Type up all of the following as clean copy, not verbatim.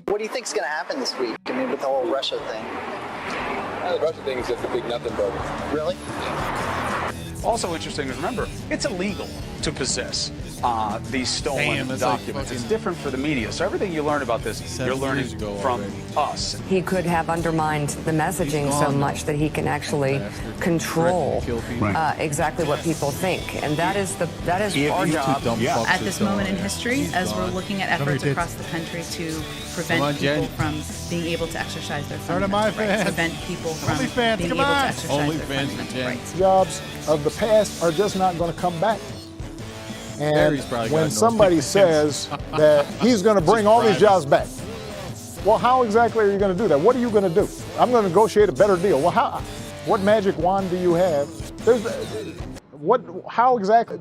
What do you think's going to happen this week? I mean, with the whole Russia thing. The Russia thing is just a big nothing burger. Really? Also interesting is, remember, it's illegal to possess these stolen Damn, documents. It's different for the media. So everything you learn about this, you're learning from us. He could have undermined the messaging so much that he can actually control exactly what people think, and that is our job. At this moment in history, as we're looking at efforts across the country to prevent people from being able to exercise their fundamental rights, prevent people from being able to exercise their fundamental rights. Jobs of the past are just not going to come back. And when somebody says that he's going to bring all these jobs back, well, how exactly are you going to do that? What are you going to do? I'm going to negotiate a better deal. Well, how? What magic wand do you have? How exactly?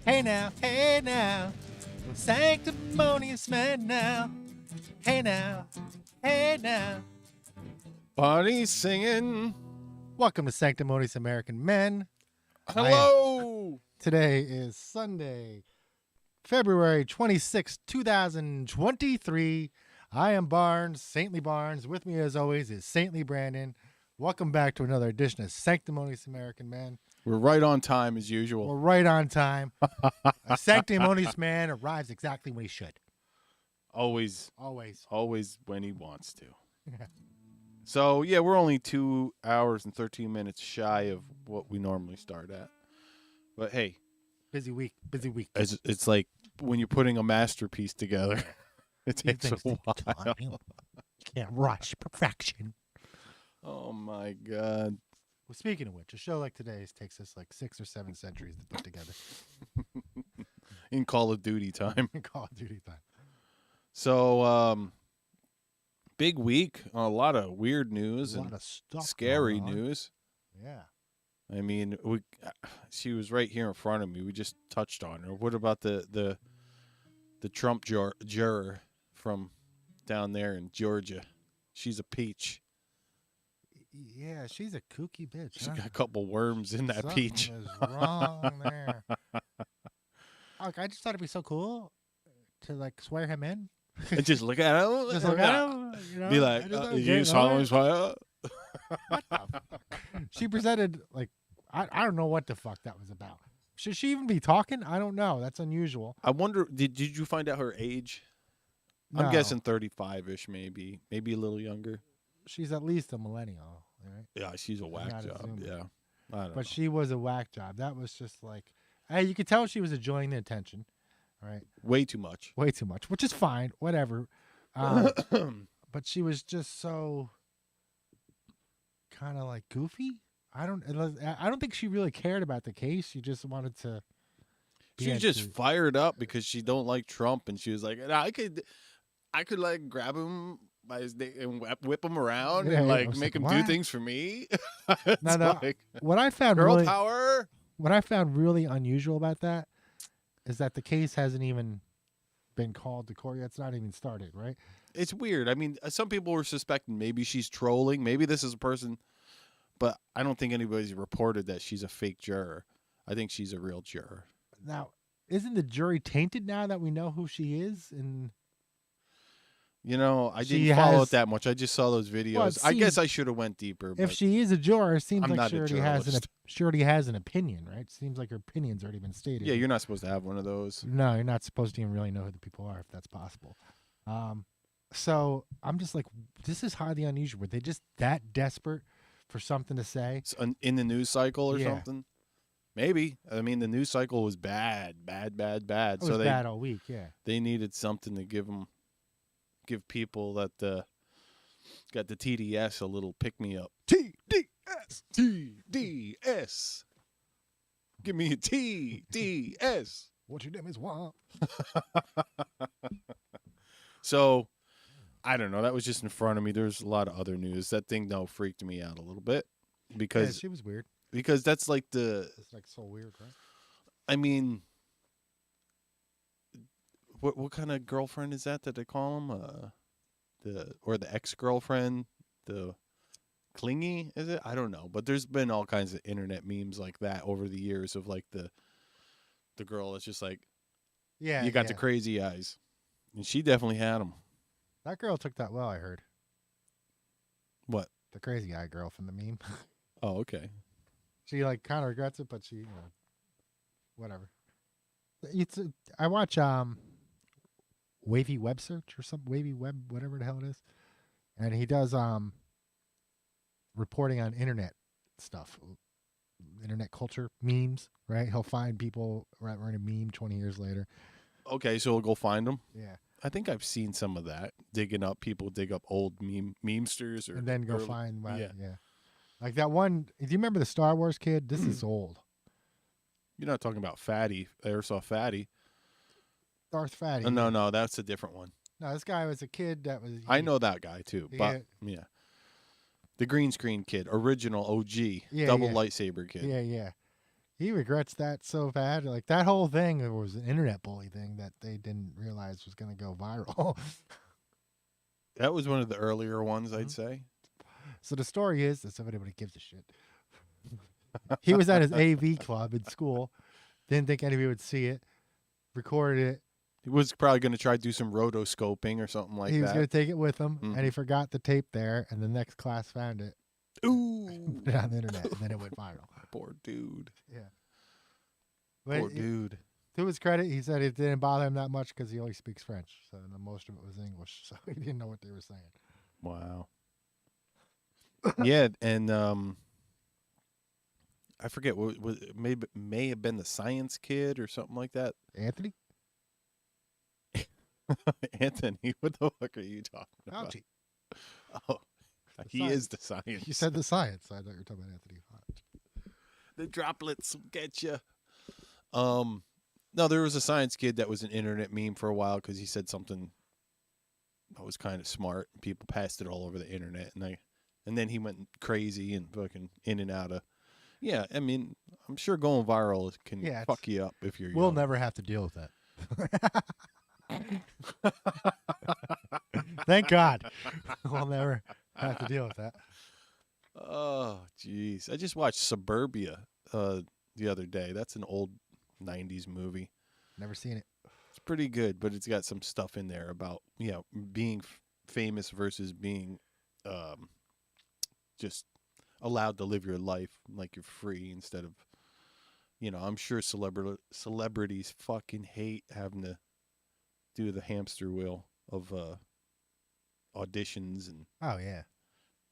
Hey now, sanctimonious man now. Hey now. Barney's singing. Welcome to Sanctimonious American Men. Hello. Today is Sunday, February 26, 2023. I am Barnes, Saintly Barnes. With me, as always, is Saintly Brandon. Welcome back to another edition of Sanctimonious American Men. We're right on time as usual. We're right on time. A sanctimonious man arrives exactly when he should. Always when he wants to. Yeah. So, yeah, we're only 2 hours and 13 minutes shy of what we normally start at. But, hey. Busy week. It's like when you're putting a masterpiece together. It takes a while. Time. You can't rush perfection. Oh, my God. Well, speaking of which, a show like today's takes us like 6 or 7 centuries to put together. In Call of Duty time. Call of Duty time. So, big week. A lot of weird news and scary news. Yeah. I mean, she was right here in front of me. We just touched on her. What about the Trump juror from down there in Georgia? She's a peach. Yeah, she's a kooky bitch. She's got a couple worms in that Something peach. is wrong there. Look, I just thought it'd be so cool to like swear him in. And just look at him. Just look at him. You know, be like, you saw his fire? What the fuck? She presented like I don't know what the fuck that was about. Should she even be talking? I don't know. That's unusual. I wonder. Did you find out her age? No. I'm guessing 35-ish, maybe a little younger. She's at least a millennial, right? Yeah, she's a whack job. Yeah, I don't know. But she was a whack job. That was just like, hey, you could tell she was enjoying the attention, right? Way too much, which is fine, whatever. But she was just so kind of like goofy. I don't think she really cared about the case. She just wanted to. She was just fired up because she don't like Trump, and she was like, I could like grab him by his neck and whip him around and like make him do things for me. No. Like, what I found girl power. What I found really unusual about that is that the case hasn't even been called to court yet. It's not even started, right? It's weird. I mean, some people were suspecting maybe she's trolling. Maybe this is a person, but I don't think anybody's reported that she's a fake juror. I think she's a real juror. Now, isn't the jury tainted now that we know who she is? And you know, I didn't follow it that much. I just saw those videos. Well, I guess I should have went deeper. If she is a juror, it seems I'm like not she already has an opinion, right? It seems like her opinion's already been stated. Yeah, you're not supposed to have one of those. No, you're not supposed to even really know who the people are, if that's possible. So I'm just like, this is highly unusual. Were they just that desperate for something to say? So in the news cycle or something? Maybe. I mean, the news cycle was bad. It was bad all week, yeah. They needed something to give people that got the TDS a little pick-me-up. TDS. Give me a TDS. What your name is, what? So, I don't know. That was just in front of me. There's a lot of other news. That thing, though, freaked me out a little bit. Because she was weird. Because that's like it's like so weird, right? I mean, what kind of girlfriend is that they call him? The ex-girlfriend, the clingy, is it? I don't know. But there's been all kinds of internet memes like that over the years of like the girl is just like, you got the crazy eyes. And she definitely had them. That girl took that well, I heard. What? The crazy eye girl from the meme. Oh, okay. She like kind of regrets it, but she, whatever. I watch Wavy Web Search or something, Wavy Web, whatever the hell it is, and he does reporting on internet stuff, internet culture, memes. Right? He'll find people writing a meme 20 years later. Okay, so we'll go find them. Yeah. I think I've seen some of that. People dig up old memesters and then go early, find. Yeah. Like that one. Do you remember the Star Wars kid? This is old. You're not talking about Fatty, Airsoft Fatty. Darth Fatty. No, that's a different one. No, this guy was a kid that was. I know that guy too, but yeah. The green screen kid, original OG, double lightsaber kid. Yeah. He regrets that so bad. Like that whole thing, it was an internet bully thing that they didn't realize was going to go viral. That was one of the earlier ones, I'd say. So the story is that somebody gives a shit. He was at his AV club in school, didn't think anybody would see it, recorded it. He was probably going to try to do some rotoscoping or something like that. He was going to take it with him, and he forgot the tape there, and the next class found it. Ooh. Put it on the internet, and then it went viral. Poor dude. Yeah. Poor dude. To his credit, he said it didn't bother him that much because he only speaks French, so most of it was English, so he didn't know what they were saying. Wow. Yeah, and I forget what may have been the science kid or something like that. Anthony? Anthony, what the fuck are you talking about? Fauci. Oh, he is the science. You said the science. I thought you were talking about Anthony Fauci. The droplets will get you. No, there was a science kid that was an internet meme for a while because he said something that was kind of smart. People passed it all over the internet, and then he went crazy and fucking in and out of. Yeah, I mean, I'm sure going viral can fuck you up if you're. We'll never have to deal with that. Thank God. We'll never have to deal with that. Oh, jeez. I just watched Suburbia the other day. That's an old 90s movie. Never seen it. It's pretty good, but it's got some stuff in there about, being famous versus being just allowed to live your life like you're free instead of, I'm sure celebrities fucking hate having to do the hamster wheel of auditions and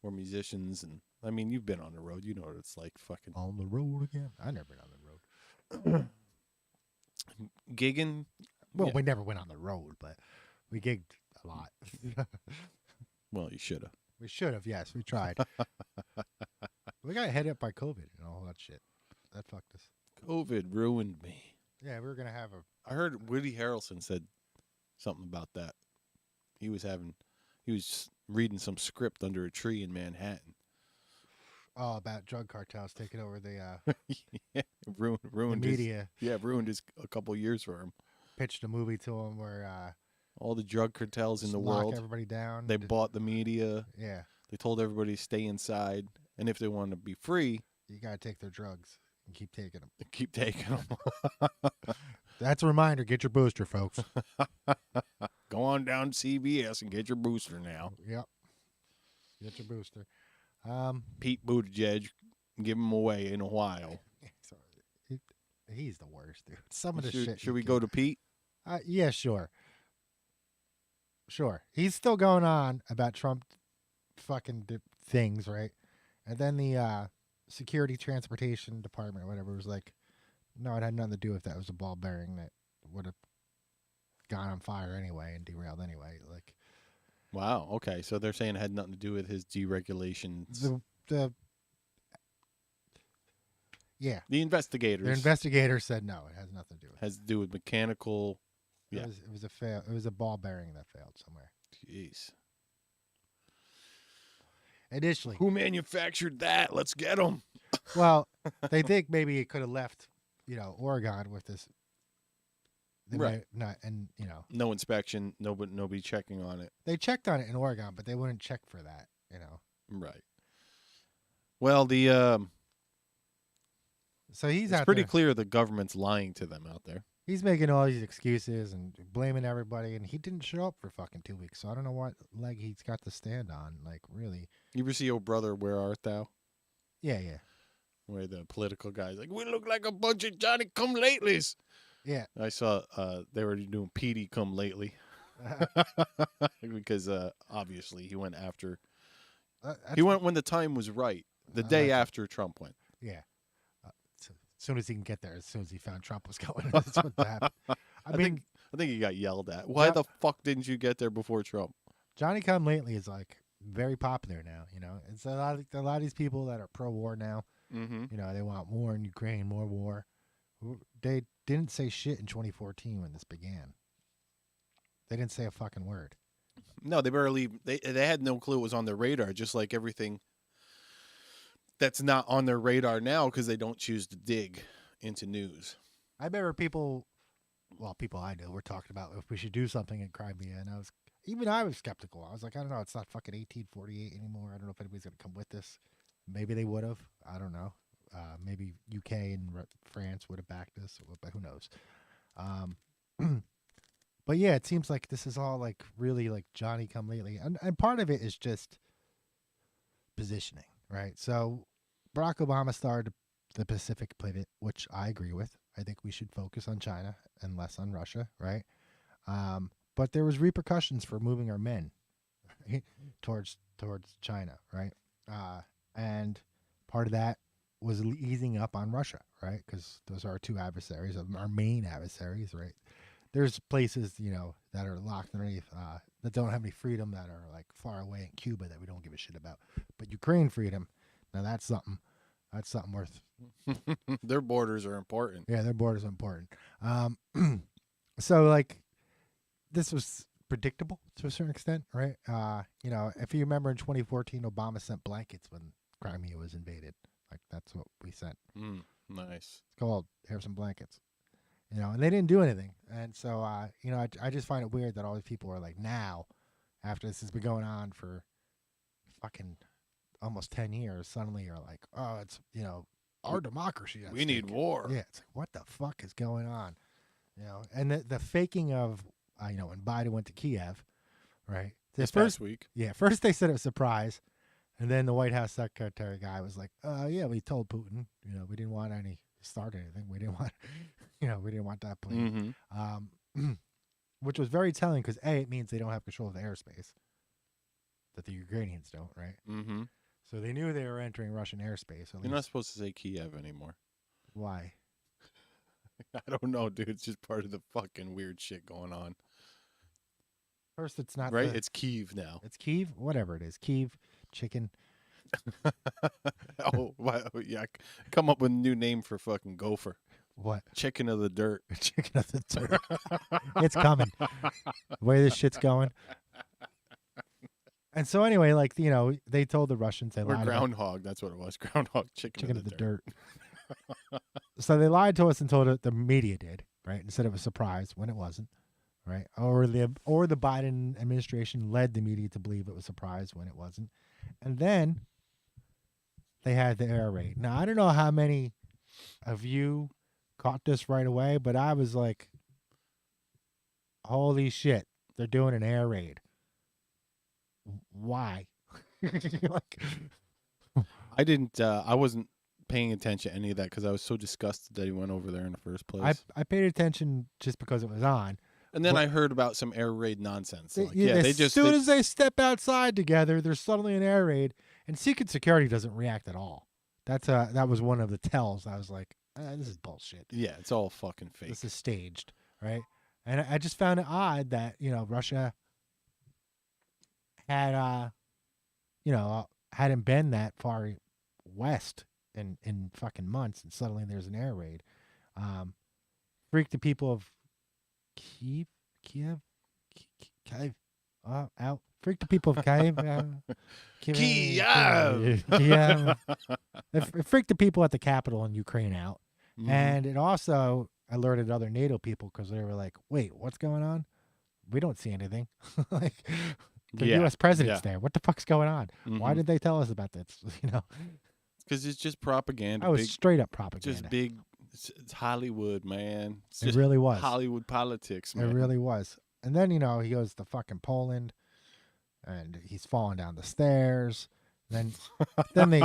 or musicians, and I mean, you've been on the road, you know what it's like. Fucking on the road again. I never been on the road. Gigging. Well, we never went on the road, but we gigged a lot. Well, you should have. We should have. Yes, we tried. We got hit up by COVID and all that shit. That fucked us. COVID ruined me. Yeah, we were gonna have I heard Woody Harrelson said something about that. He was reading some script under a tree in Manhattan. Oh, about drug cartels taking over the ruined the media. Ruined a couple years for him. Pitched a movie to him where all the drug cartels in the lock world. Everybody down. They bought the media. Yeah. They told everybody to stay inside, and if they want to be free, you gotta take their drugs and keep taking them. Keep taking them. That's a reminder. Get your booster, folks. Go on down to CVS and get your booster now. Yep. Get your booster. Pete Buttigieg, give him away in a while. He's the worst, dude. Some of the shit. Should we go to Pete? Yeah, sure. Sure. He's still going on about Trump fucking things, right? And then the security transportation department or whatever was like, no, it had nothing to do with that. It was a ball bearing that would have gone on fire anyway and derailed anyway. Like, wow. Okay, so they're saying it had nothing to do with his deregulations. The investigators. The investigators said no, it has nothing to do with it. Has to do with mechanical. Yeah. It was a fail. It was a ball bearing that failed somewhere. Jeez. Initially. Who manufactured that? Let's get them. Well, they think maybe it could have left, Oregon with this. Right. No inspection, nobody checking on it. They checked on it in Oregon, but they wouldn't check for that, Right. Well, so it's pretty clear the government's lying to them out there. He's making all these excuses and blaming everybody, and he didn't show up for fucking 2 weeks. So I don't know what leg he's got to stand on. Like, really? You ever see "Oh Brother, Where Art Thou"? Yeah, yeah. Where the political guy's like, we look like a bunch of Johnny-come-latelys. Yeah. I saw they were doing Petey come lately because obviously he went after. He went when the time was right. The day after Trump went. Yeah. So as soon as he can get there, as soon as he found Trump was going, that's what happened. I think he got yelled at. Why the fuck didn't you get there before Trump? Johnny Come Lately is like very popular now. You know, it's a lot of these people that are pro-war now. Mm-hmm. You know, they want war in Ukraine, more war. They didn't say shit in 2014 when this began. They didn't say a fucking word. No, they had no clue it was on their radar, just like everything that's not on their radar now because they don't choose to dig into news. I remember people I know were talking about if we should do something in Crimea, and I was skeptical. I was like, I don't know, it's not fucking 1848 anymore. I don't know if anybody's gonna come with this. Maybe they would have. I don't know. Maybe UK and France would have backed us, but who knows? But yeah, it seems like this is all like really like Johnny Come Lately, and part of it is just positioning, right? So Barack Obama started the Pacific pivot, which I agree with. I think we should focus on China and less on Russia, right? But there was repercussions for moving our men right, towards China, right? And part of that was easing up on Russia, right? Because those are our two adversaries, our main adversaries, right? There's places, you know, that are locked underneath, that don't have any freedom, that are like far away in Cuba that we don't give a shit about. But Ukraine freedom, now that's something worth. Their borders are important. Yeah, their borders are important. So like, this was predictable to a certain extent, right? You know, if you remember in 2014, Obama sent blankets when Crimea was invaded. Like, that's what we sent. Nice. It's called, here's some blankets. You know, and they didn't do anything. And so, you know, I just find it weird that all these people are like, now, after this has been going on for fucking almost 10 years, suddenly you're like, oh, it's, you know, our democracy. We need war. Yeah, it's like, what the fuck is going on? You know, and the faking of, you know, when Biden went to Kiev, right? This past week. Yeah, first they said it was a surprise. And then the White House secretary guy was like, yeah, we told Putin, you know, we didn't want any start anything. We didn't want, you know, we didn't want that plane. Mm-hmm. Which was very telling because A, it means they don't have control of the airspace that the Ukrainians don't, right? Mm-hmm. So they knew they were entering Russian airspace. You're not supposed to say Kiev anymore. Why? I don't know, dude. It's just part of the fucking weird shit going on. First, it's not right. It's Kyiv now. It's Kyiv, whatever it is. Kyiv, chicken. Oh, wow, yeah. Come up with a new name for fucking gopher. What? Chicken of the dirt. Chicken of the dirt. It's coming. The way this shit's going. And so anyway, like, you know, they told the Russians they lied. Or groundhog. That's what it was. Groundhog. Chicken of the dirt. So they lied to us and told it the media did, right? And said it was a surprise when it wasn't, right? Or the Biden administration led the media to believe it was a surprise when it wasn't. And then they had the air raid. Now, I don't know how many of you caught this right away, but I was like, holy shit, they're doing an air raid. Why? Like, I didn't, I wasn't paying attention to any of that because I was so disgusted that he went over there in the first place. I paid attention just because it was on. And then I heard about some air raid nonsense. Like, as soon as they step outside together, there's suddenly an air raid, and Secret Security doesn't react at all. That was one of the tells. I was like, this is bullshit. Yeah, it's all fucking fake. This is staged, right? And I just found it odd that, you know, Russia had, you know, hadn't been that far west in fucking months, and suddenly there's an air raid. Freaked the people of Kiev, out. Freak the people of Kiev. Kiev. Yeah. It freaked the people at the capital in Ukraine out. Mm-hmm. And it also alerted other NATO people because they were like, wait, what's going on? We don't see anything. Like, the U.S. president's there. What the fuck's going on? Mm-hmm. Why did they tell us about this? You know? Because it's just propaganda. That was straight up propaganda. Just big It's Hollywood, man. It really was Hollywood politics, man. It really was. And then he goes to fucking Poland, and he's falling down the stairs. Then they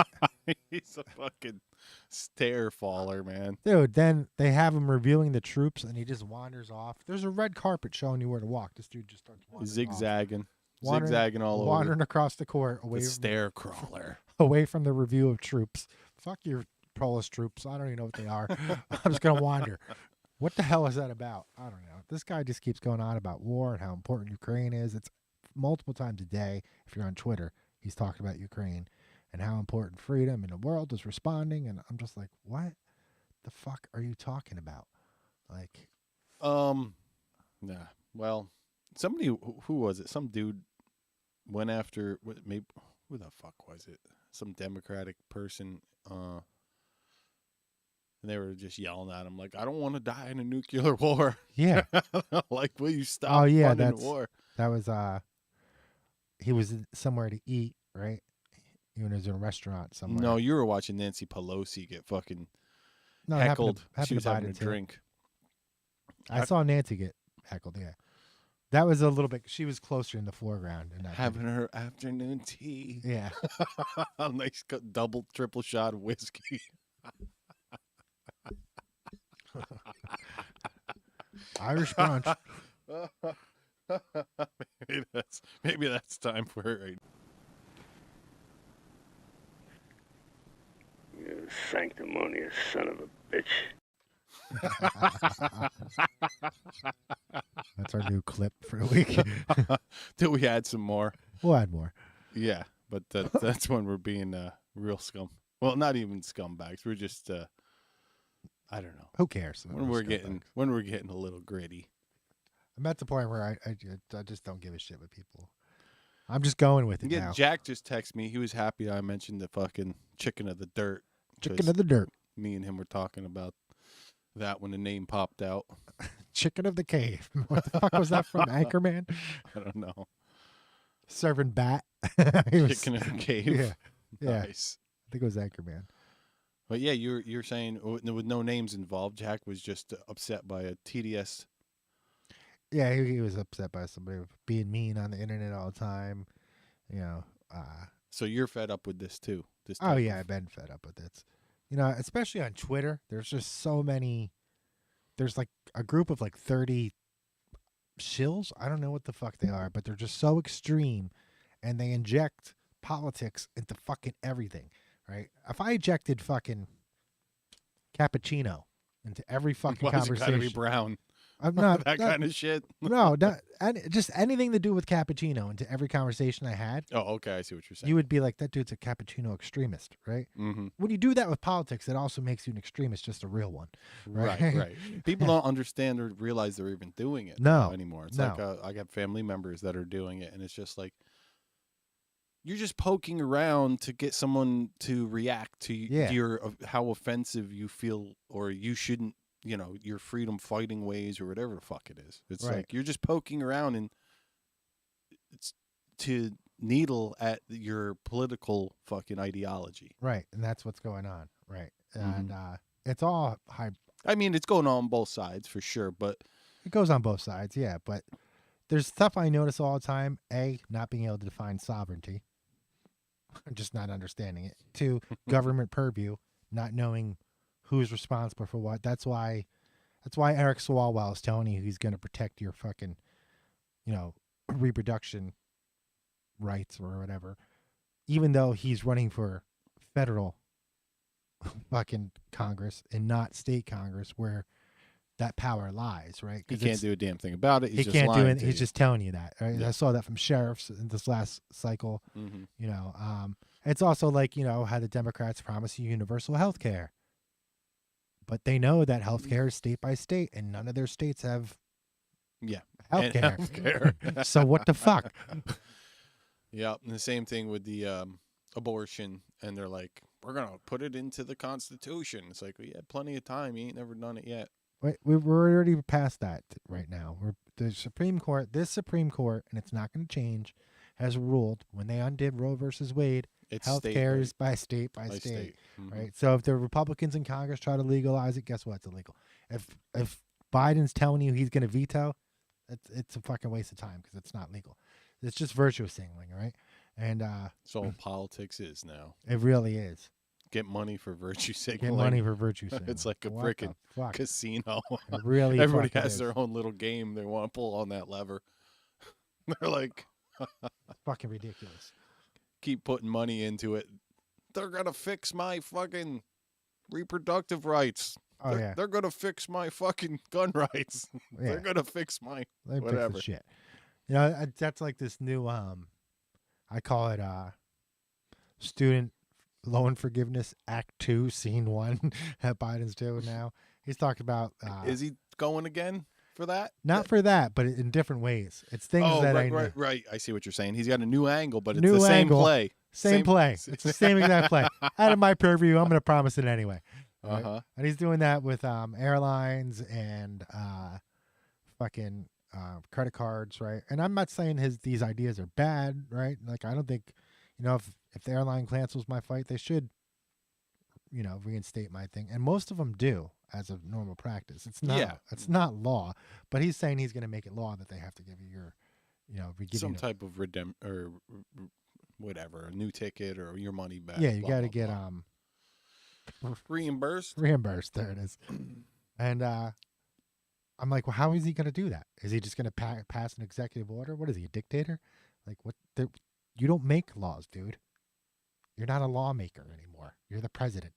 he's a fucking stair faller, man. Dude, then they have him reviewing the troops, and he just wanders off. There's a red carpet showing you where to walk. This dude just starts wandering zigzagging all over, wandering across the court, away the from stair crawler, away from the review of troops. Fuck your Polish troops. I don't even know what they are. I'm just gonna wander. What the hell is that about? I don't know. This guy just keeps going on about war and how important Ukraine is. It's multiple times a day. If you're on Twitter, he's talking about Ukraine and how important freedom in the world is responding. And I'm just like, what the fuck are you talking about? Like, yeah. Well, somebody, who was it? Some dude went after, maybe, who the fuck was it? Some Democratic person, and they were just yelling at him like, I don't want to die in a nuclear war. Yeah. Like, will you stop funding the war? That was, he was somewhere to eat, right? He was in a restaurant somewhere. No, you were watching Nancy Pelosi get fucking heckled. She was having a drink. I saw Nancy get heckled, yeah. That was a little bit, she was closer in the foreground. Having her afternoon tea. Yeah. A nice double, triple shot of whiskey. Irish brunch. maybe that's time for it right. You sanctimonious son of a bitch. That's our new clip for the week. Till we add some more. We'll add more. Yeah, but that's when we're being real scum. Well, not even scumbags. We're just I don't know. Who cares? When we're getting a little gritty. I'm at the point where I just don't give a shit with people. I'm just going with it now. Jack just texted me. He was happy I mentioned the fucking chicken of the dirt. Chicken of the dirt. Me and him were talking about that when the name popped out. Chicken of the cave. What the fuck was that from? Anchorman? I don't know. Serving bat. Chicken of the cave. Yeah. Nice. I think it was Anchorman. But yeah, you're saying with no names involved, Jack was just upset by a TDS. Yeah, he was upset by somebody being mean on the internet all the time. So you're fed up with this too? Oh yeah, I've been fed up with it. Especially on Twitter, there's just so many. There's like a group of like 30 shills. I don't know what the fuck they are, but they're just so extreme, and they inject politics into fucking everything. Right? If I ejected fucking cappuccino into every fucking conversation, it's gotta be brown. I'm not that kind of shit. No, just anything to do with cappuccino into every conversation I had. Oh, okay, I see what you're saying. You would be like, that dude's a cappuccino extremist, right? Mm-hmm. When you do that with politics, it also makes you an extremist, just a real one, right? Right. People don't understand or realize they're even doing it anymore. It's like I got family members that are doing it, and it's just like you're just poking around to get someone to react to your how offensive you feel, or you shouldn't. Your freedom fighting ways or whatever the fuck it is. It's like you're just poking around and it's to needle at your political fucking ideology. Right. And that's what's going on. Right. And it's all high. I mean, it's going on both sides for sure, but it goes on both sides. Yeah. But there's stuff I notice all the time. A, not being able to define sovereignty. Just not understanding it. 2, government purview, not knowing who's responsible for what. That's why Eric Swalwell is telling you he's going to protect your fucking, reproduction rights or whatever, even though he's running for federal fucking Congress and not state Congress where that power lies, right? He can't do a damn thing about it. He can't do it. He's just telling you that, right? Yeah. I saw that from sheriffs in this last cycle. Mm-hmm. It's also like, how the Democrats promise you universal health care. But they know that healthcare is state by state, and none of their states have healthcare. So what the fuck? Yeah, and the same thing with the abortion, and they're like, we're gonna put it into the Constitution. It's like, well, you had plenty of time. You ain't never done it yet. Wait, we're already past that right now. This Supreme Court, and it's not going to change. has ruled when they undid Roe versus Wade, healthcare is by state by state. Mm-hmm. Right? So if the Republicans in Congress try to legalize it, guess what? It's illegal. If Biden's telling you he's going to veto, it's a fucking waste of time because it's not legal. It's just virtue signaling, right? And that's all politics is now. It really is. Get money for virtue signaling. Get money for virtue signaling. It's like a freaking casino. It really Everybody has is. their own little game they want to pull on that lever. They're like, fucking ridiculous. Keep putting money into it. They're gonna fix my fucking reproductive rights. Oh yeah. They're gonna fix my fucking gun rights. Yeah. They're gonna fix my they whatever. Fix the shit. You know, that's like this new I call it Student Loan Forgiveness Act 2 Scene 1 that Biden's doing now. He's talking about is he going again for that? Not for that, but in different ways. It's things that right. I see what you're saying. He's got a new angle, but it's new the same angle, play. Same play. It's the same exact play. Out of my purview, I'm going to promise it anyway. Right? Uh-huh. And he's doing that with airlines and fucking credit cards, right? And I'm not saying these ideas are bad, right? Like I don't think, if the airline cancels my flight, they should, reinstate my thing. And most of them do as a normal practice. It's not. It's not law, but he's saying he's going to make it law that they have to give you your, some type of or whatever, a new ticket or your money back. Yeah, you got to get reimbursed. Reimbursed. There it is. And I'm like, well, how is he going to do that? Is he just going to pass an executive order? What is he, a dictator? Like, what? You don't make laws, dude. You're not a lawmaker anymore. You're the president.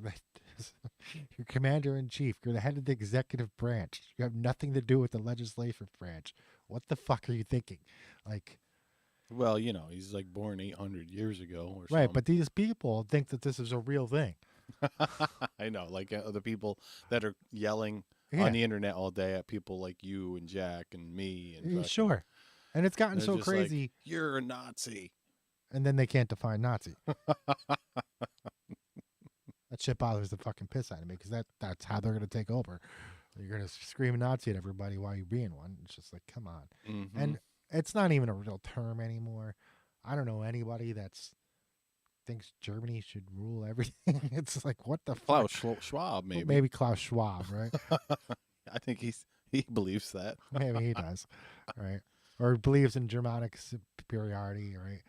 You're commander in chief. You're the head of the executive branch. You have nothing to do with the legislative branch. What the fuck are you thinking? Like, well, he's like born 800 years ago or something. Right, but these people think that this is a real thing. I know, like the people that are yelling on the internet all day at people like you and Jack and me. And sure. And it's gotten so crazy. Like, you're a Nazi. And then they can't define Nazi. That shit bothers the fucking piss out of me because that's how they're going to take over. You're going to scream Nazi at everybody while you're being one. It's just like, come on. Mm-hmm. And it's not even a real term anymore. I don't know anybody that's thinks Germany should rule everything. It's like, what the fuck? Klaus Schwab, maybe. Maybe Klaus Schwab, right? I think he believes that. Maybe he does, right? Or believes in Germanic superiority, right?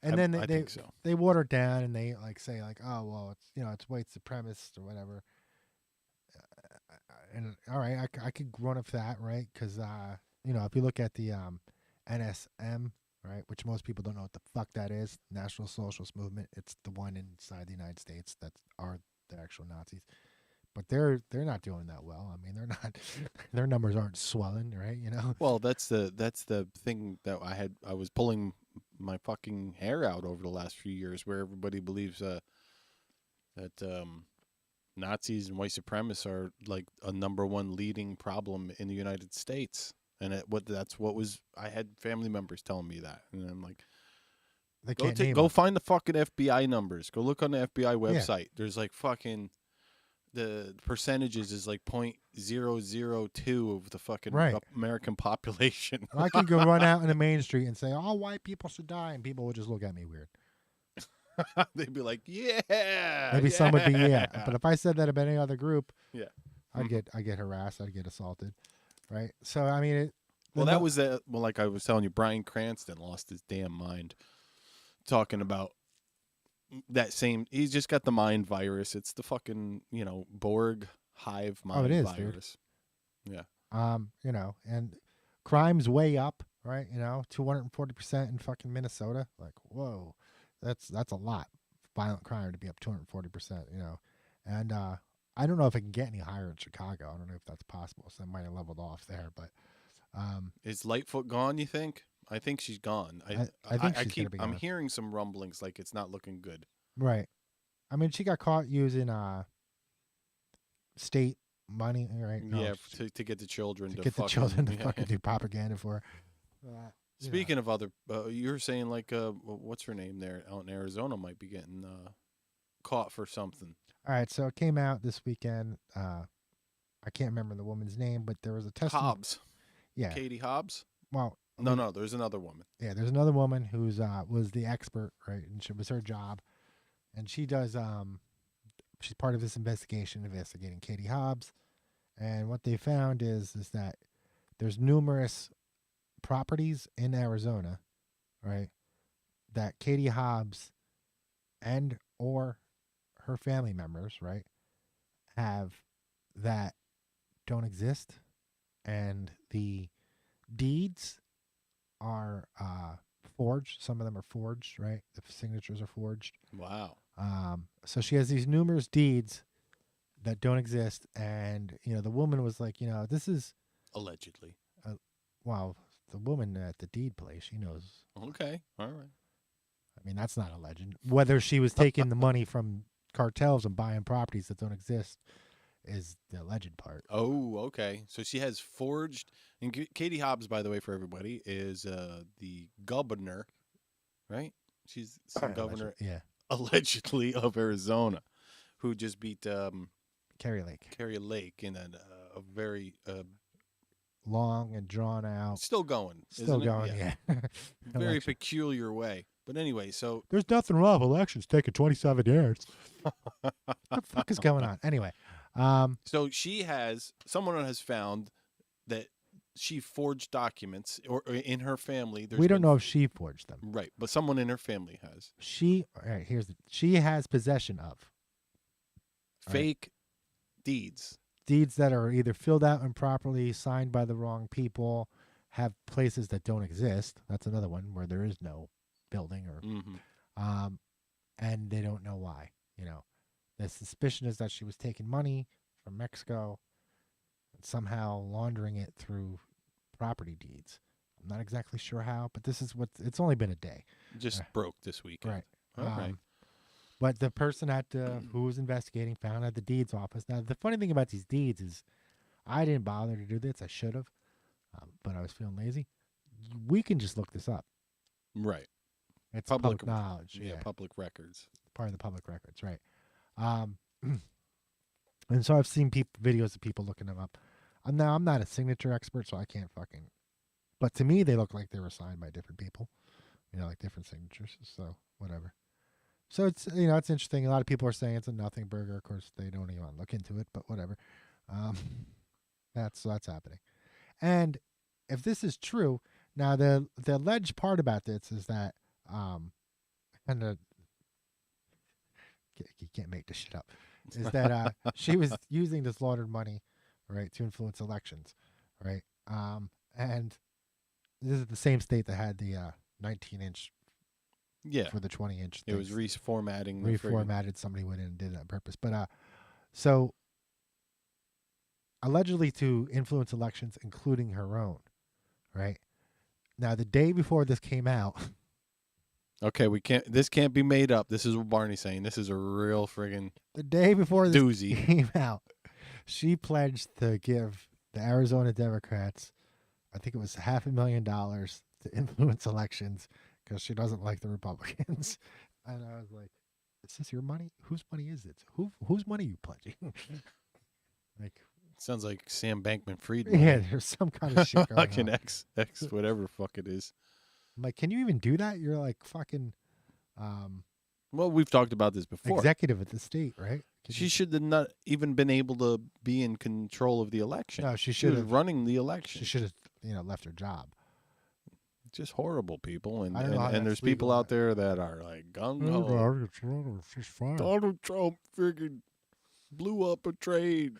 And then I think so. They water it down and they say oh well, it's it's white supremacist or whatever. And all right, I could run up that, right? Because if you look at the NSM, right, which most people don't know what the fuck that is, National Socialist Movement. It's the one inside the United States that are the actual Nazis. But they're not doing that well. I mean, they're not. Their numbers aren't swelling, right? Well, that's the thing that I was pulling my fucking hair out over the last few years, where everybody believes that Nazis and white supremacists are like a number one leading problem in the United States, and I had family members telling me that, and I'm like, go find the fucking FBI numbers. Go look on the FBI website. Yeah. There's like fucking. The percentages is like 0.002 of the fucking American population. I can go run out in the main street and say, all white people should die, and people would just look at me weird. They'd be like, yeah. Maybe some would be, yeah. But if I said that about any other group, yeah, I'd get harassed. I'd get assaulted, right? So, I mean, like I was telling you, Bryan Cranston lost his damn mind talking about that same. He's just got the mind virus. It's the fucking Borg hive mind virus. Dude. Yeah. And crime's way up, right? 240% in fucking Minnesota. Like, whoa, that's a lot. Violent crime to be up 240%. And I don't know if it can get any higher in Chicago. I don't know if that's possible. So it might have leveled off there, but is Lightfoot gone? You think? I think she's gone. I think she's gonna be gone. I'm hearing some rumblings like it's not looking good. Right. I mean, she got caught using state money, right? No, to get the children to fucking do propaganda for. Speaking of other, you were saying like what's her name there out in Arizona might be getting caught for something. All right, so it came out this weekend. I can't remember the woman's name, but there was a testimony. Hobbs. Yeah. Katie Hobbs. Well, No, there's another woman. Yeah, there's another woman who's was the expert, right? And it was her job, and she does she's part of this investigation investigating Katie Hobbs, and what they found is that there's numerous properties in Arizona, right, that Katie Hobbs and or her family members, right, have that don't exist, and the deeds are forged. Some of them are forged, right? The signatures are forged. Wow. So she has these numerous deeds that don't exist, and the woman was like, this is allegedly. Well, the woman at the deed place, she knows. Okay, all right. I mean, that's not a legend. Whether she was taking the money from cartels and buying properties that don't exist is the alleged part. Oh, okay. So she has forged. And Katie Hobbs, by the way, for everybody, is the governor, right? She's some governor, allegedly, of Arizona, who just beat Carrie Lake in a very long and drawn out. Still going. Still going, yeah. Very peculiar way. But anyway, so there's nothing wrong with elections taking 27 years. What the fuck is going on? Anyway. So someone has found that she forged documents, or in her family. We don't know if she forged them. Right, but someone in her family has. She has possession of fake deeds. Deeds that are either filled out improperly, signed by the wrong people, have places that don't exist. That's another one where there is no building or, and they don't know why. The suspicion is that she was taking money from Mexico and somehow laundering it through property deeds. I'm not exactly sure how, but this is it's only been a day. Just broke this weekend. Right. Okay. But the person who was investigating found at the deeds office. Now, the funny thing about these deeds is I didn't bother to do this. I should have, but I was feeling lazy. We can just look this up. Right. It's public knowledge. Yeah, public records. Part of the public records, right. And so I've seen videos of people looking them up. I'm not a signature expert, so I can't but to me, they look like they were signed by different people, like different signatures. So whatever. So it's, it's interesting. A lot of people are saying it's a nothing burger. Of course, they don't even look into it, but whatever. That's happening. And if this is true, now the alleged part about this is that, you can't make this shit up, is that she was using this laundered money, right, to influence elections, right? And this is the same state that had the 19-inch for the 20-inch. It was reformatting. Reformatted. Somebody went in and did it on purpose. But so allegedly to influence elections, including her own, right? Now, the day before this came out. Okay, this can't be made up. This is what Barney's saying. This is a real friggin' the day before this doozy came out, she pledged to give the Arizona Democrats, I think it was $500,000 to influence elections because she doesn't like the Republicans. And I was like, "Is this your money? Whose money is it? Whose money are you pledging?" Sounds like Sam Bankman-Fried. Yeah, there's some kind of shit going like on. an X whatever fuck it is. I'm like, can you even do that? You're like fucking. Well, we've talked about this before. Executive at the state, right? She should have not even been able to be in control of the election. No, she should have running the election. She should have, left her job. Just horrible people, and there's legal, people out there that are like gung ho. She's fine. Donald Trump friggin' blew up a train.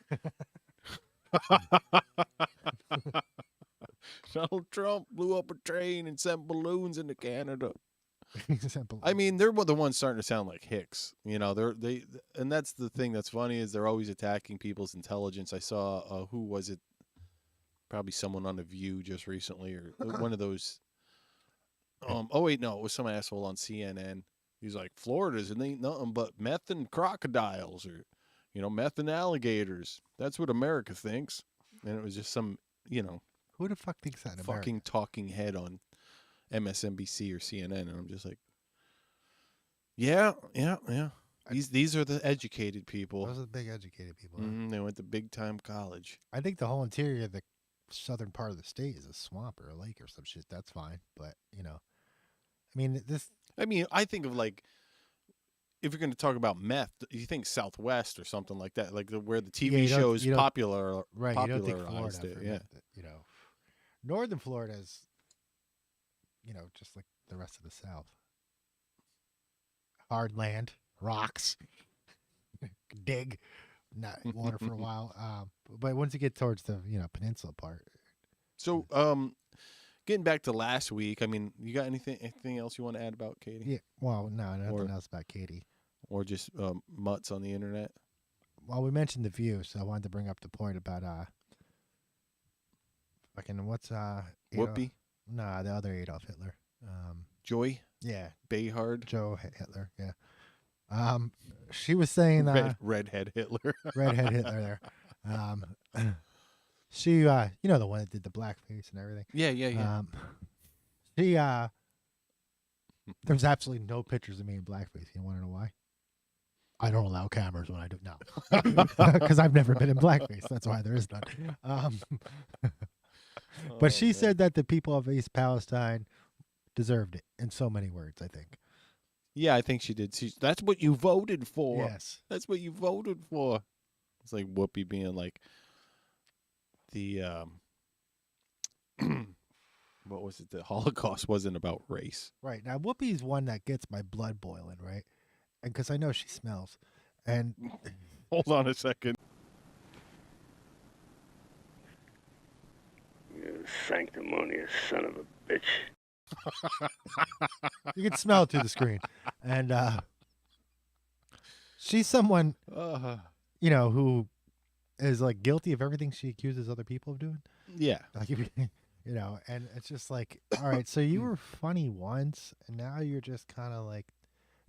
Donald Trump blew up a train and sent balloons into Canada. I mean, they're the ones starting to sound like hicks. And that's the thing that's funny is they're always attacking people's intelligence. I saw who was it? Probably someone on The View just recently, or one of those. Oh wait, no, it was some asshole on CNN. He's like, Florida's and ain't nothing but meth and crocodiles, or meth and alligators. That's what America thinks. And it was just some, who the fuck thinks that in America? Fucking talking head on MSNBC or CNN, and I'm just like, yeah. These are the educated people. Those are the big educated people. They went to big time college. I think the whole interior of the southern part of the state is a swamp or a lake or some shit, that's fine. But I mean, I think of like, if you're going to talk about meth, you think Southwest or something like that, like where the TV shows popular. Right, you don't think Florida. Yeah. Northern Florida is, just like the rest of the South. Hard land, rocks, dig, not water for a while. But once you get towards the peninsula part. So, getting back to last week, I mean, you got anything else you want to add about Katie? Yeah. Well, no, nothing else about Katie. Or just mutts on the internet? Well, we mentioned The View, so I wanted to bring up the point about what's Whoopi? Nah, the other Adolf Hitler. Joy? Yeah. Bayhard? Joe Hitler, yeah. She was saying redhead Hitler. Redhead Hitler there. She the one that did the blackface and everything. Yeah. She there's absolutely no pictures of me in blackface. You want to know why? I don't allow cameras when I do now. Because I've never been in blackface. That's why there is none. But she said that the people of East Palestine deserved it in so many words, I think. Yeah, I think she did. That's what you voted for. Yes. That's what you voted for. It's like Whoopi being like the what was it? The Holocaust wasn't about race. Right. Now Whoopi's one that gets my blood boiling, right? And because I know she smells. And hold on a second. You sanctimonious son of a bitch. You can smell it through the screen. And she's someone who is like guilty of everything she accuses other people of doing. Yeah. Like and it's just like, all right, so you were funny once and now you're just kind of like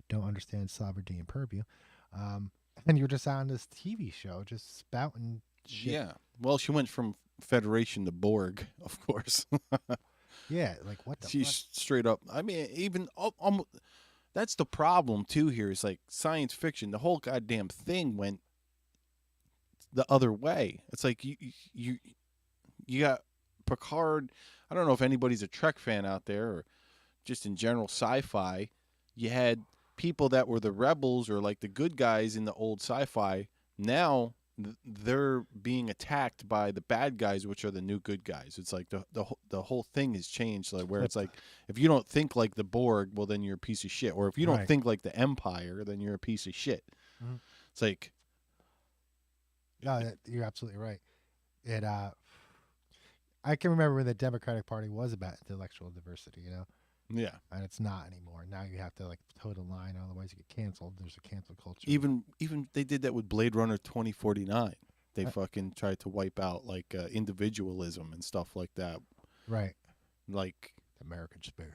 don't understand sovereignty and purview. And you're just on this TV show just spouting shit. Yeah. Well, she went from Federation to Borg, of course. Yeah, like what the She's fuck? straight up. I mean, even that's the problem too here is like science fiction. The whole goddamn thing went the other way. It's like you got Picard. I don't know if anybody's a Trek fan out there or just in general sci-fi. You had people that were the rebels or like the good guys in the old sci-fi. Now they're being attacked by the bad guys, which are the new good guys. It's like the whole thing has changed, like where it's like if you don't think like the Borg, well then you're a piece of shit, or if you don't think like the Empire, then you're a piece of shit. Mm-hmm. It's like, no, you're absolutely right. It I can remember when the Democratic Party was about intellectual diversity, Yeah. And it's not anymore. Now you have to like toe the line, otherwise you get canceled. There's a cancel culture. Even they did that with Blade Runner 2049. They fucking tried to wipe out like individualism and stuff like that. Right. Like American spirit.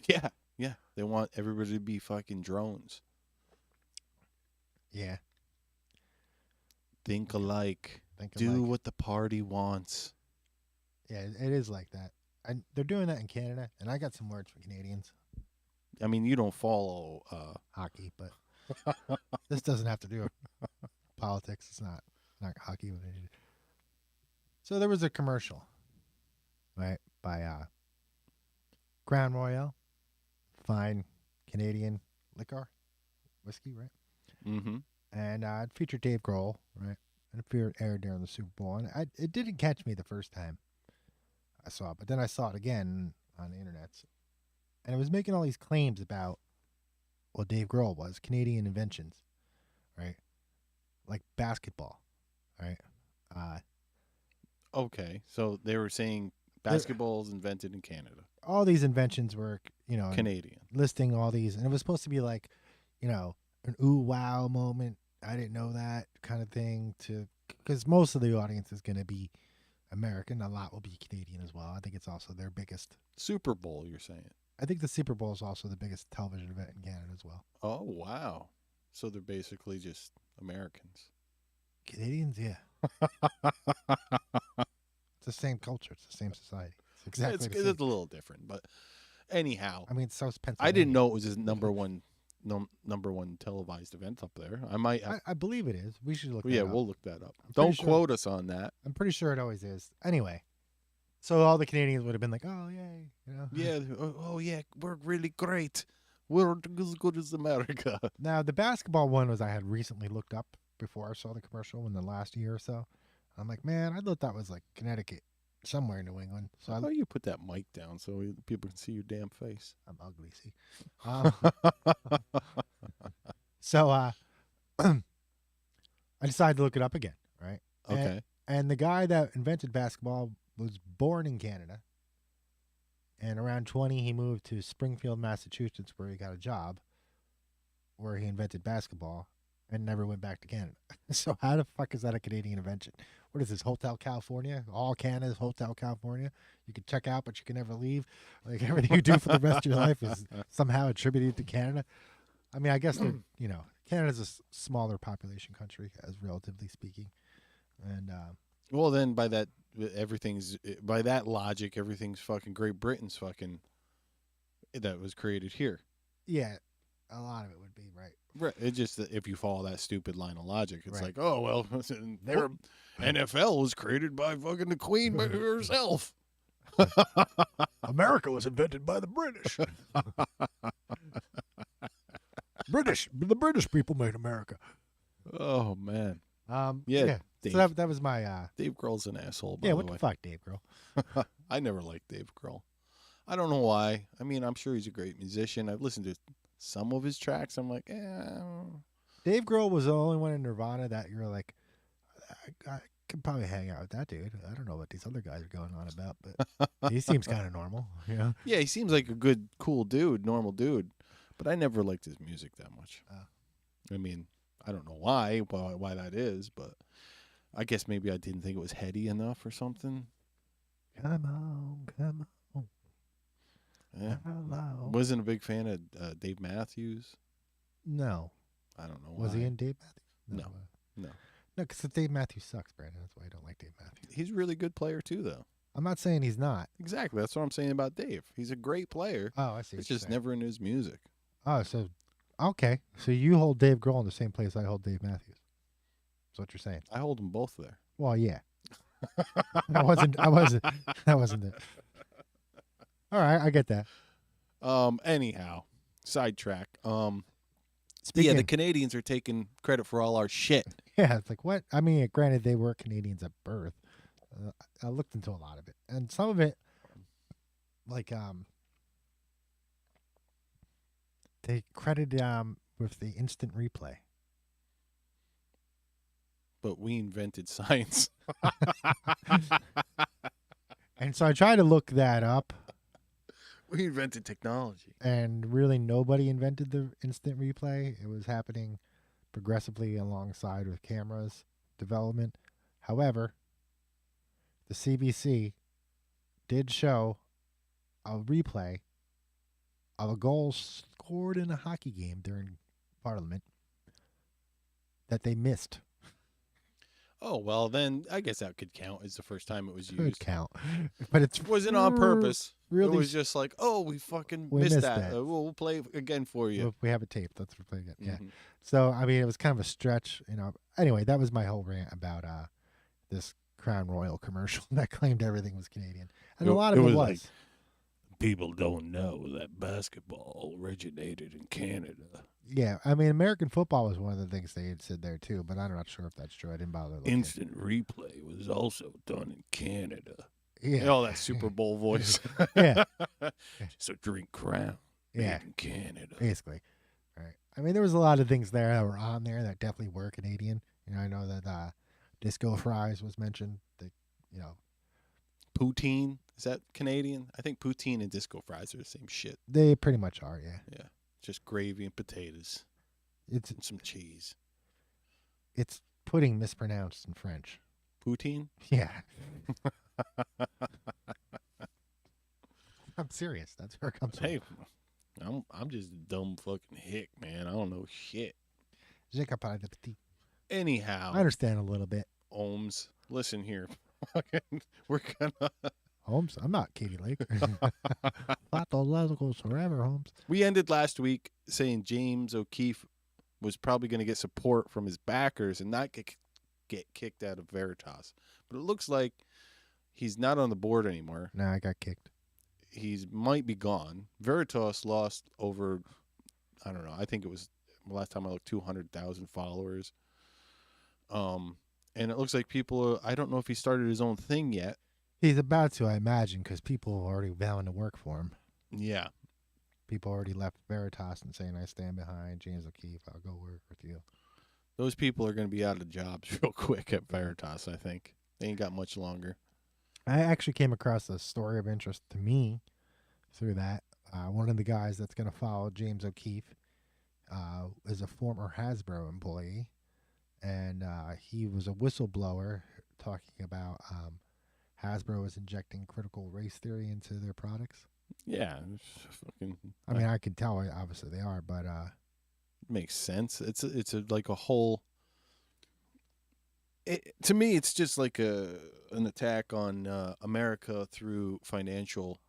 Yeah, yeah. They want everybody to be fucking drones. Yeah. Think alike. Do what the party wants. Yeah, it is like that. And they're doing that in Canada, and I got some words for Canadians. I mean, you don't follow hockey, but this doesn't have to do with politics. It's not hockey. So there was a commercial, right, by Crown Royal, fine Canadian liquor, whiskey, right? Mm-hmm. And it featured Dave Grohl, right? And it aired during the Super Bowl, and it didn't catch me the first time I saw it, but then I saw it again on the internet, and it was making all these claims about what Dave Grohl was, Canadian inventions, right? Like basketball, right? Okay, so they were saying basketball is invented in Canada. All these inventions were, Canadian. Listing all these, and it was supposed to be like, an ooh wow moment. I didn't know that kind of thing, because most of the audience is going to be American. A lot will be Canadian as well. I think it's also their biggest Super Bowl. You're saying? I think the Super Bowl is also the biggest television event in Canada as well. Oh wow! So they're basically just Americans. Canadians, yeah. It's the same culture. It's the same society. It's exactly. It's a little different, but anyhow. I mean, so is Pennsylvania. I didn't know it was his number one televised event up there. I believe it is. We should look. Yeah, we'll look that up. Don't quote us on that. I'm pretty sure it always is. Anyway, So all the Canadians would have been like, "Oh yay!" Yeah. Oh yeah, we're really great. We're as good as America. Now the basketball one was I had recently looked up before I saw the commercial in the last year or so. I'm like, man, I thought that was like Connecticut, somewhere in New England. So How about you put that mic down so people can see your damn face? I'm ugly, see. So I decided to look it up again, right? Okay. And the guy that invented basketball was born in Canada. And around 20, he moved to Springfield, Massachusetts, where he got a job, where he invented basketball, and never went back to Canada. So how the fuck is that a Canadian invention? What is this, Hotel California? All Canada's Hotel California? You can check out, but you can never leave? Like, everything you do for the rest of your life is somehow attributed to Canada? I mean, I guess, Canada's a smaller population country, as relatively speaking. And well, then by that logic, everything's fucking Great Britain's fucking that was created here. Yeah, a lot of it would be right. Right. It's just that if you follow that stupid line of logic, it's Right. like, oh well, NFL was created by fucking the Queen herself. America was invented by the British. The British people made America. Oh man. Yeah. Dave. So that was my Dave Grohl's an asshole. By yeah. the What way. the fuck, Dave Grohl? I never liked Dave Grohl. I don't know why. I mean, I'm sure he's a great musician. I've listened to some of his tracks. I'm like, Dave Grohl was the only one in Nirvana that you're like, I could probably hang out with that dude. I don't know what these other guys are going on about, but he seems kind of normal. Yeah. Yeah, he seems like a good, cool dude, normal dude. But I never liked his music that much. I mean, I don't know why that is, but I guess maybe I didn't think it was heady enough or something. Come on. Yeah. Hello. Wasn't a big fan of Dave Matthews. No. I don't know Was why. he in Dave Matthews? No. No, because Dave Matthews sucks, Brandon. That's why I don't like Dave Matthews. He's a really good player too, though. I'm not saying he's not. Exactly. That's what I'm saying about Dave. He's a great player. Oh, I see. It's just never in his music. Oh, so okay. So you hold Dave Grohl in the same place I hold Dave Matthews. That's what you're saying. I hold them both there. Well, yeah. That wasn't it. All right, I get that. Anyhow, sidetrack. Speaking, the Canadians are taking credit for all our shit. Yeah, it's like what? I mean, granted, they were Canadians at birth. I looked into a lot of it, and some of it, like they credited with the instant replay. But we invented science. And so I tried to look that up. We invented technology. And really nobody invented the instant replay. It was happening progressively alongside with cameras development. However, the CBC did show a replay of a goal scored in a hockey game during Parliament that they missed. Oh, well, then I guess that could count as the first time it was used. Could count. But it wasn't on purpose. Really, it was just like, oh, we fucking we missed that. We'll play again for you. We have it taped. Let's replay again. Yeah. Mm-hmm. So, I mean, it was kind of a stretch, Anyway, that was my whole rant about this Crown Royal commercial that claimed everything was Canadian. And a lot of it was. Like, people don't know that basketball originated in Canada. Yeah, I mean, American football was one of the things they had said there, too, but I'm not sure if that's true. I didn't bother looking. Instant replay was also done in Canada. Yeah. Oh, that Super Bowl voice. Yeah. So drink Crown. Yeah. In Canada. Basically. Right. I mean, there was a lot of things there that were on there that definitely were Canadian. I know that Disco Fries was mentioned. Poutine. Is that Canadian? I think poutine and disco fries are the same shit. They pretty much are, yeah. Yeah. Just gravy and potatoes. And some cheese. It's pudding mispronounced in French. Poutine? Yeah. I'm serious. That's where it comes from. Hey, I'm just a dumb fucking hick, man. I don't know shit. Anyhow. I understand a little bit. Ohms. Listen here. We're gonna... Holmes, I'm not Katie Lake. Pathologicals forever, Holmes. We ended last week saying James O'Keefe was probably going to get support from his backers and not get kicked out of Veritas. But it looks like He's not on the board anymore. Nah, I got kicked. He might be gone. Veritas lost over, I don't know, I think it was, last time I looked, 200,000 followers. And it looks like people, I don't know if he started his own thing yet. He's about to, I imagine, because people are already vowing to work for him. Yeah. People already left Veritas and saying, I stand behind James O'Keefe. I'll go work with you. Those people are going to be out of jobs real quick at Veritas, I think. They ain't got much longer. I actually came across a story of interest to me through that. One of the guys that's going to follow James O'Keefe is a former Hasbro employee, and he was a whistleblower talking about Hasbro is injecting critical race theory into their products. Yeah. I mean, I can tell, obviously they are, but... makes sense. It's like a whole... to me, it's just like an attack on America through financial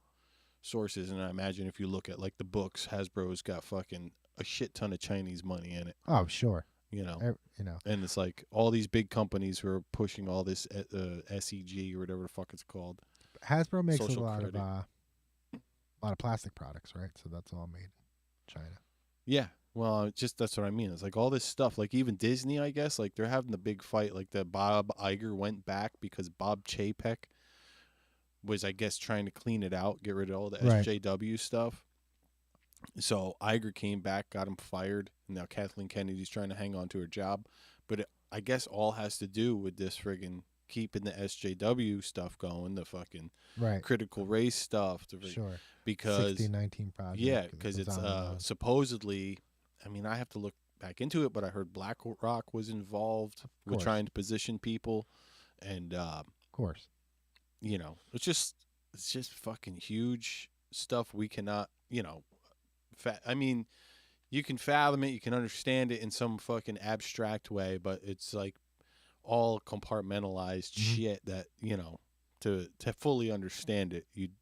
sources. And I imagine if you look at like the books, Hasbro's got fucking a shit ton of Chinese money in it. Oh, sure. You know, and it's like all these big companies who are pushing all this SEG or whatever the fuck it's called. Hasbro makes a lot of plastic products, right? So that's all made in China. Yeah. Well, that's what I mean. It's like all this stuff, like even Disney, I guess, like they're having the big fight. Like the Bob Iger went back because Bob Chapek was, I guess, trying to clean it out, get rid of all the SJW stuff. So Iger came back, got him fired. And now Kathleen Kennedy's trying to hang on to her job. But I guess all has to do with this friggin' keeping the SJW stuff going, the fucking critical race stuff. Sure. Because 1619 project. Yeah, because it's supposedly, I mean, I have to look back into it, but I heard BlackRock was involved with trying to position people. And, of course, you know, it's just fucking huge stuff we cannot, you know, I mean, you can fathom it, you can understand it in some fucking abstract way, but it's like all compartmentalized shit that, you know, to fully understand it, you'd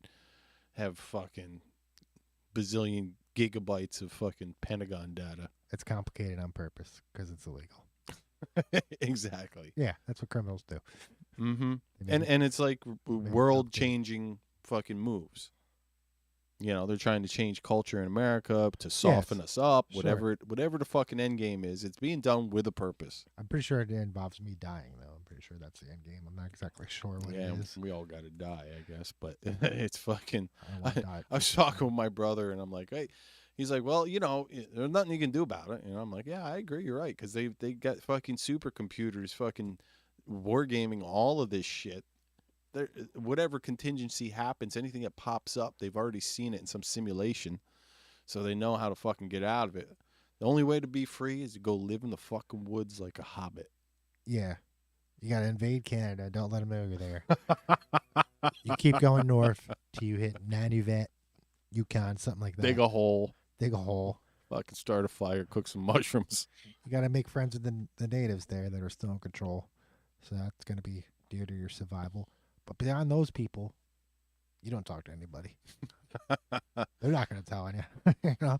have fucking bazillion gigabytes of fucking Pentagon data. It's complicated on purpose because it's illegal. Exactly. Yeah, that's what criminals do. Mm-hmm. And it's like world-changing fucking moves. You know, they're trying to change culture in America to soften us up, whatever the fucking end game is. It's being done with a purpose. I'm pretty sure it involves me dying, though. I'm pretty sure that's the end game. I'm not exactly sure what it is. We all got to die, I guess. But it's fucking... I was talking with my brother, and I'm like, hey... He's like, well, you know, there's nothing you can do about it. And I'm like, yeah, I agree. You're right. Because they got fucking supercomputers fucking wargaming all of this shit. Whatever contingency happens, anything that pops up, they've already seen it in some simulation. So they know how to fucking get out of it. The only way to be free is to go live in the fucking woods like a hobbit. Yeah. You got to invade Canada. Don't let them know you're there. You keep going north till you hit Nanuvet, Yukon, something like that. Dig a hole. Fucking start a fire, cook some mushrooms. You got to make friends with the natives there that are still in control. So that's going to be dear to your survival. But beyond those people, you don't talk to anybody. They're not going to tell on you. You know?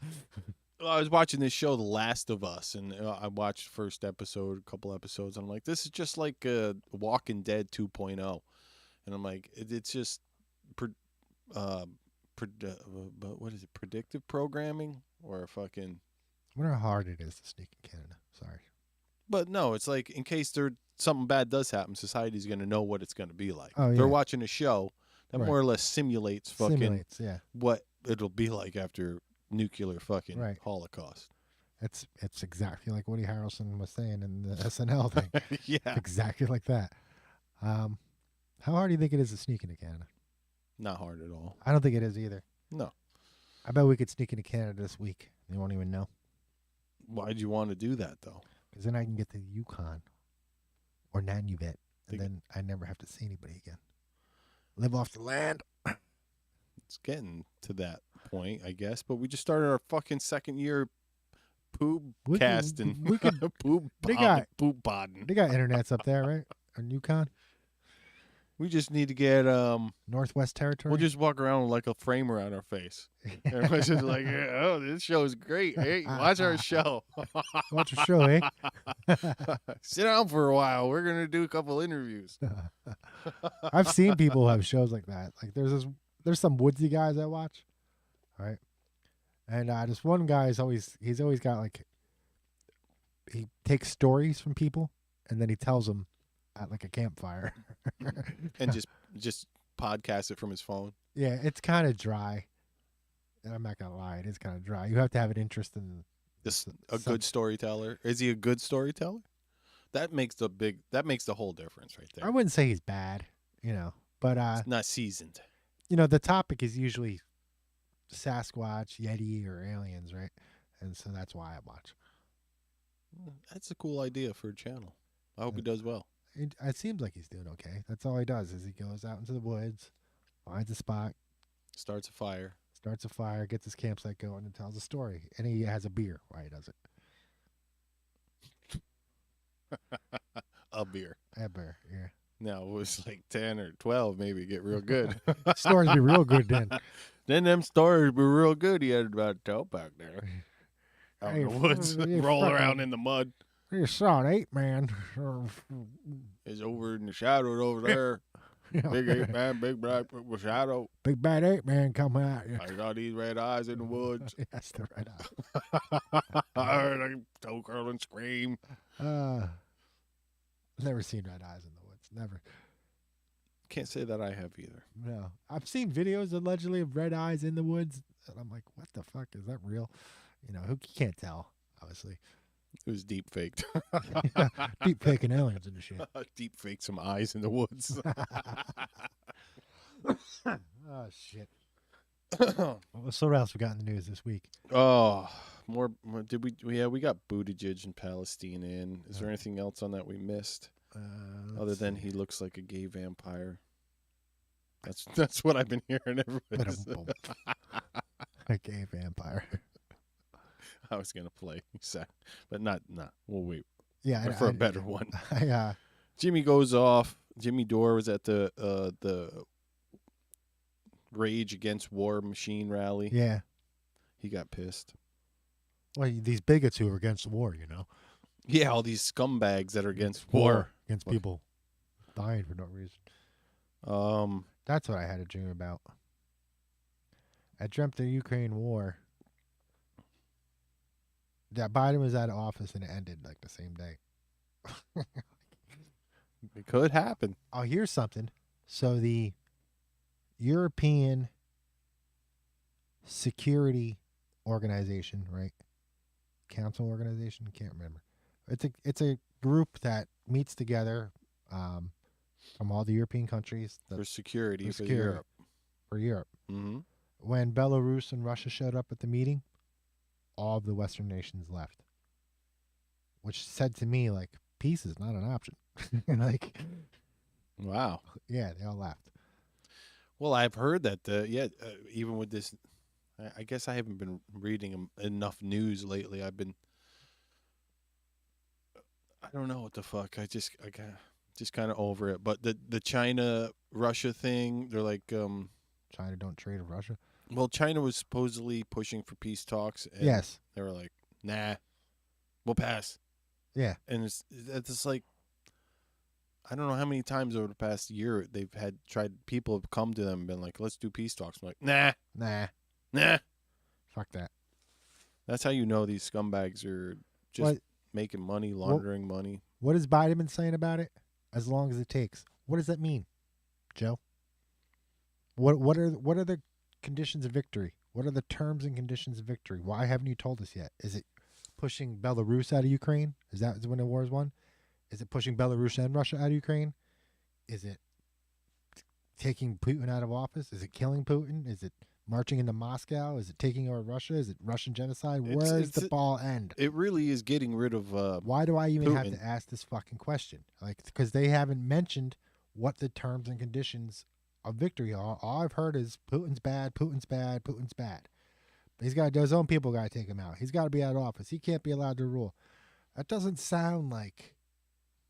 Well, I was watching this show, The Last of Us, and I watched the first episode, a couple episodes, and I'm like, this is just like Walking Dead 2.0. And I'm like, it's just... what is it? Predictive programming or fucking? I wonder how hard it is to sneak in Canada. Sorry, but no, it's like in case something bad does happen, society's going to know what it's going to be like. Oh, yeah. They're watching a show that more or less simulates what it'll be like after nuclear fucking holocaust. It's exactly like Woody Harrelson was saying in the SNL thing. Yeah, exactly like that. How hard do you think it is to sneak into Canada? Not hard at all. I don't think it is either. No. I bet we could sneak into Canada this week. They won't even know. Why'd you want to do that, though? Because then I can get to Yukon or Nanuvet, and then I never have to see anybody again. Live off the land. It's getting to that point, I guess. But we just started our fucking second year poop casting. We could, poop podding. They got internets up there, right? On Yukon? We just need to get Northwest Territory. We'll just walk around with like a frame around our face. Everybody's just like, oh, this show is great. Hey, watch our show. Watch our show, eh? Sit down for a while. We're gonna do a couple interviews. I've seen people who have shows like that. Like there's some woodsy guys I watch, right? And this one guy he's always got like, he takes stories from people and then he tells them at like a campfire. And just podcast it from his phone. Yeah, it's kind of dry. I'm not gonna lie, it is kind of dry. You have to have an interest in good storyteller. Is he a good storyteller? That makes the whole difference right there. I wouldn't say he's bad, but it's not seasoned. The topic is usually Sasquatch, Yeti, or aliens, right? And so that's why I watch. That's a cool idea for a channel. I hope he does well. It seems like he's doing okay. That's all he does is he goes out into the woods, finds a spot, starts a fire, gets his campsite going, and tells a story. And he has a beer while he does it. A beer, yeah. Now it was like 10 or 12, maybe get real good. Stories be real good then. Then them stories be real good. He had about a toe back there out in the woods, roll around in the mud. You saw an ape man. It's over in the shadows over there. Big ape man, big bright shadow. Big bad ape man coming out. I got these red eyes in the woods. That's the red eye. I heard a toe curl and scream. Never seen red eyes in the woods. Never. Can't say that I have either. No. I've seen videos allegedly of red eyes in the woods. And I'm like, what the fuck? Is that real? Who can't tell, obviously. It was deep faked. Deep faking aliens and the shit. Deep fake some eyes in the woods. Oh shit. So what else we got in the news this week? Oh, more did we? Yeah, we got Buttigieg and Palestine in. Is there anything else on that we missed? Other than he looks like a gay vampire. That's what I've been hearing. Everybody a gay vampire. I was gonna play, but not. We'll wait. Yeah, for a better one. Yeah. Jimmy goes off. Jimmy Dore was at the Rage Against War Machine rally. Yeah. He got pissed. Well, these bigots who are against the war, Yeah, all these scumbags that are against war. Against people dying for no reason. That's what I had a dream about. I dreamt the Ukraine war. That Biden was out of office and it ended like the same day. It could happen. Oh, here's something. So the European Security Organization, right? Council organization, can't remember. It's a group that meets together from all the European countries for security for Europe. For Europe. Mm-hmm. When Belarus and Russia showed up at the meeting, all of the Western nations left, which said to me like peace is not an option. Like, wow. Yeah, they all left. Well, I've heard that. Even with this, I guess I haven't been reading enough news lately. I don't know what the fuck. I just kind of over it. But the China Russia thing, they're like, China don't trade with Russia. Well, China was supposedly pushing for peace talks. And yes. They were like, nah, we'll pass. Yeah. And it's like, I don't know how many times over the past year they've people have come to them and been like, let's do peace talks. I'm like, nah. Fuck that. That's how you know these scumbags are just making money, laundering money. What has Biden been saying about it? As long as it takes. What does that mean, Joe? What are the conditions of victory? What are the terms and conditions of victory? Why haven't you told us yet? Is it pushing Belarus out of Ukraine? Is that when the war is won? Is it pushing Belarus and Russia out of Ukraine? Is it taking Putin out of office? Is it killing Putin? Is it marching into Moscow? Is it taking over Russia? Is it Russian genocide? Where does the ball end? It really is getting rid of Why do I even Putin. have to ask this fucking question? Like, because they haven't mentioned what the terms and conditions of victory are. All I've heard is Putin's bad, Putin's bad, Putin's bad. His own people got to take him out. He's got to be out of office. He can't be allowed to rule. That doesn't sound like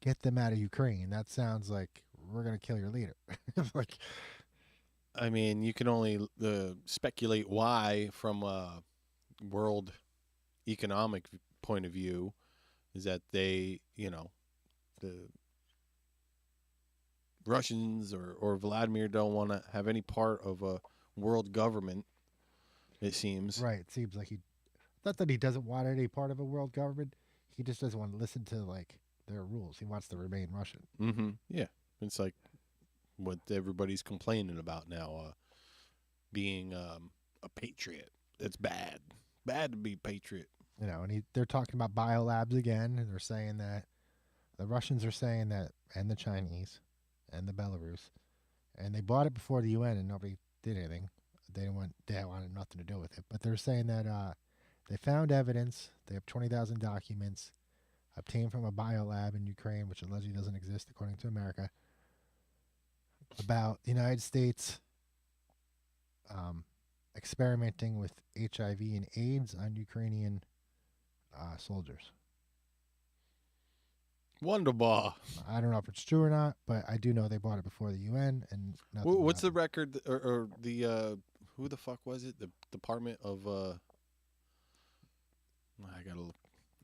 get them out of Ukraine. That sounds like we're gonna kill your leader. Like, I mean, you can only speculate why from a world economic point of view is that they, the Russians or Vladimir don't want to have any part of a world government, it seems. right. It seems like not that he doesn't want any part of a world government. He just doesn't want to listen to, like, their rules. He wants to remain Russian. Mm-hmm. Yeah. It's like what everybody's complaining about now, being a patriot. It's bad. Bad to be patriot. And they're talking about biolabs again, and they're saying that the Russians are saying that, and the Chinese, and the Belarus, and they bought it before the UN, and nobody did anything. They wanted nothing to do with it. But they're saying that they found evidence. They have 20,000 documents obtained from a biolab in Ukraine, which allegedly doesn't exist according to America, about the United States experimenting with HIV and AIDS on Ukrainian soldiers. Wonderbar. I don't know if it's true or not, but I do know they bought it before the UN. And what's the record or the who the fuck was it? The Department of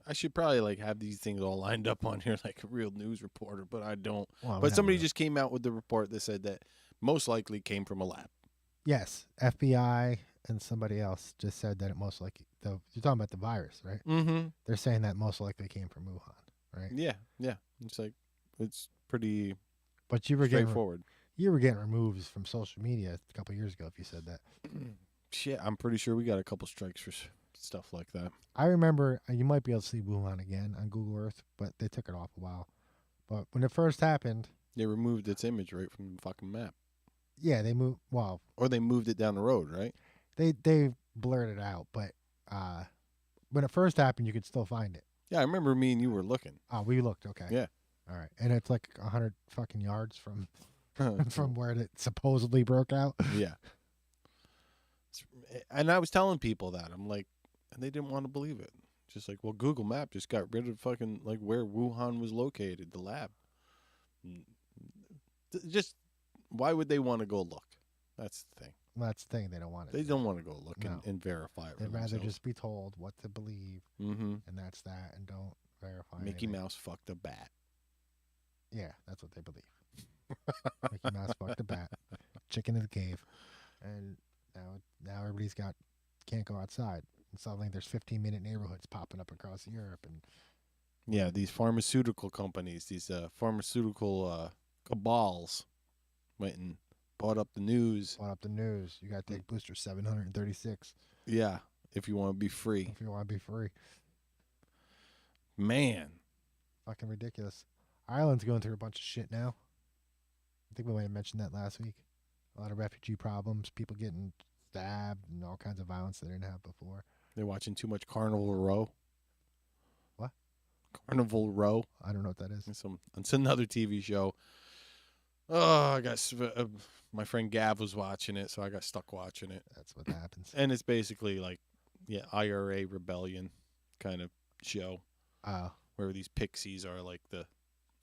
I should probably have these things all lined up on here like a real news reporter, but I don't. Well, but somebody just came out with the report that said that most likely came from a lab. Yes, FBI and somebody else just said that it most likely. You're talking about the virus, right? Mm-hmm. They're saying that most likely came from Wuhan, right? Yeah. It's pretty. But you were straightforward. You were getting removed from social media a couple years ago if you said that. Shit, I'm pretty sure we got a couple strikes for stuff like that. I remember you might be able to see Wuhan again on Google Earth, but they took it off a while. But when it first happened, they removed its image right from the fucking map. Yeah, they moved. Or they moved it down the road, right? They blurred it out, but when it first happened, you could still find it. Yeah, I remember me and you were looking. Oh, we looked. Okay. Yeah. All right, and it's like 100 fucking yards from from where it supposedly broke out. Yeah. And I was telling people that I'm like, and they didn't want to believe it. Just like, well, Google Map just got rid of fucking where Wuhan was located, the lab. Just why would they want to go look? That's the thing. Well, that's the thing. They don't want it. They don't want to go look and verify it. They'd rather just be told what to believe, and that's that, and don't verify. Mickey Mouse fucked a bat. Yeah, that's what they believe. Mickey Mouse fucked a bat. Chicken in the cave, and now everybody's can't go outside. And suddenly there's 15-minute neighborhoods popping up across Europe, and yeah, these pharmaceutical companies, these pharmaceutical cabals went and bought up the news. You got to take booster 736. Yeah, if you want to be free. Man. Fucking ridiculous. Ireland's going through a bunch of shit now. I think we might have mentioned that last week. A lot of refugee problems, people getting stabbed, and all kinds of violence they didn't have before. They're watching too much Carnival Row. What? Carnival Row. I don't know what that is. It's another TV show. Oh, I got my friend Gav was watching it, so I got stuck watching it. That's what happens. And it's basically IRA rebellion kind of show. Where these pixies are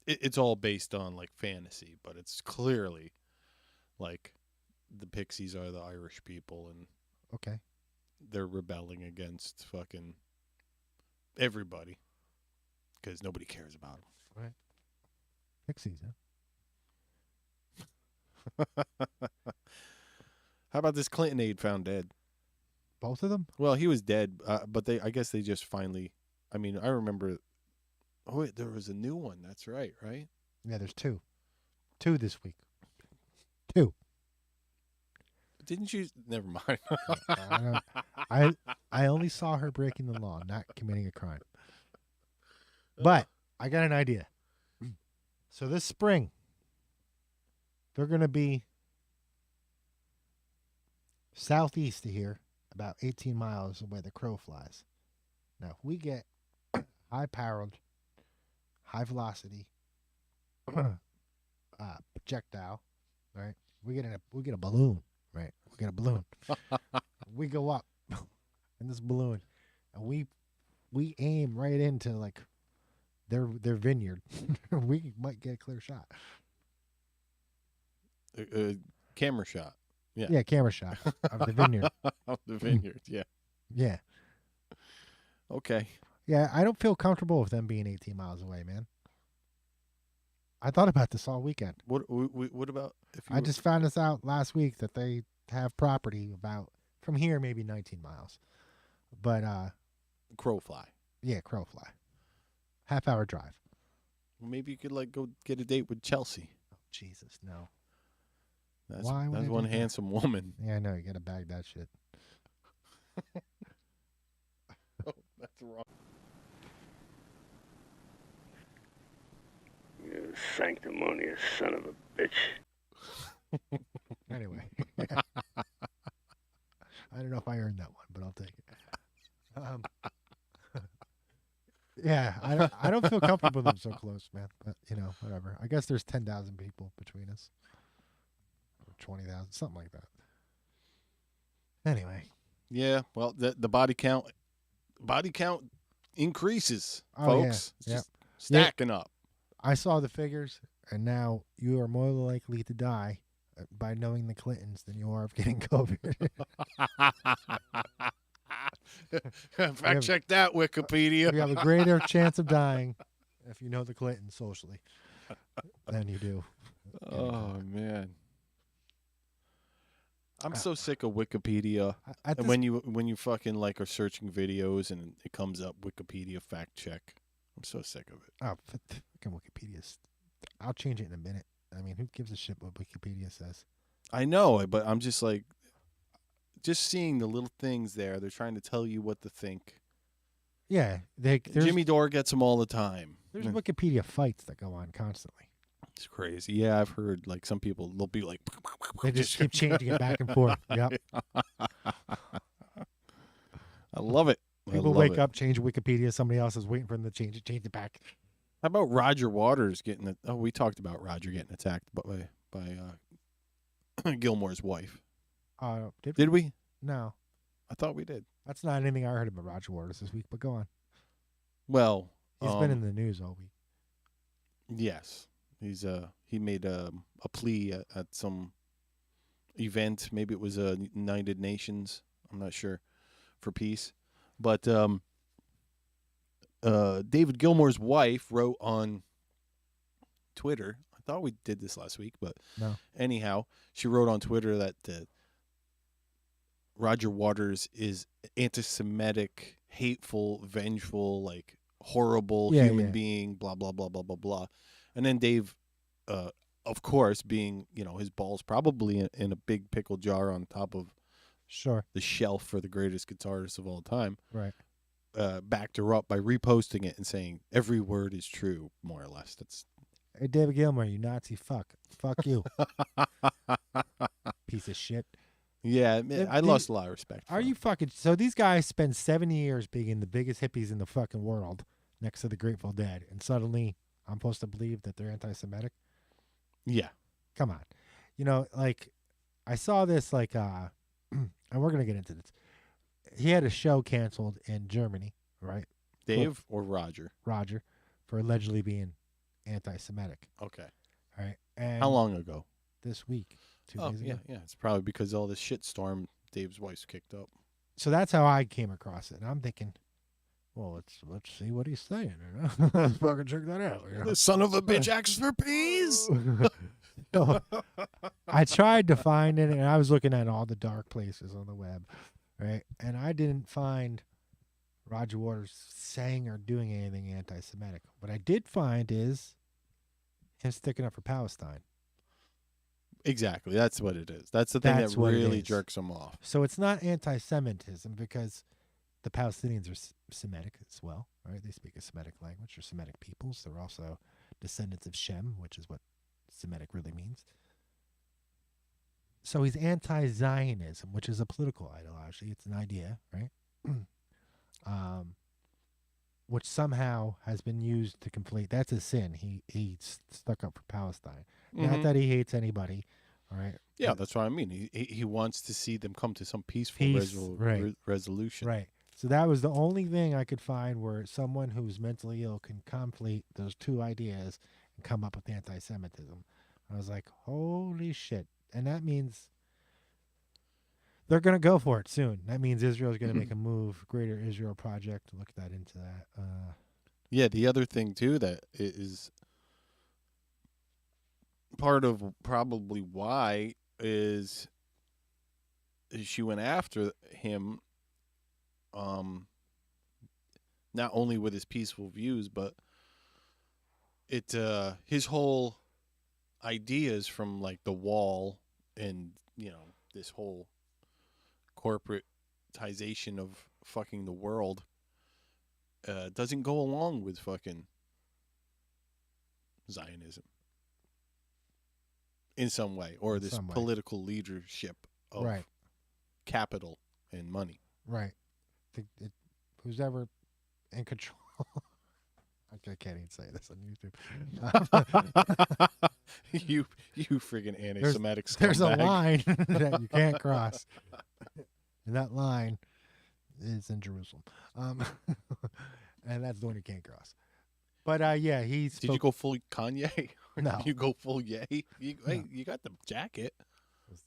it's all based on fantasy, but it's clearly the pixies are the Irish people, and okay, they're rebelling against fucking everybody because nobody cares about them. Right. Pixies, huh? How about this Clinton aide found dead? Both of them? Well, he was dead, but I guess they just finally. I mean, I remember. Oh wait, there was a new one. That's right? Yeah, there's two this week. Two. Didn't you? Never mind. I only saw her breaking the law, not committing a crime. But I got an idea. So this spring, they're going to be southeast of here, about 18 miles away the crow flies. Now, if we get high-powered, high-velocity projectile, right? We get a balloon, right? We get a balloon. We go up in this balloon, and we aim right into their vineyard. We might get a clear shot. Camera shot. Yeah. Yeah, camera shot of the vineyard. Of the vineyard, yeah. Yeah. Okay. Yeah, I don't feel comfortable with them being 18 miles away, man. I thought about this all weekend. What about if you I just found this out last week that they have property about from here maybe 19 miles. But crow fly. Yeah, crow fly. Half-hour drive. Well, maybe you could like go get a date with Chelsea. Oh, Jesus, no. That's Why one handsome woman. Yeah, I know. You got to bag that shit. Oh, that's wrong. You sanctimonious son of a bitch. Anyway. I don't know if I earned that one, but I'll take it. Yeah, I don't feel comfortable with them so close, man. But, whatever. I guess there's 10,000 people between us. Or 20,000, something like that. Anyway. Yeah, well, the body count increases, Oh, folks. Yeah. It's just stacking up. I saw the figures, and now you are more likely to die by knowing the Clintons than you are of getting COVID. Fact check that, Wikipedia. You have a greater chance of dying if you know the Clintons socially than you do. Oh, man. I'm so sick of Wikipedia. And when you fucking like are searching videos and it comes up Wikipedia fact check. I'm so sick of it. Oh, fucking Wikipedia's. I'll change it in a minute. I mean, who gives a shit what Wikipedia says? I know, but I'm just like, just seeing the little things there. They're trying to tell you what to think. Yeah, Jimmy Dore gets them all the time. There's Wikipedia fights that go on constantly. It's crazy. Yeah, I've heard like some people, they'll be like, they just keep changing it back and forth. Yep. I love it. People wake up, change Wikipedia. Somebody else is waiting for them to change it back. How about Roger Waters getting? We talked about Roger getting attacked by Gilmore's wife. Did we? No, I thought we did. That's not anything I heard about Roger Waters this week. But go on. Well, he's been in the news all week. Yes, he made a plea at some event. Maybe it was United Nations. I'm not sure, for peace. But David Gilmour's wife wrote on Twitter. I thought we did this last week, but no. Anyhow, she wrote on Twitter that Roger Waters is anti-Semitic, hateful, vengeful, like horrible human being, blah, blah, blah, blah, blah, blah. And then Dave, of course, being, his balls probably in a big pickle jar on top of the shelf for the greatest guitarist of all time. Right. Backed her up by reposting it and saying every word is true, more or less. That's Hey, David Gilmour, you Nazi fuck. Fuck you. Piece of shit. Yeah, I lost a lot of respect. Are you fucking... So these guys spend 7 years being the biggest hippies in the fucking world next to the Grateful Dead, and suddenly I'm supposed to believe that they're anti-Semitic? Yeah. Come on. I saw this, and we're going to get into this. He had a show canceled in Germany, right? Dave or Roger? Roger, for allegedly being anti-Semitic. Okay. All right. And how long ago? This week. 2 days ago. Yeah. It's probably because all this shitstorm Dave's wife's kicked up. So that's how I came across it. And I'm thinking, well, let's see what he's saying. Let's fucking check that out. The son of a bitch asks for peas. So, I tried to find it, and I was looking at all the dark places on the web, right? And I didn't find Roger Waters saying or doing anything anti-Semitic. What I did find is him sticking up for Palestine. Exactly. That's what it is. That's the thing that really jerks him off. So it's not anti-Semitism because the Palestinians are Semitic as well, right? They speak a Semitic language. They're Semitic peoples. They're also descendants of Shem, which is what Semitic really means. So he's anti-Zionism, which is a political ideology. It's an idea, right? Which somehow has been used to conflate. That's a sin. He stuck up for Palestine. Mm-hmm. Not that he hates anybody, all right? Yeah, that's what I mean. He wants to see them come to some peaceful resolution. Right. So that was the only thing I could find where someone who's mentally ill can conflate those two ideas and come up with anti-Semitism. I was like, holy shit. And that means they're going to go for it soon. That means Israel's going to make a move, Greater Israel Project. Look that into that. Yeah, the other thing, too, that is part of probably why is she went after him, not only with his peaceful views, but his whole ideas from like the wall and this whole corporatization of fucking the world doesn't go along with fucking Zionism in some way, or this political leadership of capital and money. Right. Who's ever in control. I can't even say this on YouTube. you friggin' anti-Semitic scumbag. There's a line that you can't cross. And that line is in Jerusalem. And that's the one you can't cross. But yeah, he spoke. Did you go full Kanye? No. You go full Ye? Hey, you got the jacket.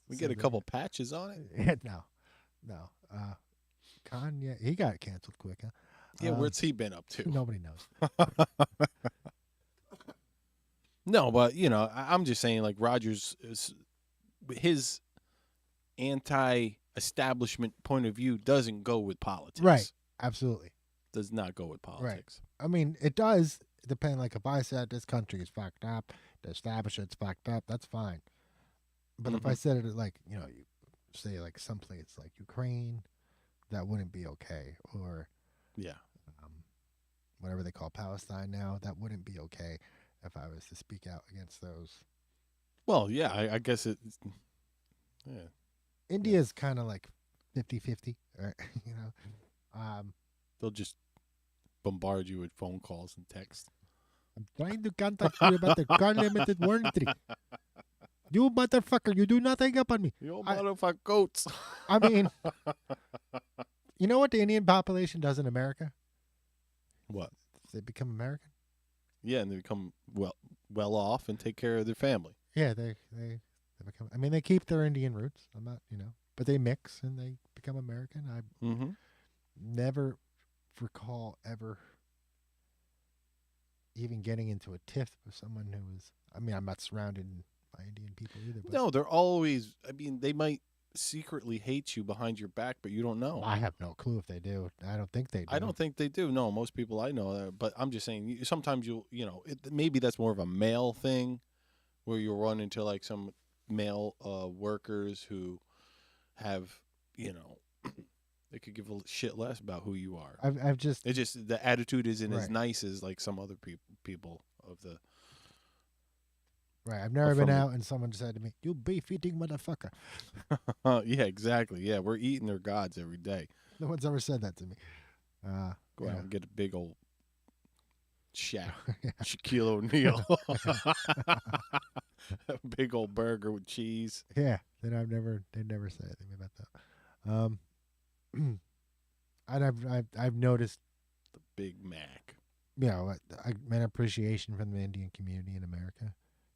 We get a couple patches on it. No. Kanye, he got canceled quick, huh? Yeah, where's he been up to? Nobody knows. No, but I'm just saying, like, Rogers, his anti-establishment point of view doesn't go with politics. Right. Absolutely. Does not go with politics. Right. I mean, it does depend. Like, if I said this country is fucked up, the establishment's fucked up, that's fine. But if I said it like, you say like someplace like Ukraine, that wouldn't be okay. Or whatever they call Palestine now, that wouldn't be okay if I was to speak out against those. Well, yeah, I guess it. Yeah. India's kind of like 50-50, right? They'll just bombard you with phone calls and text. I'm trying to contact you about the car-limited warranty. You motherfucker, you do not hang up on me. You motherfucker goats. I mean, you know what the Indian population does in America? What? They become American. Yeah, and they become well off and take care of their family. Yeah, they become. I mean, they keep their Indian roots. I'm not, but they mix and they become American. I never recall ever even getting into a tiff with someone who was. I mean, I'm not surrounded by Indian people either. But no, they're always. I mean, they might secretly hate you behind your back, but you don't know. I have no clue if they do. I don't think they do. I don't think they do. No, most people I know. But I'm just saying, sometimes maybe that's more of a male thing, where you run into like some male workers who have, they could give a shit less about who you are. It's just the attitude isn't as nice as like some other people of the. Right, I've never been out and someone said to me, "You beef-eating motherfucker." Yeah, exactly. Yeah, we're eating their gods every day. No one's ever said that to me. Go out and get a big old Shaquille O'Neal. A big old burger with cheese. Yeah, they've never said anything about that. And I've noticed the Big Mac. An appreciation from the Indian community in America.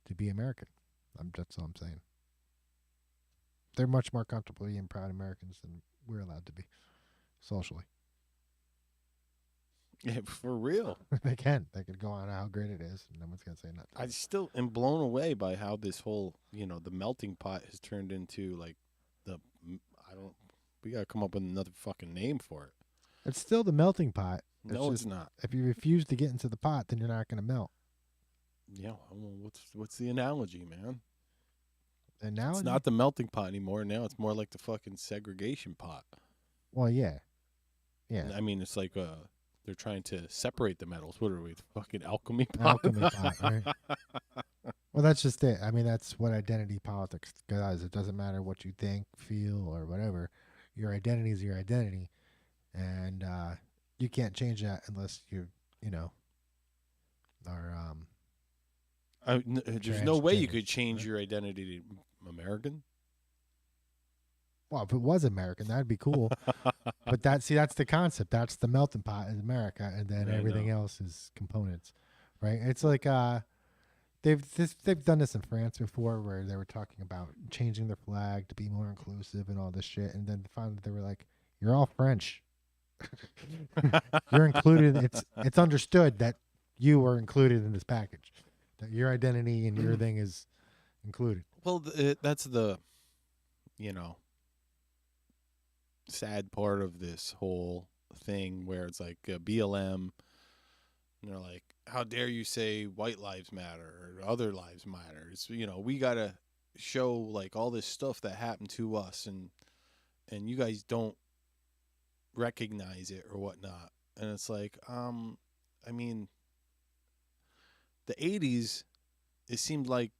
To be American. That's all I'm saying. They're much more comfortable being proud Americans than we're allowed to be, socially. Yeah, for real. They can. They could go on how great it is, and no one's going to say nothing. I still am blown away by how this whole, the melting pot has turned into, like, we got to come up with another fucking name for it. It's still the melting pot. No, it's not. If you refuse to get into the pot, then you're not going to melt. Yeah, well, what's the analogy, man? Analogy? It's not the melting pot anymore. Now it's more like the fucking segregation pot. Well, yeah. I mean, it's like they're trying to separate the metals. What are we, the fucking alchemy pot? Alchemy pot, right? Well, that's just it. I mean, that's what identity politics does. It doesn't matter what you think, feel, or whatever. Your identity is your identity, and you can't change that unless you are. There's no way you could change your identity to American. Well, if it was American, that'd be cool. But that's the concept. That's the melting pot is America, and then everything else is components, right? It's like they've done this in France before, where they were talking about changing their flag to be more inclusive and all this shit, and then finally they were like, "You're all French. You're included. It's understood that you were included in this package, that your identity and your thing is included." Well, that's the, sad part of this whole thing, where it's like BLM, and they're like, how dare you say white lives matter or other lives matter? It's, we got to show like all this stuff that happened to us, and you guys don't recognize it or whatnot. And it's like, I mean, the 80s, it seemed like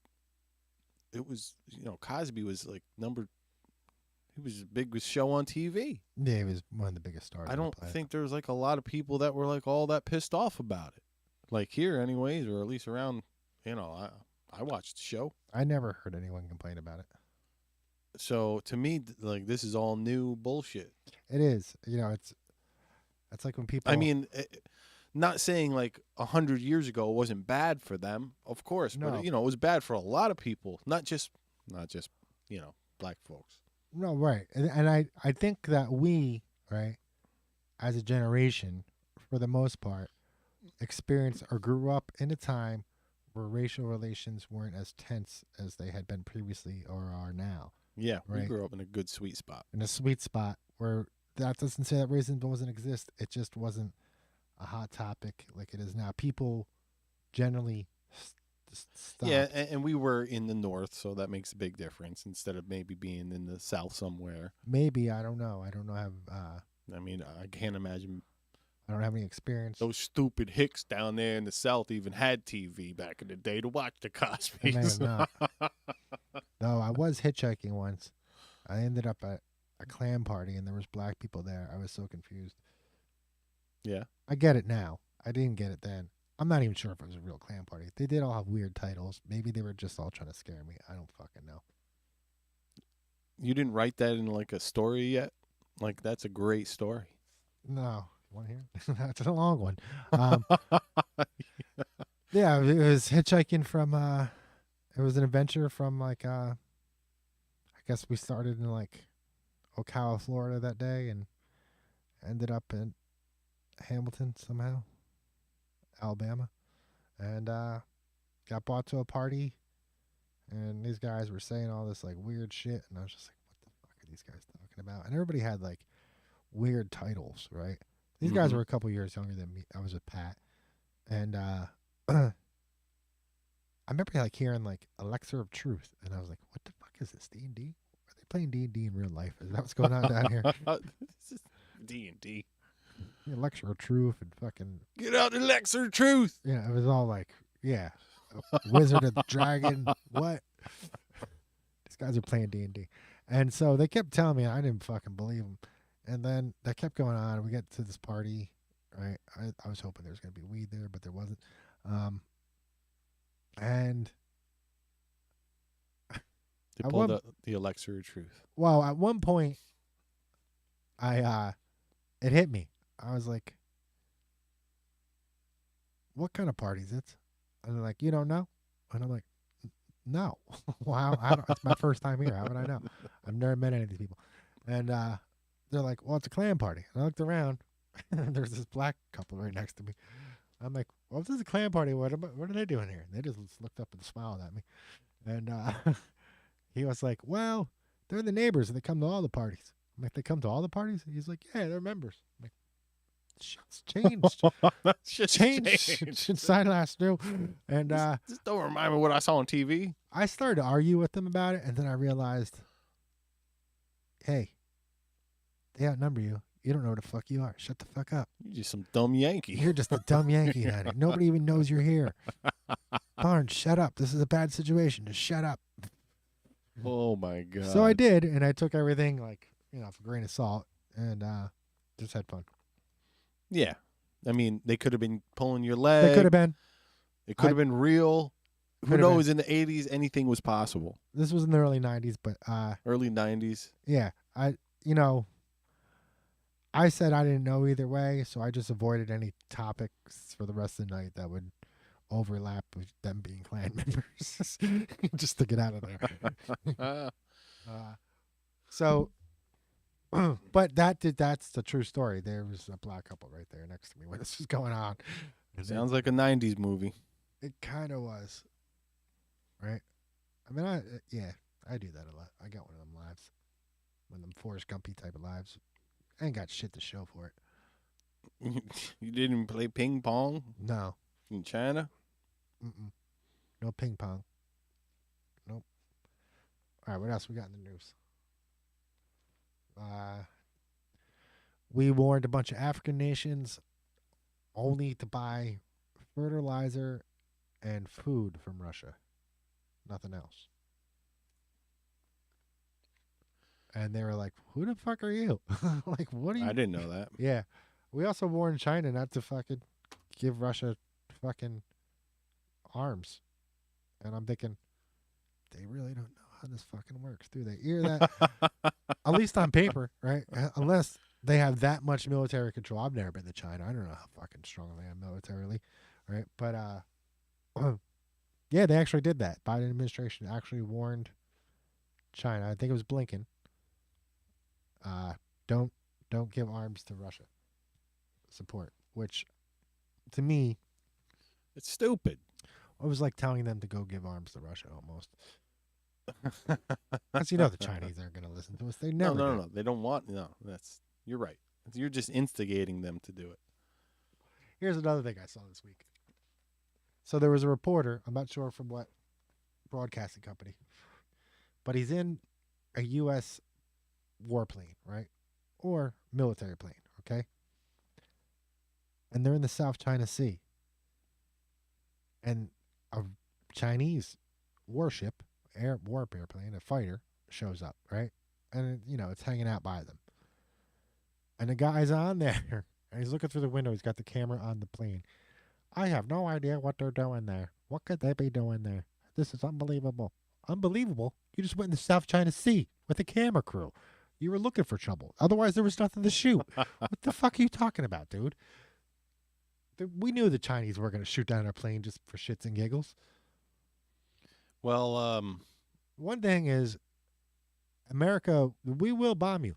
it was, Cosby was like he was the biggest show on TV. Yeah, he was one of the biggest stars. I don't think there was like a lot of people that were like all that pissed off about it. Like here anyways, or at least around, I watched the show. I never heard anyone complain about it. So to me, like, this is all new bullshit. It is. It's like when people... I mean, not saying like 100 years ago it wasn't bad for them, of course, no. But it was bad for a lot of people, not just black folks. No, right. And I think that we, right, as a generation, for the most part, experienced or grew up in a time where racial relations weren't as tense as they had been previously or are now. Yeah, right? We grew up in a good sweet spot. In a sweet spot where that doesn't say that racism doesn't exist. It just wasn't a hot topic like it is now. People generally stopped. Yeah, and we were in the North, so that makes a big difference instead of maybe being in the South somewhere. Maybe, I don't know. I don't know how... I mean, I can't imagine... I don't have any experience. Those stupid hicks down there in the South even had TV back in the day to watch the Cosbys. No, I was hitchhiking once. I ended up at a clan party, and there was black people there. I was so confused. Yeah. I get it now. I didn't get it then. I'm not even sure if it was a real clan party. They did all have weird titles. Maybe they were just all trying to scare me. I don't fucking know. You didn't write that in like a story yet? Like, that's a great story. No. One here? That's a long one. Yeah, it was hitchhiking from it was an adventure from like I guess we started in like Ocala, Florida that day and ended up in Hamilton somehow, Alabama, and got brought to a party, and these guys were saying all this like weird shit, and I was just like, what the fuck are these guys talking about? And everybody had like weird titles, right? These guys were a couple years younger than me. I was with Pat. And I remember like hearing like Elixir of Truth. And I was like, what the fuck is this, D&D? Are they playing D&D in real life? Is that what's going on down here? This is D&D. Elixir of Truth and fucking... Get out the Elixir of Truth! Yeah, it was all like, yeah. Wizard of the Dragon. What? These guys are playing D&D. And so they kept telling me, I didn't fucking believe them. And then that kept going on. We get to this party, right? I was hoping there was going to be weed there, but there wasn't. And they pulled out the Elixir of Truth. Well, at one point, it hit me. I was like, "What kind of party is it?" And they're like, "You don't know?" And I'm like, "No." Wow, it's my first time here. How would I know? I've never met any of these people. And they're like, well, it's a clan party. And I looked around, and there's this black couple right next to me. I'm like, well, if this is a clan party, what are they doing here? And they just looked up and smiled at me. And he was like, well, they're the neighbors, and they come to all the parties. I'm like, they come to all the parties? He's like, yeah, they're members. I'm like, shit's changed. Changed since I last knew. And just don't remind me what I saw on TV. I started to argue with them about it, and then I realized, hey, they outnumber you. You don't know who the fuck you are. Shut the fuck up. You're just some dumb Yankee. You're just a dumb Yankee, honey. Nobody even knows you're here. Barnes, shut up. This is a bad situation. Just shut up. Oh, my God. So I did, and I took everything, like, for a grain of salt, and just had fun. Yeah. I mean, they could have been pulling your leg. They could have been. It could have been real. Who knows? In the 80s, anything was possible. This was in the early 90s, but... early 90s. Yeah. I said I didn't know either way, so I just avoided any topics for the rest of the night that would overlap with them being Klan members just to get out of there. So, but that's the true story. There was a black couple right there next to me when this was going on. Sounds like a 90s movie. It kind of was. Right? I mean, I do that a lot. I got one of them lives. One of them Forrest Gumpy type of lives. I ain't got shit to show for it. You didn't play ping pong? No. In China? Mm-mm. No ping pong. Nope. All right, what else we got in the news? We warned a bunch of African nations only to buy fertilizer and food from Russia. Nothing else. And they were like, who the fuck are you? Like, what are you? I didn't know that. Yeah. We also warned China not to fucking give Russia fucking arms. And I'm thinking, they really don't know how this fucking works, do they? Hear that? At least on paper, right? Unless they have that much military control. I've never been to China. I don't know how fucking strong they are militarily, right? But, yeah, they actually did that. Biden administration actually warned China. I think it was Blinken. Don't give arms to Russia. Support, which to me, it's stupid. It was like telling them to go give arms to Russia almost. Because the Chinese aren't going to listen to us. They never. No. They don't want. No, you're right. You're just instigating them to do it. Here's another thing I saw this week. So there was a reporter. I'm not sure from what broadcasting company, but he's in a U.S. warplane, right, or military plane. Okay. And they're in the South China Sea. And a Chinese warship, warp airplane, a fighter, shows up, right? And, it's hanging out by them. And the guy's on there, and he's looking through the window. He's got the camera on the plane. I have no idea what they're doing there. What could they be doing there? This is unbelievable. Unbelievable? You just went in the South China Sea with a camera crew. You were looking for trouble. Otherwise, there was nothing to shoot. What the fuck are you talking about, dude? We knew the Chinese were going to shoot down our plane just for shits and giggles. Well, one thing is, America, we will bomb you.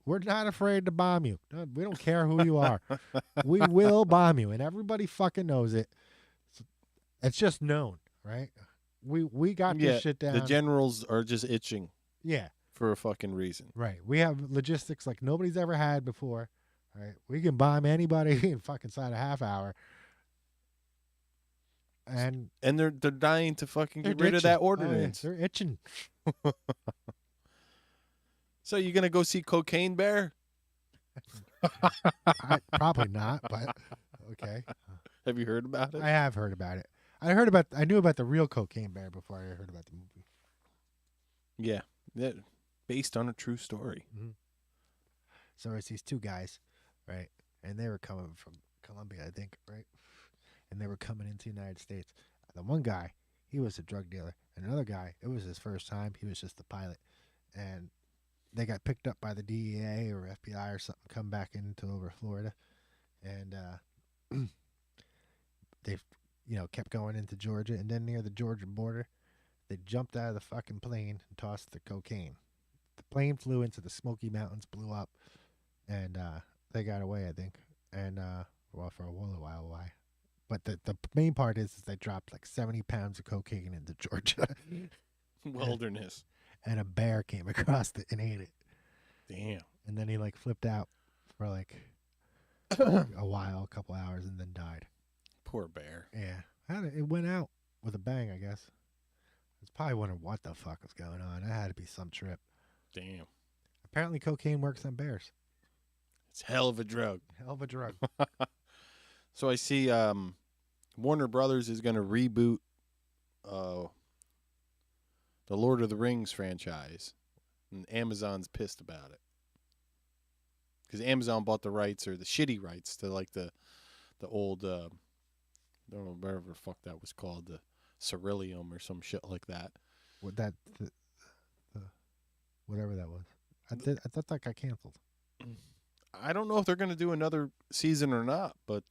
We're not afraid to bomb you. We don't care who you are. We will bomb you, and everybody fucking knows it. It's just known, right? We got this shit down. The generals are just itching. Yeah. For a fucking reason. Right. We have logistics like nobody's ever had before. Right. We can bomb anybody in fucking inside a half hour. And they're dying to fucking get rid of that ordinance. They're itching. So you gonna go see Cocaine Bear? Probably not, but okay. Have you heard about it? I have heard about it. I knew about the real Cocaine Bear before I heard about the movie. Yeah. Based on a true story. Mm-hmm. So it's these two guys, right? And they were coming from Colombia, I think, right? And they were coming into the United States. The one guy, he was a drug dealer. And another guy, it was his first time. He was just a pilot. And they got picked up by the DEA or FBI or something, come back into over Florida. And they, kept going into Georgia. And then near the Georgia border, they jumped out of the fucking plane and tossed the cocaine. The plane flew into the Smoky Mountains, blew up, and they got away, I think. And, for a while, why? But the main part is they dropped like 70 pounds of cocaine into Georgia. Wilderness. And a bear came across it and ate it. Damn. And then he flipped out for a while, a couple hours, and then died. Poor bear. Yeah. It went out with a bang, I guess. I was probably wondering what the fuck was going on. It had to be some trip. Damn. Apparently cocaine works on bears. It's hell of a drug. Hell of a drug. So I see Warner Brothers is going to reboot the Lord of the Rings franchise. And Amazon's pissed about it. Because Amazon bought the rights, or the shitty rights, to the old, I don't know, whatever the fuck that was called, the Ceruleum or some shit like that. What that... Whatever that was. I thought that got canceled. I don't know if they're going to do another season or not, but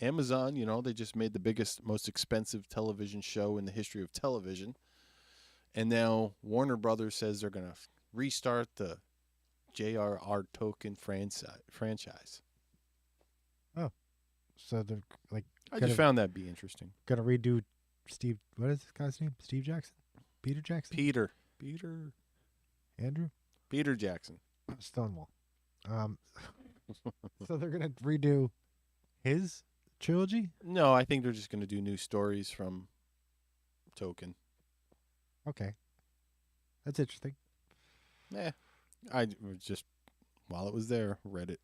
Amazon, they just made the biggest, most expensive television show in the history of television. And now Warner Brothers says they're going to restart the J.R.R. Tolkien franchise. Oh. So they're like... I just found that be interesting. Going to redo Steve... What is this guy's name? Steve Jackson? Peter Jackson? Peter. Andrew? Peter Jackson. Stonewall. So they're going to redo his trilogy? No, I think they're just going to do new stories from Tolkien. Okay. That's interesting. Yeah. I just, while it was there, read it.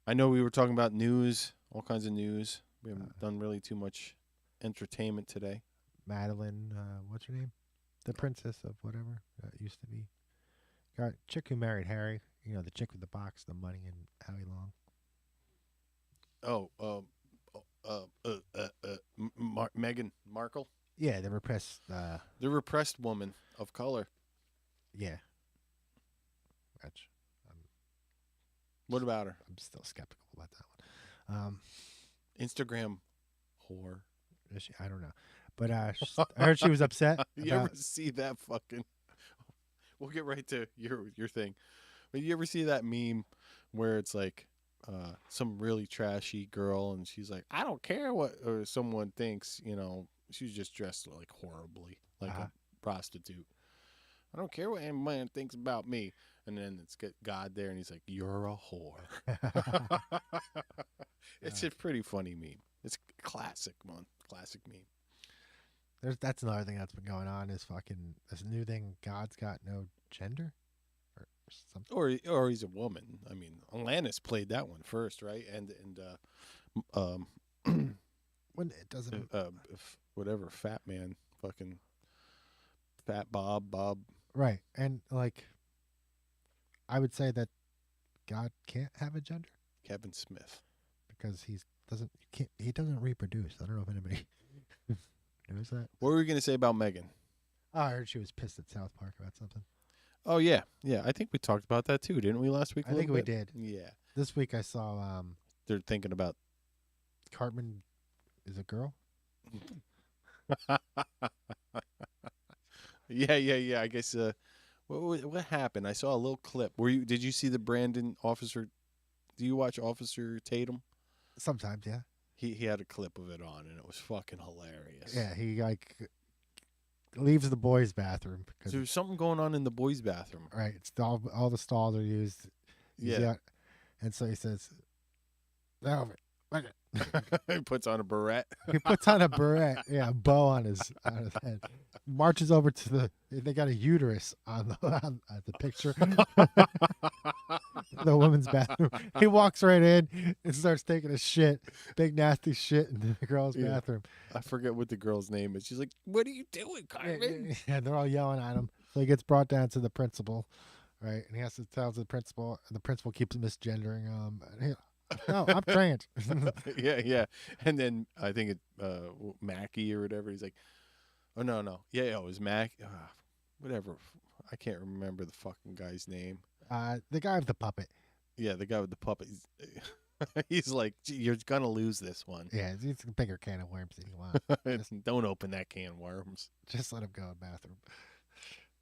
I know we were talking about news, all kinds of news. We haven't done really too much entertainment today. Madeline, what's her name? The princess of whatever that used to be. Got chick who married Harry. The chick with the box, the money, and Howie Long. Meghan Markle. Yeah, the repressed. The repressed woman of color. Yeah. What about her? I'm still skeptical about that one. Instagram whore. Is she? I don't know, but I heard she was upset. You ever see that fucking? We'll get right to your thing. But you ever see that meme where it's like some really trashy girl and she's like, I don't care what or someone thinks, she's just dressed like horribly, like a prostitute. I don't care what anyone thinks about me. And then it's got God there and he's like, you're a whore. It's a pretty funny meme. It's classic, man. Classic meme. That's another thing that's been going on is fucking this new thing. God's got no gender. Something. Or he's a woman. I mean, Alanis played that one first, right? And when it doesn't whatever, fat man, fucking fat Bob. Right. And like I would say that God can't have a gender. Kevin Smith. Because he doesn't reproduce. I don't know if anybody knows that. What were we gonna say about Megan? Oh, I heard she was pissed at South Park about something. Oh, yeah. Yeah, I think we talked about that, too, didn't we, last week? I think we did. Yeah. This week I saw... They're thinking about... Cartman is a girl? Yeah. I guess... what happened? I saw a little clip. Did you see the Brandon officer... Do you watch Officer Tatum? Sometimes, yeah. He had a clip of it on, and it was fucking hilarious. Yeah, he, leaves the boys' bathroom because there's something going on in the boys' bathroom. Right. It's all the stalls are used. Yeah. And so he says, "Velvet, look it." He puts on a beret. He puts on a beret. Yeah, a bow on his head. Marches over to they got a uterus on the picture. The women's bathroom. He walks right in and starts taking a shit, big nasty shit in the girl's bathroom. I forget what the girl's name is. She's like, "What are you doing, Carmen?" Yeah, they're all yelling at him. So he gets brought down to the principal, right? And he has to tell the principal, and the principal keeps misgendering him. No, I'm trans. Yeah. And then I think it Mackie or whatever. He's like, "Oh no. Yeah, it was Mac. Whatever. I can't remember the fucking guy's name." The guy with the puppet. Yeah, the guy with the puppet. He's like, "You're gonna lose this one." Yeah, it's a bigger can of worms than you want. Don't open that can of worms. Just let him go in the bathroom.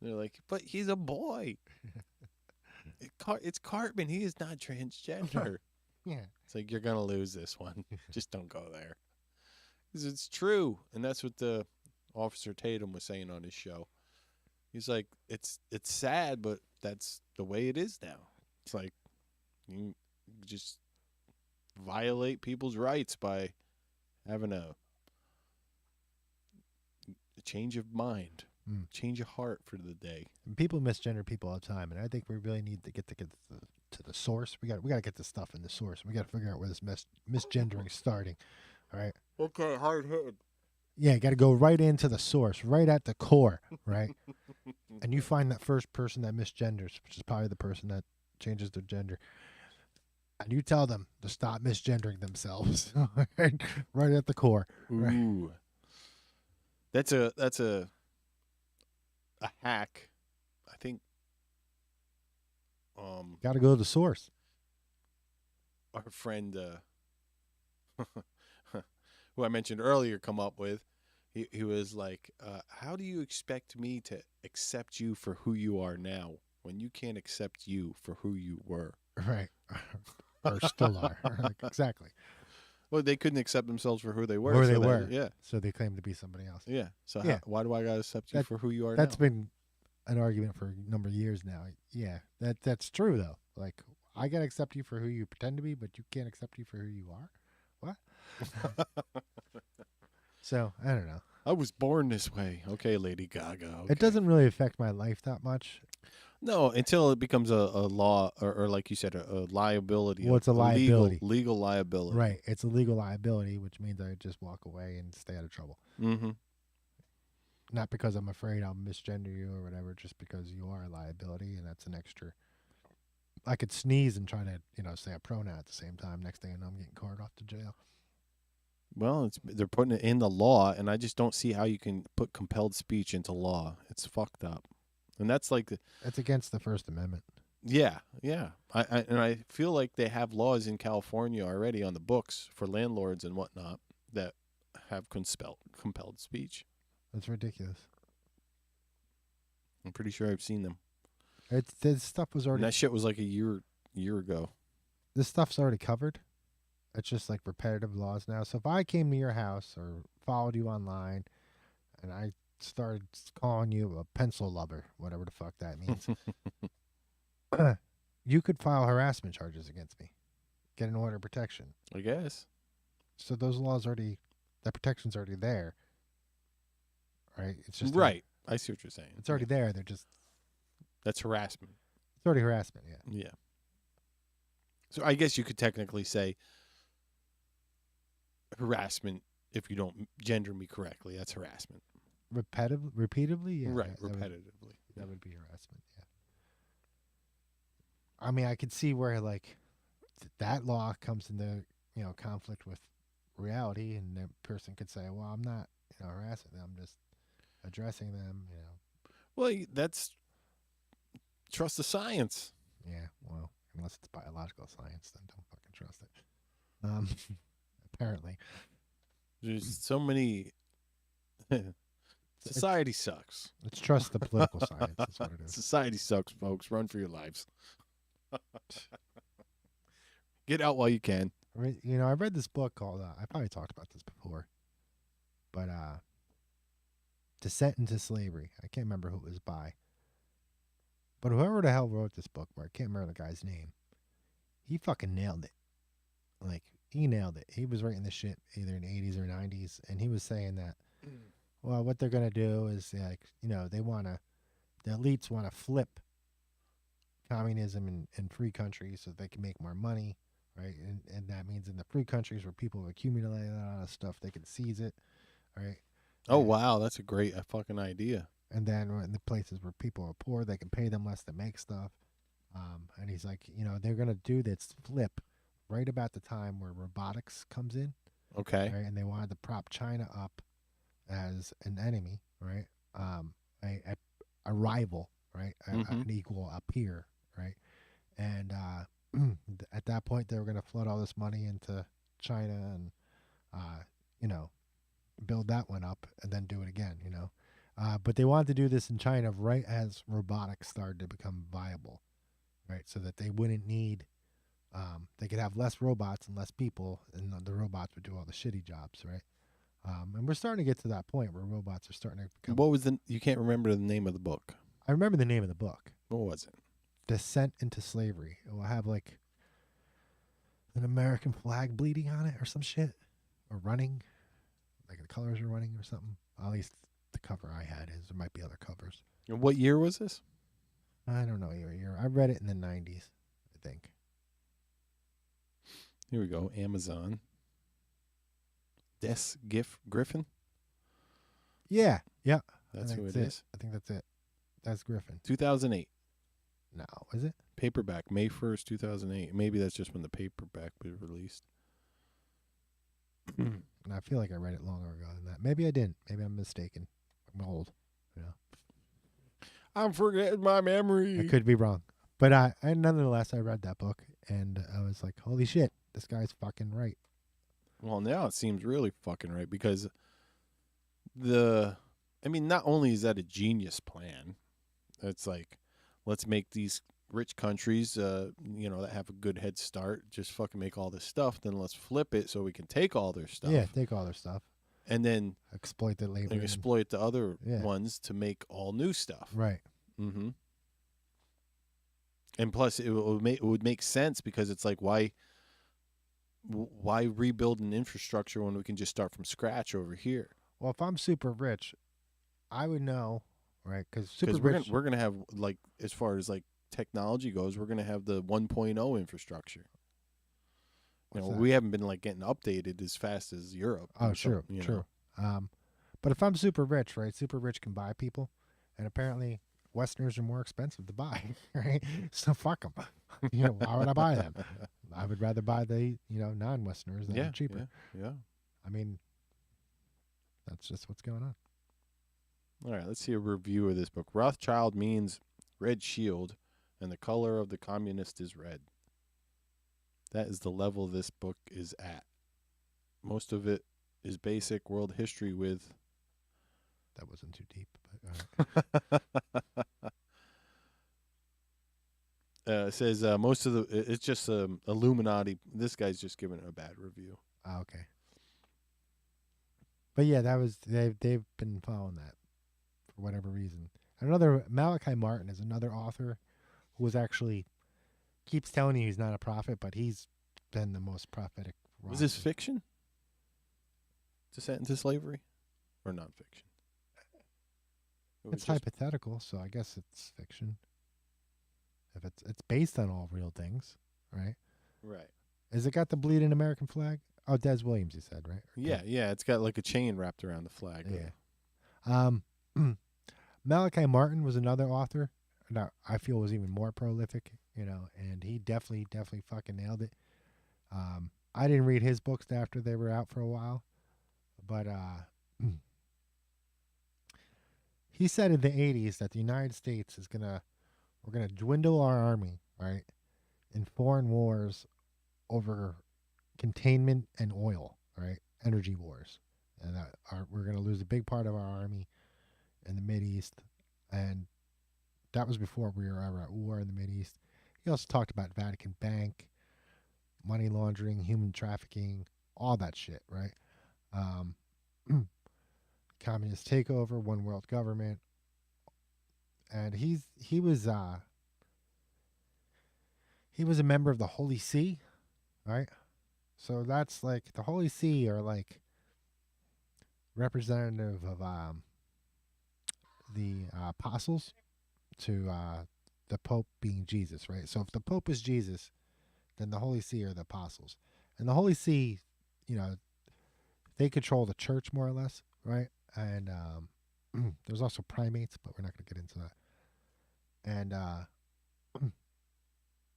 They're like, "But he's a boy." It's Cartman. He is not transgender. Yeah. It's like, you're gonna lose this one. Just don't go there. Because it's true, and that's what the Officer Tatum was saying on his show. He's like, it's sad, but that's the way it is now. It's like you just violate people's rights by having a change of mind, change of heart for the day. People misgender people all the time, and I think we really need to get to the source. We got to get this stuff in the source. We got to figure out where this misgendering is starting. All right. Okay, hard hit. Yeah, you got to go right into the source, right at the core, right? And you find that first person that misgenders, which is probably the person that changes their gender, and you tell them to stop misgendering themselves, right at the core. Right? Ooh, that's a hack. I think. Got to go to the source. Our friend who I mentioned earlier, come up with. He was like, how do you expect me to accept you for who you are now when you can't accept you for who you were? Right. Or still are. Exactly. Well, they couldn't accept themselves for who they were. Who they were. Yeah. So they claimed to be somebody else. Yeah. So Yeah. why do I got to accept you for who you are now? That's been an argument for a number of years now. Yeah. That's true, though. Like, I got to accept you for who you pretend to be, but you can't accept you for who you are? What? So, I don't know. I was born this way. Okay, Lady Gaga. Okay. It doesn't really affect my life that much. No, until it becomes a law or like you said, a liability. Well, it's a liability. Legal liability. Right. It's a legal liability, which means I just walk away and stay out of trouble. Mm-hmm. Not because I'm afraid I'll misgender you or whatever, just because you are a liability, and that's an extra. I could sneeze and try to, say a pronoun at the same time. Next thing I know, I'm getting carted off to jail. Well, they're putting it in the law, and I just don't see how you can put compelled speech into law. It's fucked up. And that's like That's against the First Amendment. Yeah. I feel like they have laws in California already on the books for landlords and whatnot that have compelled speech. That's ridiculous. I'm pretty sure I've seen them. This stuff was already. And that shit was like a year ago. This stuff's already covered. It's just like repetitive laws now. So if I came to your house or followed you online, and I started calling you a pencil lover, whatever the fuck that means, you could file harassment charges against me, get an order of protection. I guess. So those laws already, that protection's already there, right? It's just right. I see what you're saying. It's already there. They're just. That's harassment. It's already harassment. Yeah. Yeah. So I guess you could technically say harassment if you don't gender me correctly. That's harassment. Repeatedly? Yeah. Right, repetitively. That would be harassment, yeah. I mean, I could see where, like, that law comes into, conflict with reality, and the person could say, well, I'm not, harassing them, I'm just addressing them, Well, that's trust the science. Yeah, well, unless it's biological science, then don't fucking trust it. Apparently. There's so many... Society sucks. Let's trust the political science. That's what it is. Society sucks, folks. Run for your lives. Get out while you can. I read this book called, I probably talked about this before, but Descent into Slavery. I can't remember who it was by. But whoever the hell wrote this book, where I can't remember the guy's name, he fucking nailed it. Like, he nailed it. He was writing this shit either in the 80s or 90s, and he was saying that, well, what they're going to do is, like, they want to, the elites want to flip communism in free countries so they can make more money, right? And that means in the free countries where people have accumulated a lot of stuff, they can seize it, right? Oh, wow. That's a great fucking idea. And then in the places where people are poor, they can pay them less to make stuff. And he's like, they're going to do this flip right about the time where robotics comes in. Okay. Right? And they wanted to prop China up as an enemy, right? A rival, right? An equal, a peer, right? And at that point, they were going to flood all this money into China and, build that one up and then do it again, But they wanted to do this in China right as robotics started to become viable, right? So that they wouldn't need, they could have less robots and less people, and the robots would do all the shitty jobs, right? And we're starting to get to that point where robots are starting to become... What was you can't remember the name of the book? I remember the name of the book. What was it? Descent into Slavery. It will have, like, an American flag bleeding on it or some shit. Or running. Like the colors are running or something. At least the cover I had is. There might be other covers. And what year was this? I don't know your year. I read it in the 90s, I think. Here we go. Amazon. Griffin? Yeah. That's who it is. I think that's it. That's Griffin. 2008. No, is it? Paperback, May 1st, 2008. Maybe that's just when the paperback was released. And I feel like I read it longer ago than that. Maybe I didn't. Maybe I'm mistaken. I'm old. I'm forgetting my memory. I could be wrong. But nonetheless, I read that book, and I was like, holy shit, this guy's fucking right. Well, now it seems really fucking right because not only is that a genius plan, it's like, let's make these rich countries, that have a good head start, just fucking make all this stuff. Then let's flip it so we can take all their stuff. Yeah, take all their stuff. And then exploit the labor. And exploit the other ones to make all new stuff. Right. Mm-hmm. And plus, it would make sense because it's like, why rebuild an infrastructure when we can just start from scratch over here? Well, if I'm super rich, I would know, right? Because super rich, we're gonna have, like, as far as like technology goes, we're gonna have the 1.0 infrastructure. We haven't been like getting updated as fast as Europe. Oh, true. But if I'm super rich, right? Super rich can buy people, and apparently Westerners are more expensive to buy, right? So fuck them. Why would I buy them? I would rather buy the non-Westerners that are cheaper. Yeah. I mean, that's just what's going on. All right, let's see a review of this book. Rothschild means red shield, and the color of the communist is red. That is the level this book is at. Most of it is basic world history with... That wasn't too deep. But it says most of it's just Illuminati. This guy's just giving it a bad review. Okay. But yeah, they've been following that for whatever reason. Another Malachi Martin is another author who was actually keeps telling you he's not a prophet, but he's been the most prophetic. Was this fiction? Descent into slavery, or nonfiction? It's hypothetical, so I guess it's fiction. If it's based on all real things, right? Right. Has it got the bleeding American flag? Oh, Des Williams, you said, right? Yeah. It's got like a chain wrapped around the flag. Yeah. Malachi Martin was another author that I feel was even more prolific, and he definitely fucking nailed it. I didn't read his books after they were out for a while, but he said in the 80s that the United States we're gonna dwindle our army, right, in foreign wars over containment and oil, right, energy wars, and we're gonna lose a big part of our army in the Mideast, and that was before we were ever at war in the Mideast. He also talked about Vatican Bank, money laundering, human trafficking, all that shit, right? Communist takeover, one world government, and he was a member of the Holy See, right? So that's like the Holy See are like representative of the apostles to the Pope being Jesus, right? So if the Pope is Jesus, then the Holy See are the apostles, and the Holy See, they control the church more or less, right? And there's also primates, but we're not going to get into that. And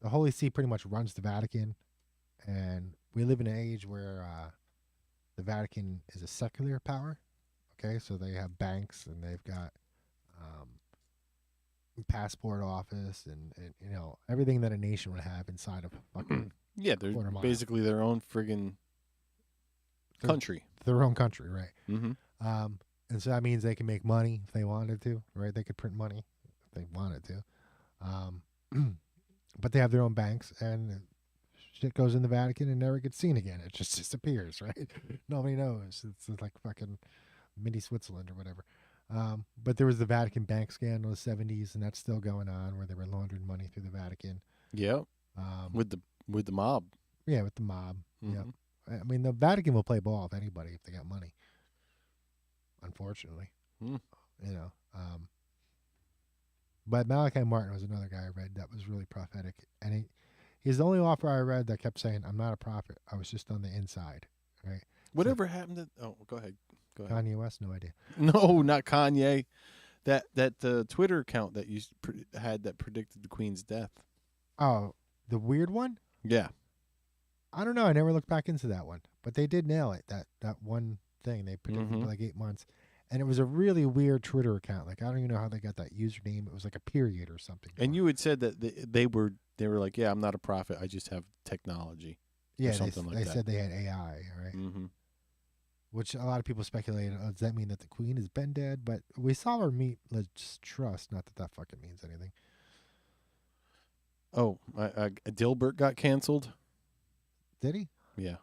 the Holy See pretty much runs the Vatican, and we live in an age where the Vatican is a secular power. Okay, so they have banks, and they've got passport office, and everything that a nation would have inside of fucking they're basically their own friggin' country. Their own country, right? Mm-hmm. And so that means they can make money if they wanted to, right? They could print money if they wanted to. But they have their own banks, and shit goes in the Vatican and never gets seen again. It just disappears, right? Nobody knows. It's like fucking mini Switzerland or whatever. But there was the Vatican bank scandal in the 70s, and that's still going on, where they were laundering money through the Vatican. Yeah. With the mob. Yeah, with the mob. Mm-hmm. Yeah. I mean, the Vatican will play ball with anybody if they got money. Unfortunately, but Malachi Martin was another guy I read that was really prophetic, and he's the only author I read that kept saying, "I'm not a prophet. I was just on the inside." Right? Whatever happened to? Oh, go ahead. Kanye West, no idea. No, not Kanye. That the Twitter account that you had that predicted the Queen's death. Oh, the weird one? Yeah. I don't know. I never looked back into that one, but they did nail it. That one thing they predicted for like 8 months, and it was a really weird Twitter account. Like, I don't even know how they got that username. It was like a period or something. And you had said that they were like, yeah, I'm not a prophet. I just have technology. or something like that. They said they had AI, right? Mm-hmm. Which a lot of people speculated, does that mean that the queen has been dead? But we saw her meet Liz Truss. Not that that fucking means anything. Oh, Dilbert got canceled. Did he? Yeah.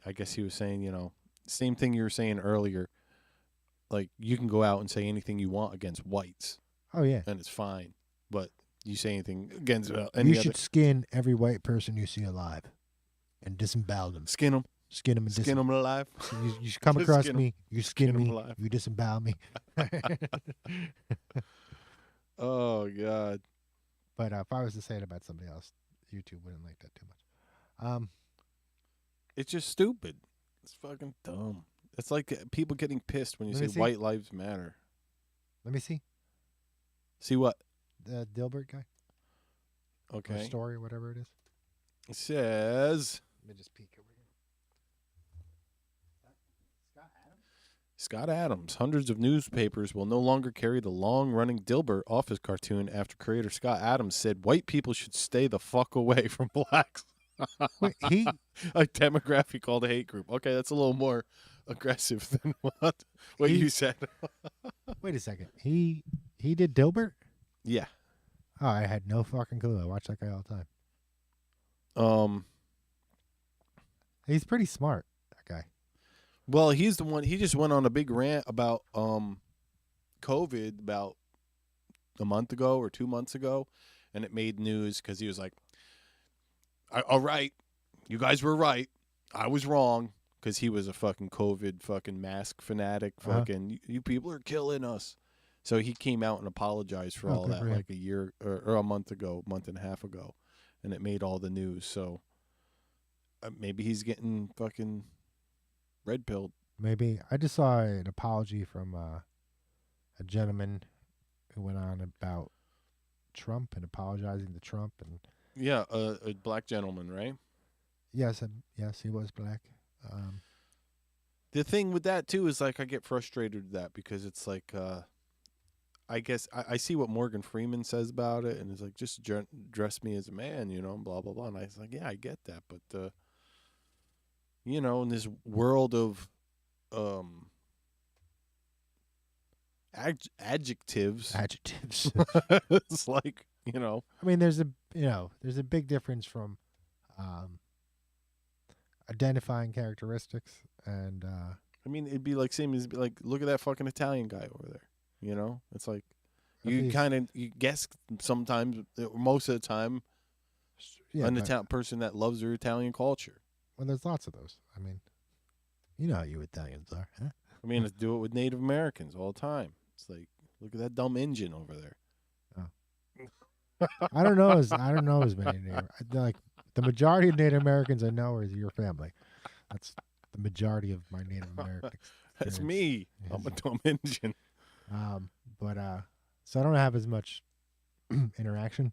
I guess he was saying, same thing you were saying earlier. Like, you can go out and say anything you want against whites. Oh, yeah. And it's fine. But you say anything against you should skin every white person you see alive and disembowel them. Skin them. Skin them and skin them alive. You should come across me. You skin me. Alive. You disembowel me. Oh, God. But if I was to say it about somebody else, YouTube wouldn't like that too much. It's just stupid. It's fucking dumb. It's like people getting pissed when you say white lives matter. Let me see. See what? The Dilbert guy. Okay. Or story, whatever it is. It says. Let me just peek over here. Scott Adams. Hundreds of newspapers will no longer carry the long-running Dilbert office cartoon after creator Scott Adams said white people should stay the fuck away from blacks. Wait, a demographic called a hate group. Okay, that's a little more aggressive than what you said. Wait a second. He did Dilbert? Yeah. Oh, I had no fucking clue. I watch that guy all the time. He's pretty smart, that guy. Well, he's the one. He just went on a big rant about COVID about a month ago or 2 months ago, and it made news because he was like, "All right, you guys were right. I was wrong," because he was a fucking COVID fucking mask fanatic. Fucking you people are killing us. So he came out and apologized for all that like a year or a month ago, month and a half ago, and it made all the news. So maybe he's getting fucking red pilled. Maybe. I just saw an apology from a gentleman who went on about Trump and apologizing to Trump. And yeah, a black gentleman, right? Yes, he was black. The thing with that too is like I get frustrated with that because it's like I guess I see what Morgan Freeman says about it, and it's like just dress me as a man, blah blah blah. And I was like, yeah, I get that, but in this world of adjectives, it's like I mean, there's a big difference from identifying characteristics and I mean, it'd be like same as like look at that fucking Italian guy over there. It's like you guess sometimes, most of the time, an Italian person that loves their Italian culture. Well, there's lots of those. I mean, you know how you Italians are, huh? I mean, let's do it with Native Americans all the time. It's like, look at that dumb Indian over there. Oh. I don't know as many Native. Like the majority of Native Americans I know is your family. That's the majority of my Native Americans. That's me. I'm a dumb Indian. So I don't have as much interaction.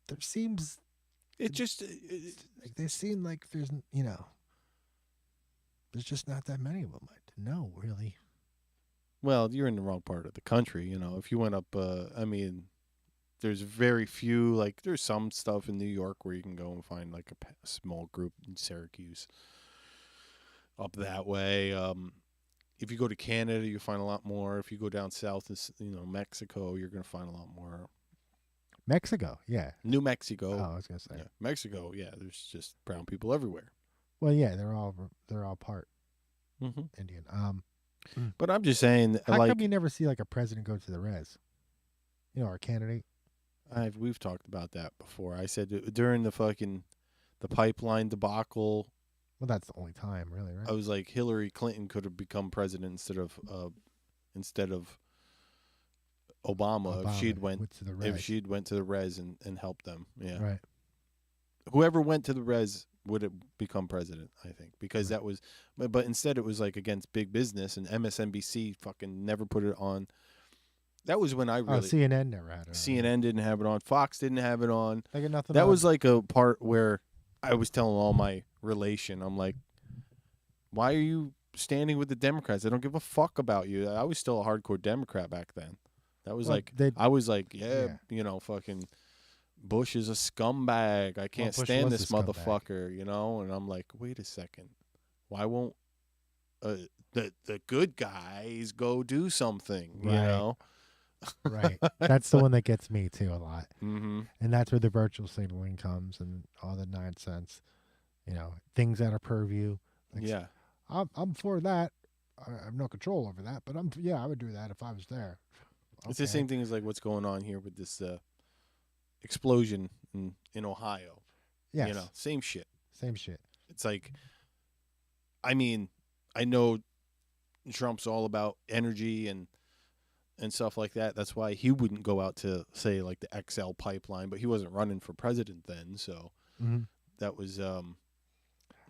There seems they seem like there's just not that many of them to know, really. Well, you're in the wrong part of the country. If you went up, I mean, there's very few. Like, there's some stuff in New York where you can go and find like a small group in Syracuse. Up that way. If you go to Canada, you find a lot more. If you go down south, Mexico, you're going to find a lot more. Mexico, yeah. New Mexico. Oh, I was going to say. Yeah. Mexico, yeah. There's just brown people everywhere. Well, yeah, they're all part Indian. But I'm just saying, how come you never see like a president go to the res? Or a candidate. We've talked about that before. I said during the pipeline debacle. Well, that's the only time, really, right? I was like, Hillary Clinton could have become president instead of Obama if she'd went to the res and helped them. Yeah, right. Whoever went to the res would have become president, I think, because that was. But instead, it was like against big business, and MSNBC fucking never put it on. That was when I really. CNN never had it on. CNN didn't have it on. Fox didn't have it on. They got nothing. That was like a part where I was telling all my relation, I'm like, why are you standing with the Democrats? They don't give a fuck about you. I was still a hardcore Democrat back then. That was I was like, yeah, fucking Bush is a scumbag. I can't Bush stand was this a scumbag. motherfucker, you know? And I'm like, wait a second. Why won't the good guys go do something, you Right. know? Right. That's the one that gets me too a lot. Mm-hmm. And that's where the virtual signaling comes and all the nonsense. You know, things out of purview. Like, Yeah. I'm for that. I have no control over that, but I would do that if I was there. It's the same thing as like what's going on here with this explosion in Ohio. Yes. You know, same shit. Same shit. It's like, I mean, I know Trump's all about energy and stuff like that. That's why he wouldn't go out to, say, like the XL pipeline, but he wasn't running for president then, so that was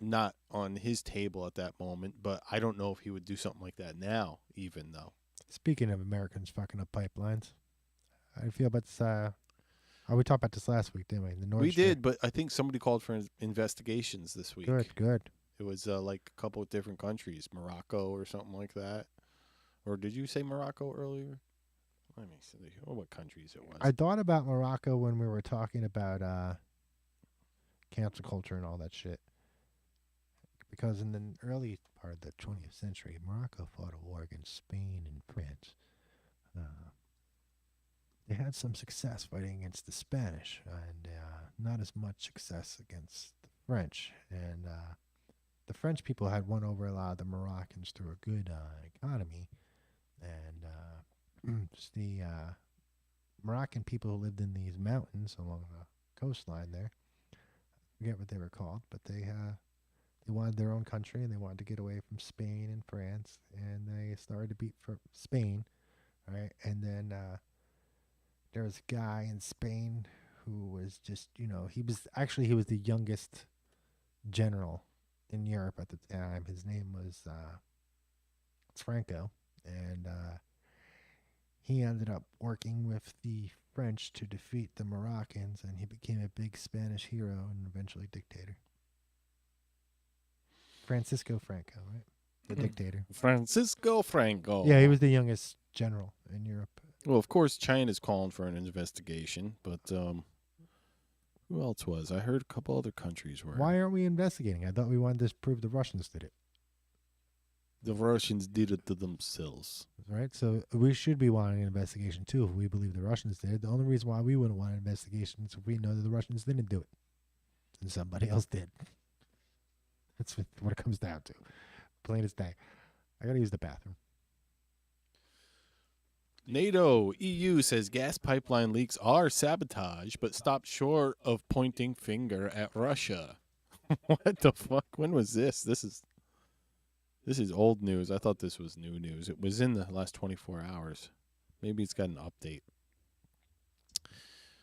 not on his table at that moment. But I don't know if he would do something like that now, even though. Speaking of Americans fucking up pipelines, how do you feel about this? We talked about this last week, didn't we? The Nord We Stream. did, but I think somebody called for investigations this week. Good. It was like a couple of different countries, Morocco or something like that. Or did you say Morocco earlier? Let me see. What countries it was. I thought about Morocco when we were talking about cancel culture and all that shit. Because in the early part of the 20th century, Morocco fought a war against Spain and France. They had some success fighting against the Spanish, and not as much success against the French. And the French people had won over a lot of the Moroccans through a good economy. And just the Moroccan people who lived in these mountains along the coastline there, I forget what they were called, but they wanted their own country, and they wanted to get away from Spain and France, and they started to beat for Spain, right? And then there was a guy in Spain who was just, he was the youngest general in Europe at the time. His name was Franco, and he ended up working with the French to defeat the Moroccans, and he became a big Spanish hero and eventually dictator. Francisco Franco, right? The dictator. Francisco Franco. Yeah, he was the youngest general in Europe. Well, of course, China's calling for an investigation, but who else was? I heard a couple other countries were. Why aren't we investigating? I thought we wanted to prove the Russians did it. The Russians did it to themselves. Right? So we should be wanting an investigation, too, if we believe the Russians did it. The only reason why we wouldn't want an investigation is if we know that the Russians didn't do it and somebody else did. That's what it comes down to. Plain as day. I got to use the bathroom. NATO, EU says gas pipeline leaks are sabotage, but stopped short of pointing finger at Russia. What the fuck? When was this? This is old news. I thought this was new news. It was in the last 24 hours. Maybe it's got an update.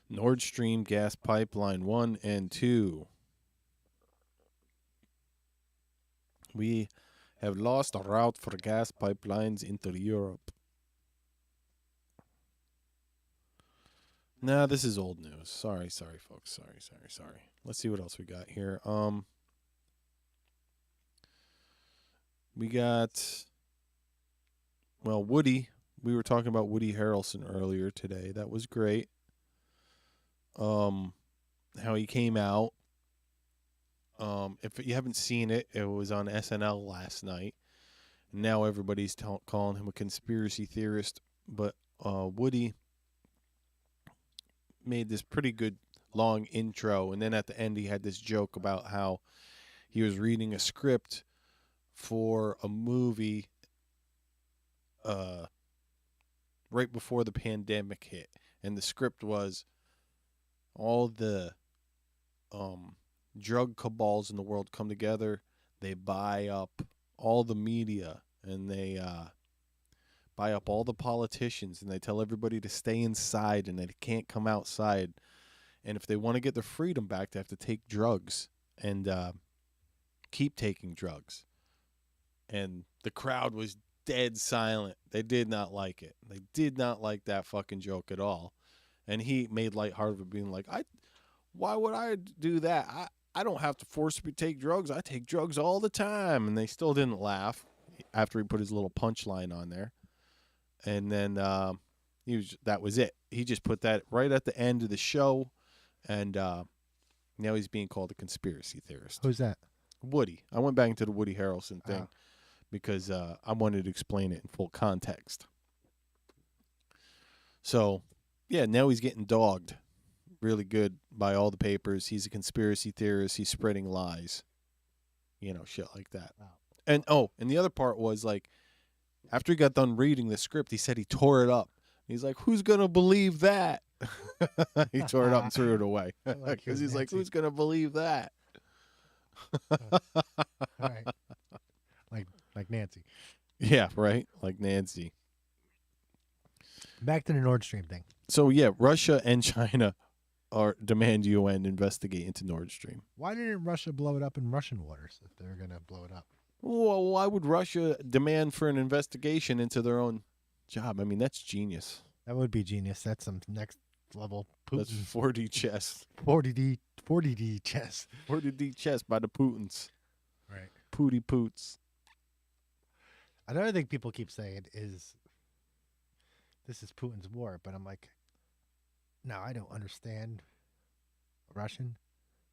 Nord Stream gas pipeline 1 and 2. We have lost a route for gas pipelines into Europe. Nah, this is old news. Sorry, folks. Sorry. Let's see what else we got here. We got, Woody. We were talking about Woody Harrelson earlier today. That was great. How he came out. If you haven't seen it, it was on SNL last night. Now everybody's calling him a conspiracy theorist. But Woody made this pretty good long intro, and then at the end he had this joke about how he was reading a script for a movie right before the pandemic hit, and the script was all the drug cabals in the world come together, they buy up all the media, and they buy up all the politicians, and they tell everybody to stay inside and they can't come outside. And if they want to get their freedom back, they have to take drugs and keep taking drugs. And the crowd was dead silent. They did not like it. They did not like that fucking joke at all. And he made lighthearted of it, being like, why would I do that? I don't have to force me to take drugs. I take drugs all the time. And they still didn't laugh after he put his little punchline on there. And then that was it. He just put that right at the end of the show, And now he's being called a conspiracy theorist. Who's that? Woody. I went back into the Woody Harrelson thing because I wanted to explain it in full context. So, yeah, now he's getting dogged really good by all the papers. He's a conspiracy theorist. He's spreading lies. You know, shit like that. Wow. And the other part was, like, after he got done reading the script, he said he tore it up. He's like, who's going to believe that? He tore it up and threw it away. Because he's like, who's going to believe that? All right. Like Nancy. Yeah, right? Like Nancy. Back to the Nord Stream thing. So, yeah, Russia and China demand UN investigate into Nord Stream. Why didn't Russia blow it up in Russian waters if they're going to blow it up? Well, why would Russia demand for an investigation into their own job? I mean, that's genius. That would be genius. That's some next level Putin. That's 4D chess. 40D chess. 40D chess by the Putins. Right. Pooty Poots. Another thing people keep saying is this is Putin's war, but I'm like, no, I don't understand Russian,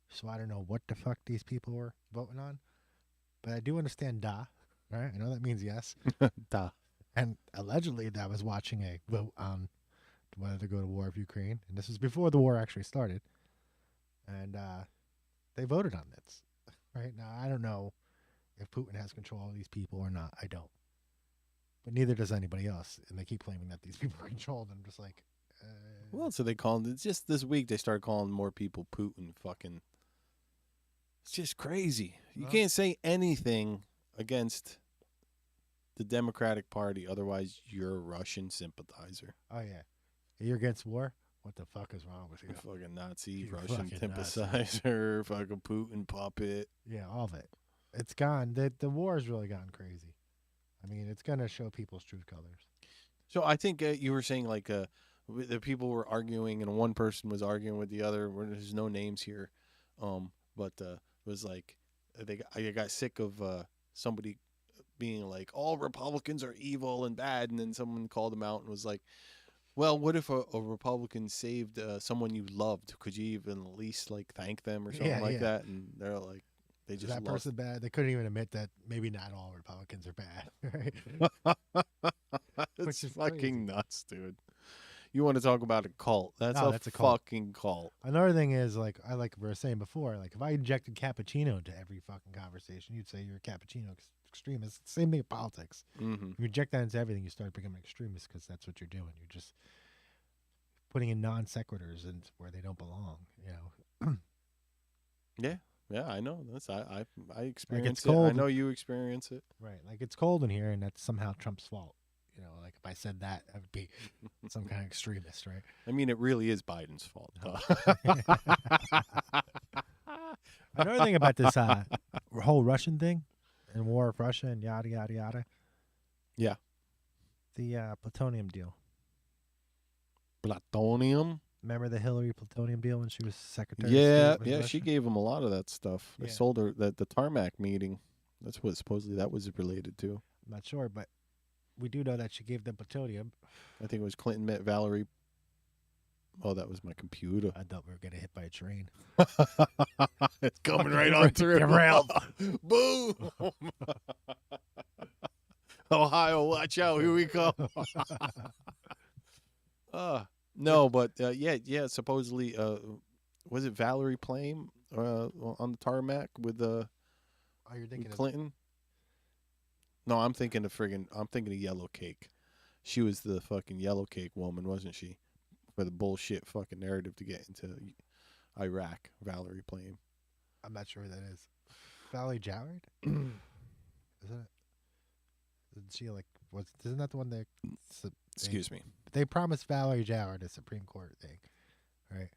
so I don't know what the fuck these people were voting on. But I do understand da, right? I know that means yes. Da. And allegedly that was watching a vote on whether to go to war with Ukraine. And this was before the war actually started. And they voted on this. Right? Now, I don't know if Putin has control of these people or not. I don't. But neither does anybody else. And they keep claiming that these people are controlled. I'm just like... Well, so they call it just this week. They started calling more people Putin. Fucking, it's just crazy. You can't say anything against the Democratic Party, otherwise you're a Russian sympathizer. Oh yeah, you're against war. What the fuck is wrong with you? Fucking Nazi, Russian sympathizer, fucking Putin puppet. Yeah, all of it. It's gone. The war has really gone crazy. I mean, it's gonna show people's true colors. So I think you were saying like the people were arguing, and one person was arguing with the other. There's no names here, but it was like I got sick of somebody being like, all Republicans are evil and bad, and then someone called them out and was like, well, what if a Republican saved someone you loved? Could you even at least like thank them or something like that? And they're like, they just that person bad. They couldn't even admit that maybe not all Republicans are bad. Right? It's fucking nuts, dude. You want to talk about a cult? That's a fucking cult. Another thing is, like we were saying before, like if I injected cappuccino into every fucking conversation, you'd say you're a cappuccino extremist. Same thing with politics. Mm-hmm. You inject that into everything, you start becoming an extremist because that's what you're doing. You're just putting in non sequiturs and where they don't belong. You know. Yeah, I know. That's I experience it. I know you experience it. Right, like it's cold in here, and that's somehow Trump's fault. You know, like if I said that, I would be some kind of extremist, right? I mean, it really is Biden's fault. Another thing about this whole Russian thing and war of Russia and yada, yada, yada. Yeah. The plutonium deal. Plutonium? Remember the Hillary plutonium deal when she was secretary of State? Yeah, she gave him a lot of that stuff. They sold her the tarmac meeting. That's what supposedly that was related to. I'm not sure, but we do know that she gave them plutonium. I think it was Clinton met Valerie. Oh, that was my computer. I thought we were going to hit by a train. It's coming right on through. Derailed. Boom. Ohio, watch out. Here we go. No, but yeah. Supposedly, was it Valerie Plame on the tarmac with you're thinking Clinton? No, I'm thinking of Yellow Cake. She was the fucking Yellow Cake woman, wasn't she? For the bullshit fucking narrative to get into Iraq, Valerie Plame. I'm not sure who that is. Valerie Joward? Isn't it? Isn't she isn't that the one that... Excuse me. They promised Valerie Joward a Supreme Court thing, right?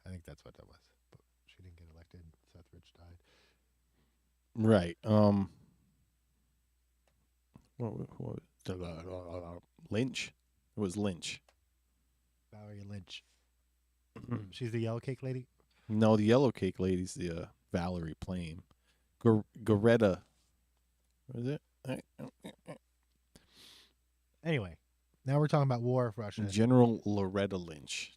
I think that's what that was. But she didn't get elected. Seth Rich died. Right. Lynch? It was Lynch. Valerie Lynch. She's the Yellow Cake lady? No, the Yellow Cake lady's the Valerie Plame. Goretta. What is it? Anyway, now we're talking about war of Russia. General Loretta Lynch.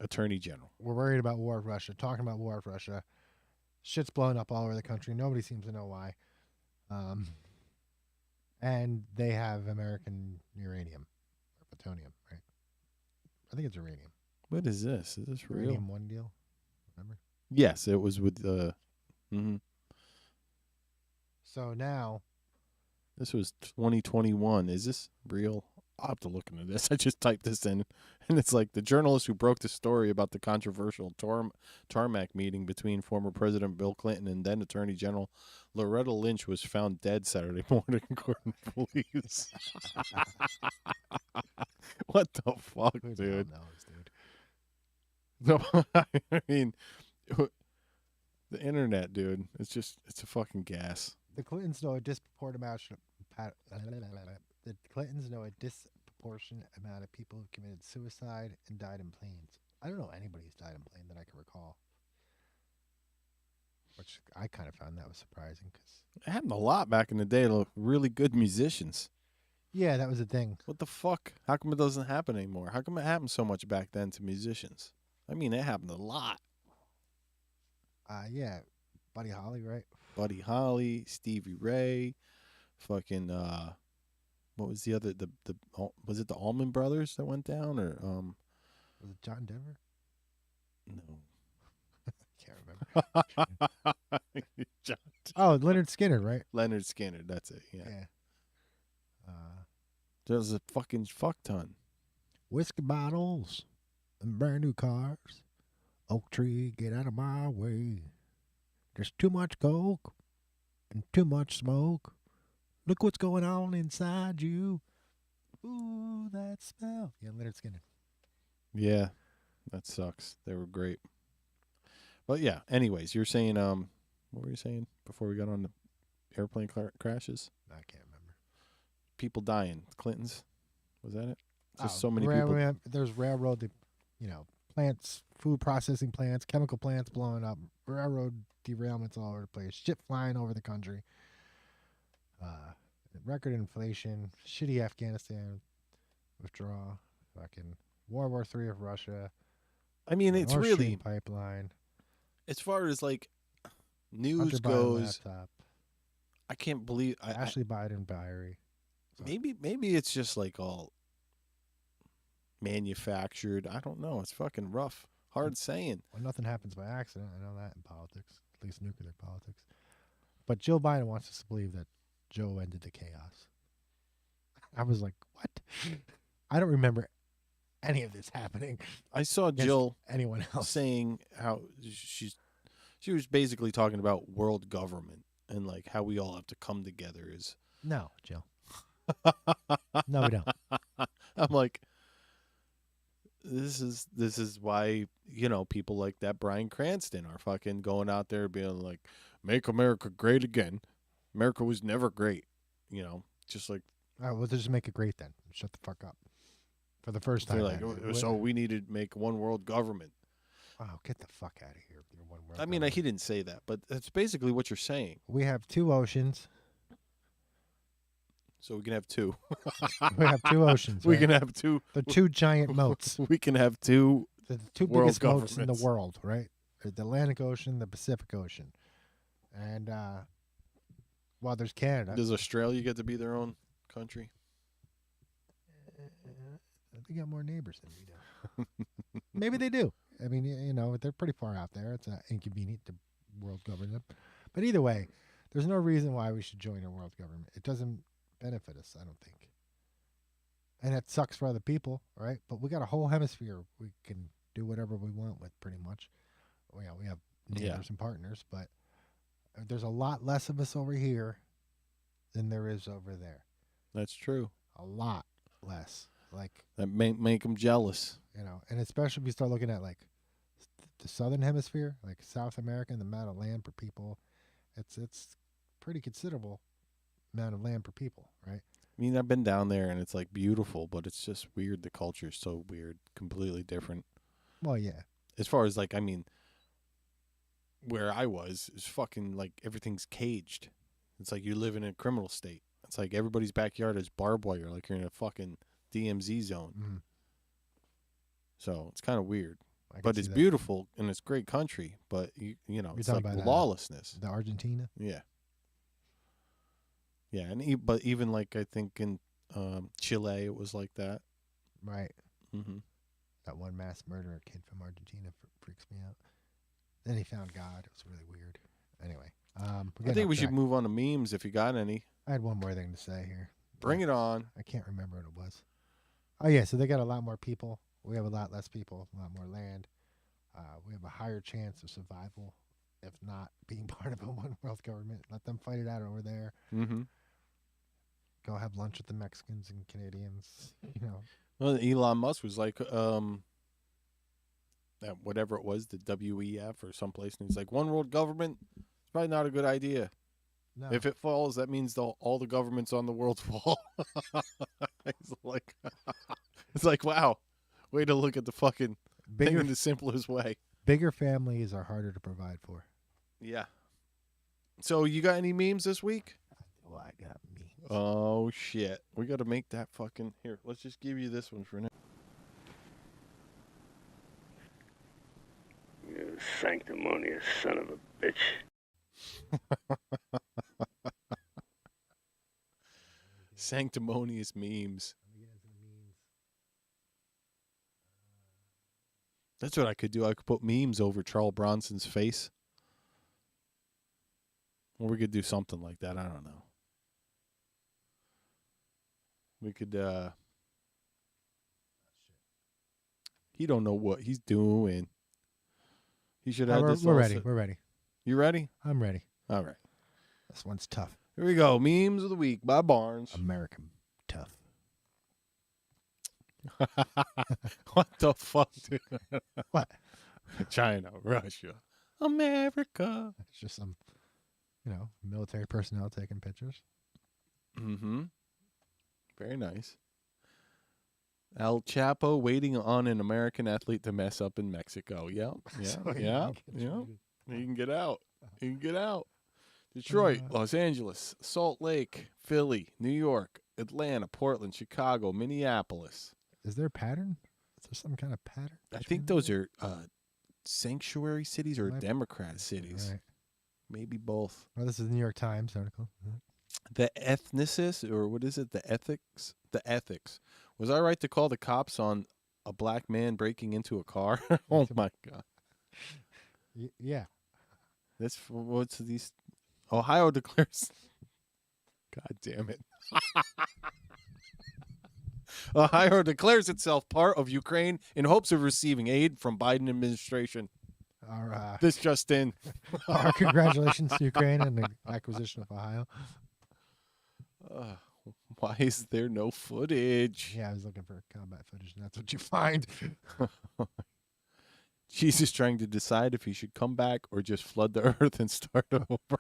attorney general. We're worried about war with Russia, talking about war with Russia. Shit's blowing up all over the country. Nobody seems to know why. And they have American uranium or plutonium, right? I think it's uranium. What is this? Is this real? Uranium One deal, remember? Yes, it was with the. So now, this was 2021. Is this real? I'll have to look into this. I just typed this in, and it's like the journalist who broke the story about the controversial tarmac meeting between former President Bill Clinton and then Attorney General Loretta Lynch was found dead Saturday morning, according to police. What the fuck, who the dude? hell knows, dude? No, I mean, the internet, dude. It's a fucking gas. The Clintons know a disproportionate amount of people who committed suicide and died in planes. I don't know anybody who's died in plane that I can recall. Which I kind of found that was surprising because It happened a lot back in the day to really good musicians. yeah, that was a thing. What the fuck? How come it doesn't happen anymore? How come it happened so much back then to musicians? I mean, it happened a lot. Yeah, Buddy Holly, right? Buddy Holly, Stevie Ray, fucking what was the other was it the Allman Brothers that went down or Was it John Denver? no. Can't remember. Oh, Leonard Skinner, right? Leonard Skinner, that's it. Yeah. There's a fucking fuck ton. Whiskey bottles and brand new cars. Oak tree, get out of my way. There's too much coke and too much smoke. Look what's going on inside you. Ooh, that smell. Yeah, Leonard Skinner. Yeah, that sucks. They were great. But yeah, anyways, you're saying what were you saying before we got on the airplane crashes? I can't remember. People dying. Clintons, was that it? Just Oh, so many people. There's railroad, plants, food processing plants, chemical plants blowing up, railroad derailments all over the place, shit flying over the country. Record inflation, shitty Afghanistan withdrawal, fucking World War III of Russia. I mean, it's Nord really Stream pipeline. as far as like news Hunter Biden goes. laptop. I can't believe Ashley Biden diary. So, maybe it's just like all manufactured. I don't know. It's fucking rough. Hard saying. well, nothing happens by accident. I know that in politics, at least nuclear politics. But Jill Biden wants us to believe that Joe ended the chaos. I was like, what? I don't remember any of this happening. I saw Jill anyone else saying how she was basically talking about world government and like how we all have to come together is no, Jill. No, we don't. I'm like, this is why, people like that Bryan Cranston are fucking going out there being like, make America great again. America was never great, just like. All right, well, just make it great then. Shut the fuck up. For the first time. Like, so we need to make one world government. Oh, get the fuck out of here. Your one world I mean, government. he didn't say that, but that's basically what you're saying. We have two oceans. So we can have two. We have two oceans. We right? can have two. The two giant moats. We can have two. The two world biggest moats in the governments. world, right? The Atlantic Ocean, the Pacific Ocean. And, well, there's Canada. Does Australia get to be their own country? They got more neighbors than we do. Maybe they do. I mean, they're pretty far out there. It's inconvenient to world government. But either way, there's no reason why we should join a world government. It doesn't benefit us, I don't think. And it sucks for other people, right? But we got a whole hemisphere we can do whatever we want with, pretty much. We have neighbors and partners, but there's a lot less of us over here than there is over there. That's true. A lot less. Like that make them jealous. And especially if you start looking at like the southern hemisphere, like South America, and the amount of land per people, it's pretty considerable amount of land per people, right? I mean, I've been down there and it's like beautiful, but it's just weird. The culture is so weird, completely different. Well, yeah. As far as like, I mean, where I was is fucking like everything's caged. It's like you live in a criminal state. It's like everybody's backyard is barbed wire, like you're in a fucking DMZ zone. Mm-hmm. So it's kind of weird. But it's beautiful and it's great country. But it's like lawlessness. The Argentina. Yeah. Yeah, and but even like I think in Chile it was like that. Right. Mm-hmm. That one mass murderer kid from Argentina freaks me out. Then he found God. It was really weird. Anyway, I think we should move on to memes if you got any. I had one more thing to say here. Bring it on. I can't remember what it was. Oh yeah, so they got a lot more people. We have a lot less people, a lot more land. We have a higher chance of survival, if not being part of a one world government. Let them fight it out over there. Mm-hmm. Go have lunch with the Mexicans and Canadians. Well, Elon Musk was like, whatever it was, the WEF or someplace, and he's like, one world government, it's probably not a good idea. No. If it falls, that means all the governments on the world fall. It's like, wow, way to look at the fucking thing in the simplest way. Bigger families are harder to provide for. Yeah. So you got any memes this week? Well, I got memes. Oh, shit. We got to make that fucking... Here, let's just give you this one for now. You sanctimonious son of a bitch. Sanctimonious memes. That's what I could do. I could put memes over Charles Bronson's face. Or we could do something like that. I don't know. We could, he don't know what he's doing. He should have this. We're ready. We're ready. You ready? I'm ready. All right. This one's tough. Here we go. Memes of the week by Barnes. American tough. What the fuck, dude? What? China, Russia, America. It's just some, military personnel taking pictures. Mm-hmm. Very nice. El Chapo waiting on an American athlete to mess up in Mexico. Yep. Yeah. He can get out. He can get out. Detroit, Los Angeles, Salt Lake, Philly, New York, Atlanta, Portland, Chicago, Minneapolis. Is there a pattern? Is there some kind of pattern? I think those are sanctuary cities or Democrat cities. Right. Maybe both. Well, this is the New York Times article. The ethnicist, or what is it? The ethics. Was I right to call the cops on a black man breaking into a car? Oh my God. Yeah. That's what's these. Ohio declares. God damn it. Ohio declares itself part of Ukraine in hopes of receiving aid from Biden administration. This just in. Our congratulations to Ukraine and the acquisition of Ohio. Why is there no footage? Yeah, I was looking for combat footage, and that's what you find. Jesus trying to decide if he should come back or just flood the earth and start over.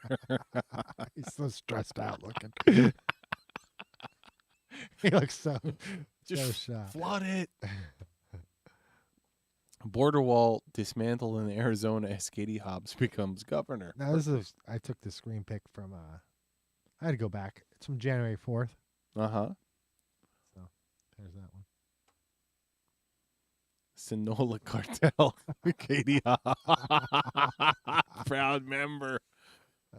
He's so stressed out looking. He looks so shocked. Flood it. Border wall dismantled in Arizona as Katie Hobbs becomes governor. Now I took the screen pic from I had to go back. It's from January 4th. Uh-huh. So there's that one. Sinaloa cartel. Katie Hobbs. Proud member.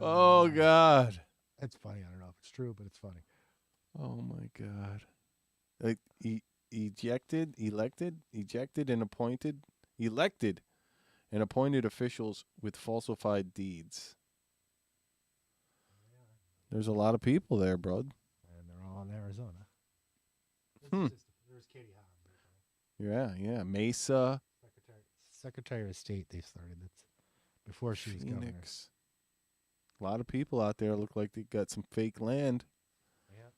Oh God. It's funny. I don't know if it's true, but it's funny. Oh my God. Like elected and appointed officials with falsified deeds. There's a lot of people there, bro. And they're all in Arizona. There's Katie Hobbs. Yeah. Mesa. Secretary of State they started. That's before she was governor. A lot of people out there look like they got some fake land. Yeah.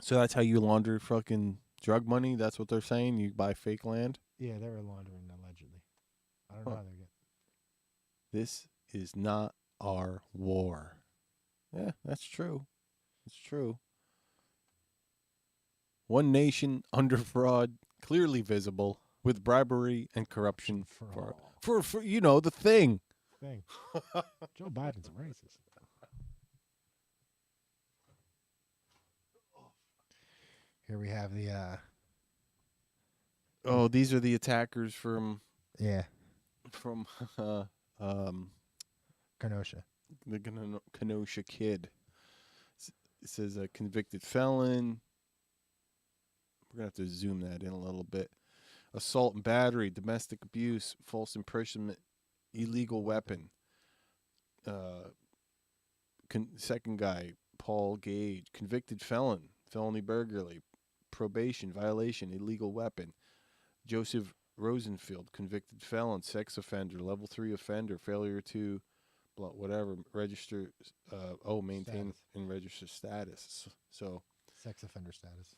So that's how you launder fucking drug money? That's what they're saying? You buy fake land? Yeah, they were laundering allegedly. I don't know how they're getting. This is not our war. Yeah, that's true. It's true. One nation under fraud, clearly visible, with bribery and corruption for the thing. Joe Biden's a racist. Here we have the Oh, these are the attackers from Kenosha. The Kenosha Kid. It says a convicted felon. We're going to have to zoom that in a little bit. Assault and battery, domestic abuse, false imprisonment, illegal weapon. Second guy, Paul Gage, convicted felon, felony burglary, probation, violation, illegal weapon. Joseph Rosenfield, convicted felon, sex offender, level 3 offender, failure to whatever, register, maintain status. And register status. So, sex offender status.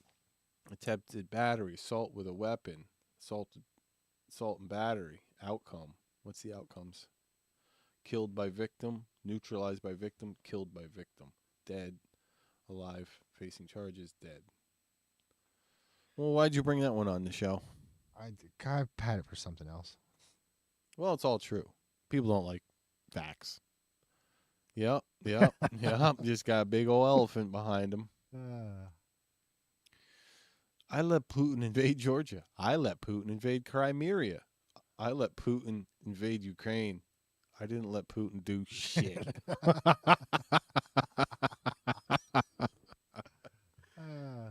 Attempted battery, assault with a weapon, assault and battery. Outcome. What's the outcomes? Killed by victim, neutralized by victim, killed by victim. Dead, alive, facing charges, dead. Well, why'd you bring that one on the show? I had it for something else. Well, it's all true. People don't like facts. Yep. Just got a big old elephant behind him. I let Putin invade Georgia. I let Putin invade Crimea. I let Putin invade Ukraine. I didn't let Putin do shit.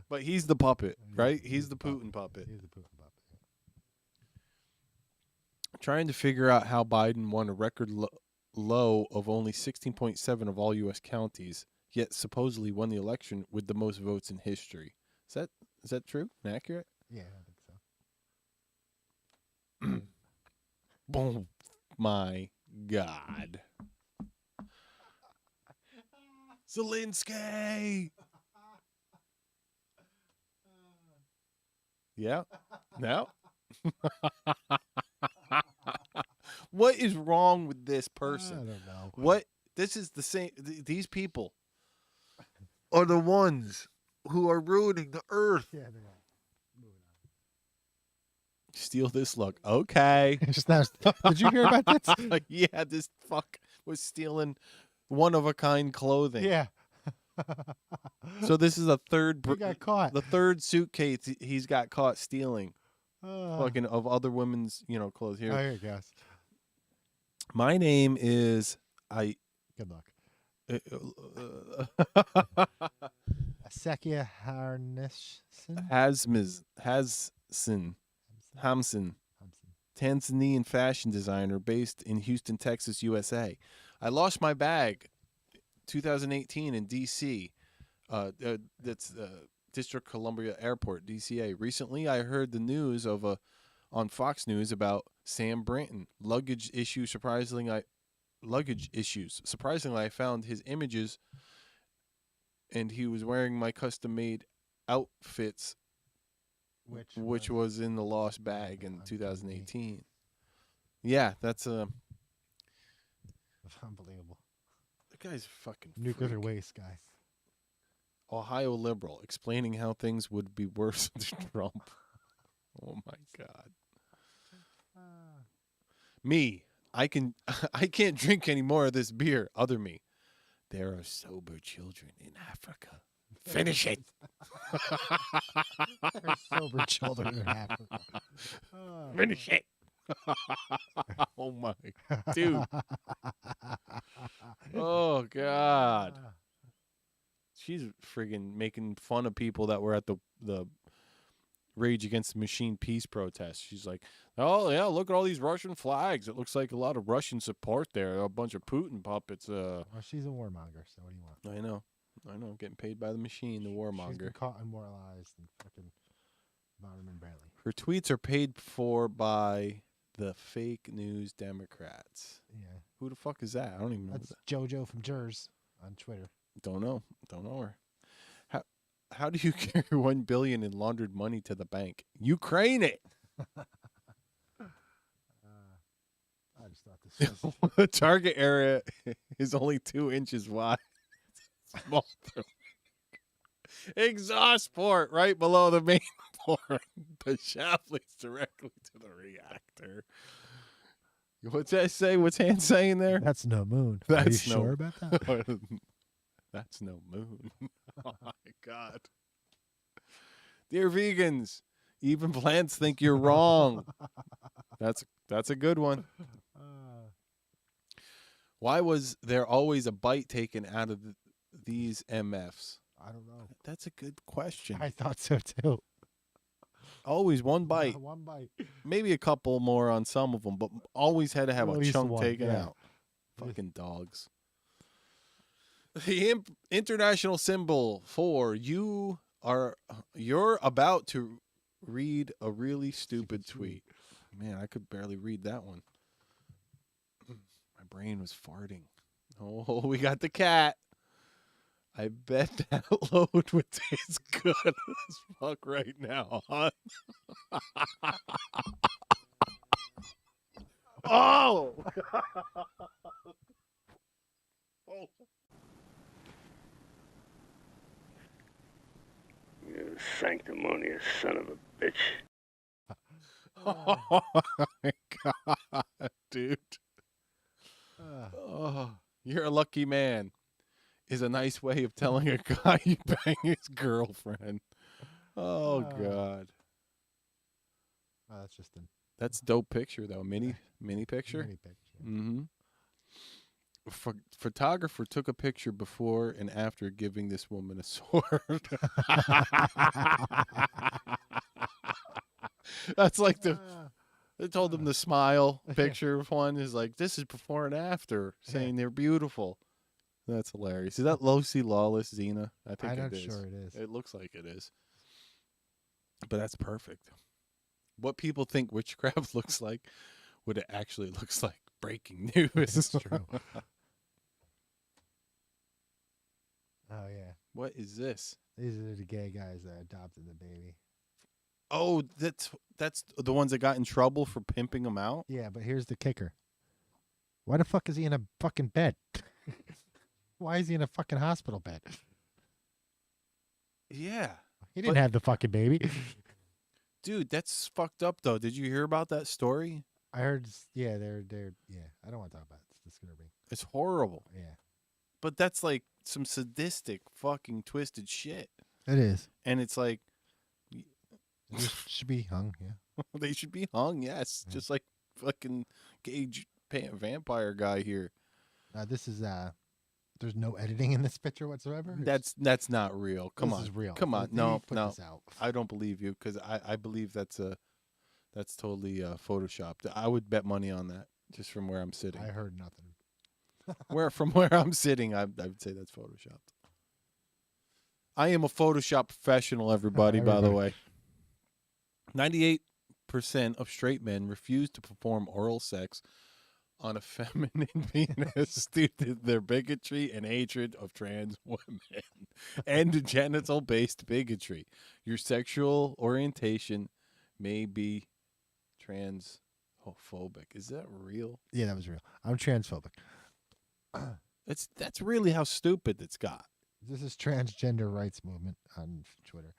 But he's the puppet, right? He's the Putin puppet. He's the Putin puppet. Trying to figure out how Biden won a record low of only 16.7 of all U.S. counties, yet supposedly won the election with the most votes in history. Is that true and accurate? Yeah, I think so. Oh my God. Zelensky. Yeah. No. What is wrong with this person? I don't know. What? This is the same. These people are the ones who are ruining the earth. Yeah, they are. Moving on. Steal this look. Okay. Just now, did you hear about this? Yeah, this fuck was stealing one-of-a-kind clothing. Yeah. So this is a third. He got caught. The third suitcase he's got caught stealing. Fucking of other women's, clothes. Here. Here you go. My name is Good luck. Asekia Hamson, Tanzanian fashion designer based in Houston, Texas, USA. I lost my bag 2018 in D.C. That's District Columbia Airport, DCA. Recently, I heard the news on Fox News about Sam Brinton. Luggage issues. Surprisingly, I found his images, and he was wearing my custom-made outfits, which was in the lost bag in 2018. Yeah, that's unbelievable. The guy's fucking nuclear freak. waste guy. Ohio liberal explaining how things would be worse than Trump. Oh my God. Me, I can't drink any more of this beer. Other me, there are sober children in Africa. Finish it. There are sober children in Africa. Finish it. Oh my dude. Oh God. She's friggin' making fun of people that were at the Rage Against the Machine peace protest. She's like, oh, yeah, look at all these Russian flags. It looks like a lot of Russian support there. A bunch of Putin puppets. Well, she's a warmonger, so what do you want? I know. Getting paid by the machine, the warmonger. She's been caught immortalized and fucking Vitamin Bradley. Her tweets are paid for by the fake news Democrats. Yeah. Who the fuck is that? I don't even know. That's JoJo from Jers on Twitter. Don't know her. How do you carry $1 billion in laundered money to the bank? Ukraine it. I just thought this was The target area is only 2 inches wide. Small. Exhaust port right below the main port. The shaft leads directly to the reactor. What's that say? What's Hans saying there? That's no moon. That's Are you sure about that? That's no moon. Oh my God. Dear vegans, Even plants think you're wrong. That's a good one. Why was there always a bite taken out of these MFs? I don't know. That's a good question. I thought so too. Always one bite. One bite. Maybe a couple more on some of them, but always had to have At a least chunk one, taken yeah. out. Fucking dogs. The international symbol for you're about to read a really stupid tweet. Man, I could barely read that one. My brain was farting. Oh, we got the cat. I bet that load would taste good as fuck right now, huh? Oh! Oh! You sanctimonious son of a bitch. Oh my god, dude. Oh, you're a lucky man is a nice way of telling a guy you bang his girlfriend. Oh god. That's a dope picture though. Mini picture. Mini picture. Mm-hmm. Photographer took a picture before and after giving this woman a sword. That's like they told him the smile picture of one is like, this is before and after, saying they're beautiful. That's hilarious. Is that Lucy Lawless, Xena? I think I'm it is. not sure it is. It looks like it is. But that's perfect. What people think witchcraft looks like, what it actually looks like. Breaking news. It's true. Oh yeah. What is this? These are the gay guys that adopted the baby. Oh, that's the ones that got in trouble for pimping them out? Yeah, but here's the kicker. Why the fuck is he in a fucking bed? Why is he in a fucking hospital bed? Yeah. He didn't have the fucking baby. Dude, that's fucked up though. Did you hear about that story? I heard, yeah, they're, yeah. I don't want to talk about it. It's gonna be. It's horrible. Yeah. But that's like some sadistic, fucking twisted shit. It is. And it's like, They should be hung. Yeah. they should be hung. Yes, just like fucking Gage vampire guy here. This is there's no editing in this picture whatsoever. That's not real. Come This on, is real. Come on, They no, put no. this out. I don't believe you because I believe that's totally photoshopped. I would bet money on that just from where I'm sitting. I heard nothing. From where I'm sitting, I would say that's photoshopped. I am a Photoshop professional, everybody. By the way, 98% of straight men refuse to perform oral sex on a feminine penis due to their bigotry and hatred of trans women and genital-based bigotry. Your sexual orientation may be transphobic. Is that real? Yeah, that was real. I'm transphobic. That's really how stupid it's got. This is transgender rights movement on Twitter.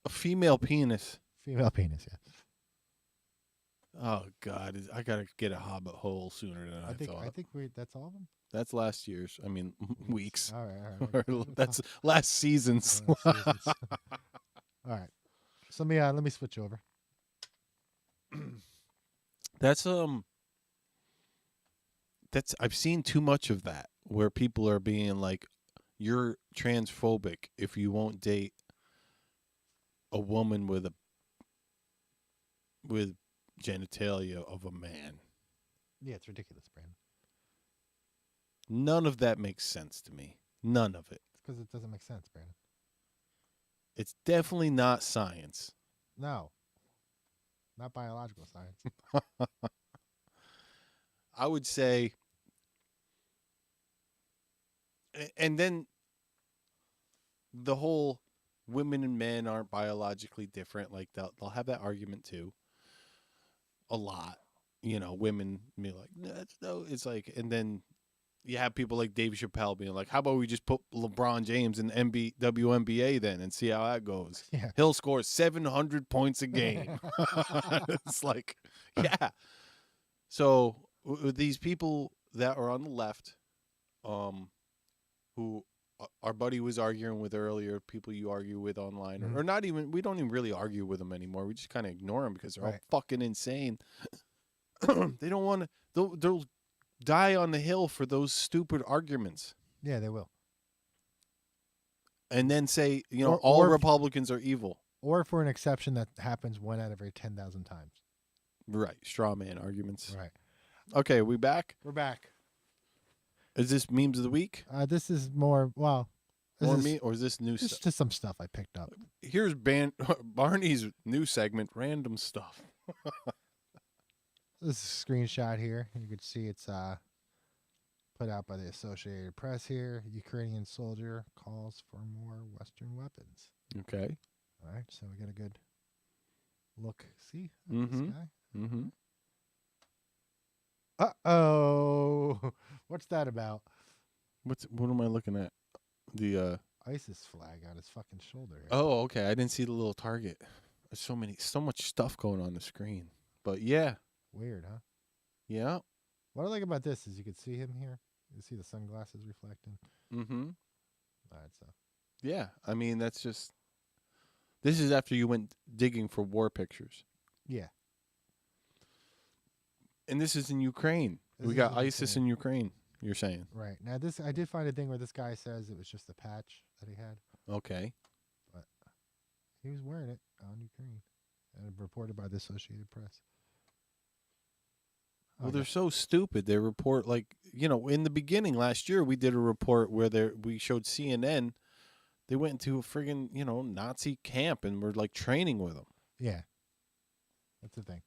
A female penis. Female penis, yeah. Oh God, I gotta get a hobbit hole sooner than I thought. I think that's all of them. That's last year's. I mean, weeks. All right. That's last season's. All right. So let me switch over. That's I've seen too much of that where people are being like, you're transphobic if you won't date a woman with genitalia of a man. Yeah, it's ridiculous, Brandon. None of that makes sense to me. None of it. It's because it doesn't make sense, Brandon. It's definitely not science. No. Not biological science. I would say, and then the whole women and men aren't biologically different. Like they'll have that argument too. A lot, women be like, no, it's like, and then you have people like Dave Chappelle being like, how about we just put LeBron James in WNBA then and see how that goes? Yeah. He'll score 700 points a game. It's like, yeah. So these people that are on the left, who our buddy was arguing with earlier, people you argue with online, or not even, we don't even really argue with them anymore. We just kind of ignore them because they're all fucking insane. They don't want to, they'll die on the hill for those stupid arguments. Yeah, they will. And then say, all Republicans are evil. Or for an exception that happens 1 out of every 10,000 times. Right. Straw man arguments. Right. Okay, we back? We're back. Is this memes of the week? This is more, me, or is this new stuff? It's just some stuff I picked up. Here's Barney's new segment, Random Stuff. This is a screenshot here. You can see it's put out by the Associated Press here. Ukrainian soldier calls for more Western weapons. Okay. All right, so we got a good look. See this guy? Mm-hmm. Uh-oh. What's that about? What am I looking at? The ISIS flag on his fucking shoulder. Here. Oh, okay. I didn't see the little target. There's so much stuff going on the screen. But yeah. Weird, huh? Yeah. What I like about this is you can see him here. You can see the sunglasses reflecting. Mm-hmm. All right, so. Yeah. I mean, that's just... This is after you went digging for war pictures. Yeah. And this is in Ukraine. We got ISIS in Ukraine, you're saying. Right. Now, I did find a thing where this guy says it was just a patch that he had. Okay. But he was wearing it on Ukraine. And reported by the Associated Press. Well, they're so stupid. They report, in the beginning last year, we did a report where we showed CNN. They went into a friggin', Nazi camp and were, training with them. Yeah. That's the thing.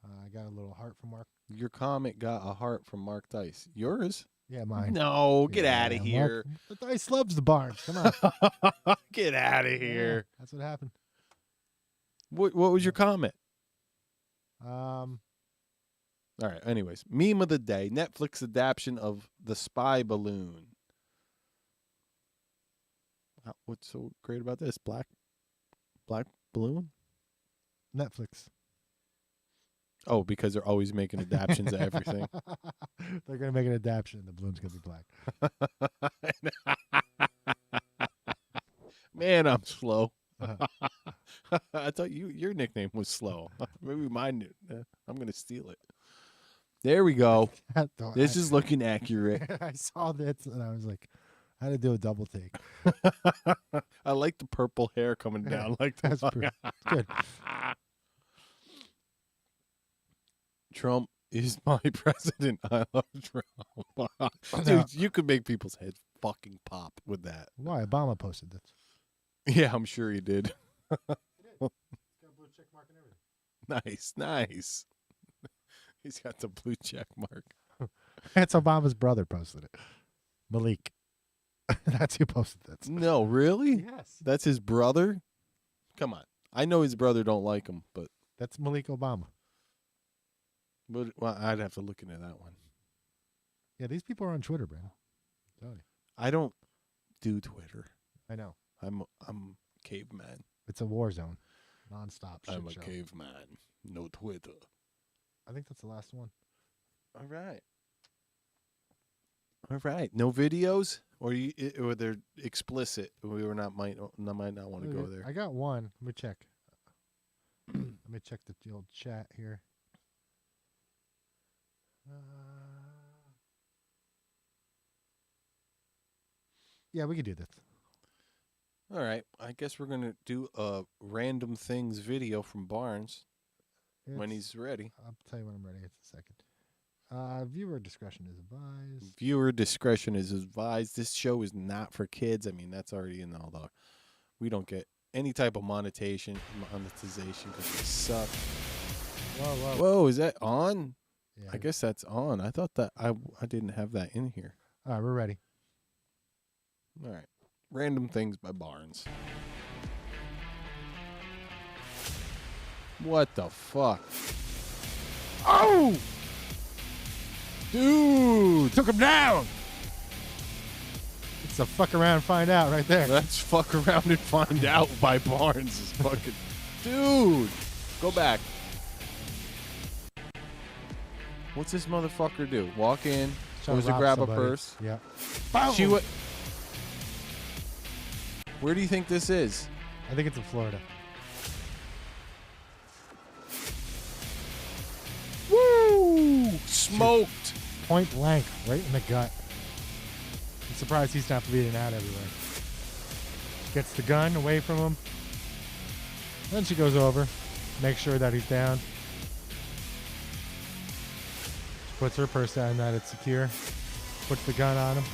I got a little heart from Mark. Your comment got a heart from Mark Dice. Yours? Yeah, mine. No, get out of here. Mark, the Dice loves the Barnes. Come on. Get out of here. Yeah, that's what happened. What was your comment? All right, anyways. Meme of the day. Netflix adaptation of The Spy Balloon. What's so great about this? Black balloon? Netflix. Oh, because they're always making adaptations of everything. They're going to make an adaptation. The balloon's going to be black. Man, I'm slow. I thought your nickname was slow. Maybe mine. I'm going to steal it. There we go. This is looking accurate. I saw this and I was like, I had to do a double take. I like the purple hair coming down like that. That's good. Trump is my president. I love Trump. Dude, you could make people's heads fucking pop with that. Why? Obama posted this. Yeah, I'm sure he did. He did. He's got a blue check mark and everything. Nice. He's got the blue check mark. That's Obama's brother posted it. Malik. That's who posted that. No, really? Yes. That's his brother? Come on. I know his brother don't like him, but... That's Malik Obama. Well, I'd have to look into that one. Yeah, these people are on Twitter, Brandon. I don't do Twitter. I know. I'm caveman. It's a war zone. Non-stop shit I'm a show. caveman. No Twitter. I think that's the last one. All right. No videos? Or they're explicit. We might not want to go there. I got one. Let me check. Let me check the old chat here. Yeah, we can do this. All right. I guess we're going to do a random things video from Barnes when he's ready. I'll tell you when I'm ready. It's a second. Viewer discretion is advised. Viewer discretion is advised. This show is not for kids. I mean, that's already in all the... We don't get any type of monetization because we suck. Whoa, is that on? Yeah. I guess that's on. I thought that I didn't have that in here. All right, we're ready. All right. Random Things by Barnes. What the fuck? Oh! Dude! Took him down! It's a fuck around and find out right there. Let's fuck around and find out by Barnes. Is fucking... Dude! Go back. What's this motherfucker do? Walk in. Goes to grab a purse. Yeah. She would. Where do you think this is? I think it's in Florida. Woo! Smoked. Point blank, right in the gut. I'm surprised he's not bleeding out everywhere. Gets the gun away from him. Then she goes over, makes sure that he's down. She puts her purse down that it's secure. Puts the gun on him.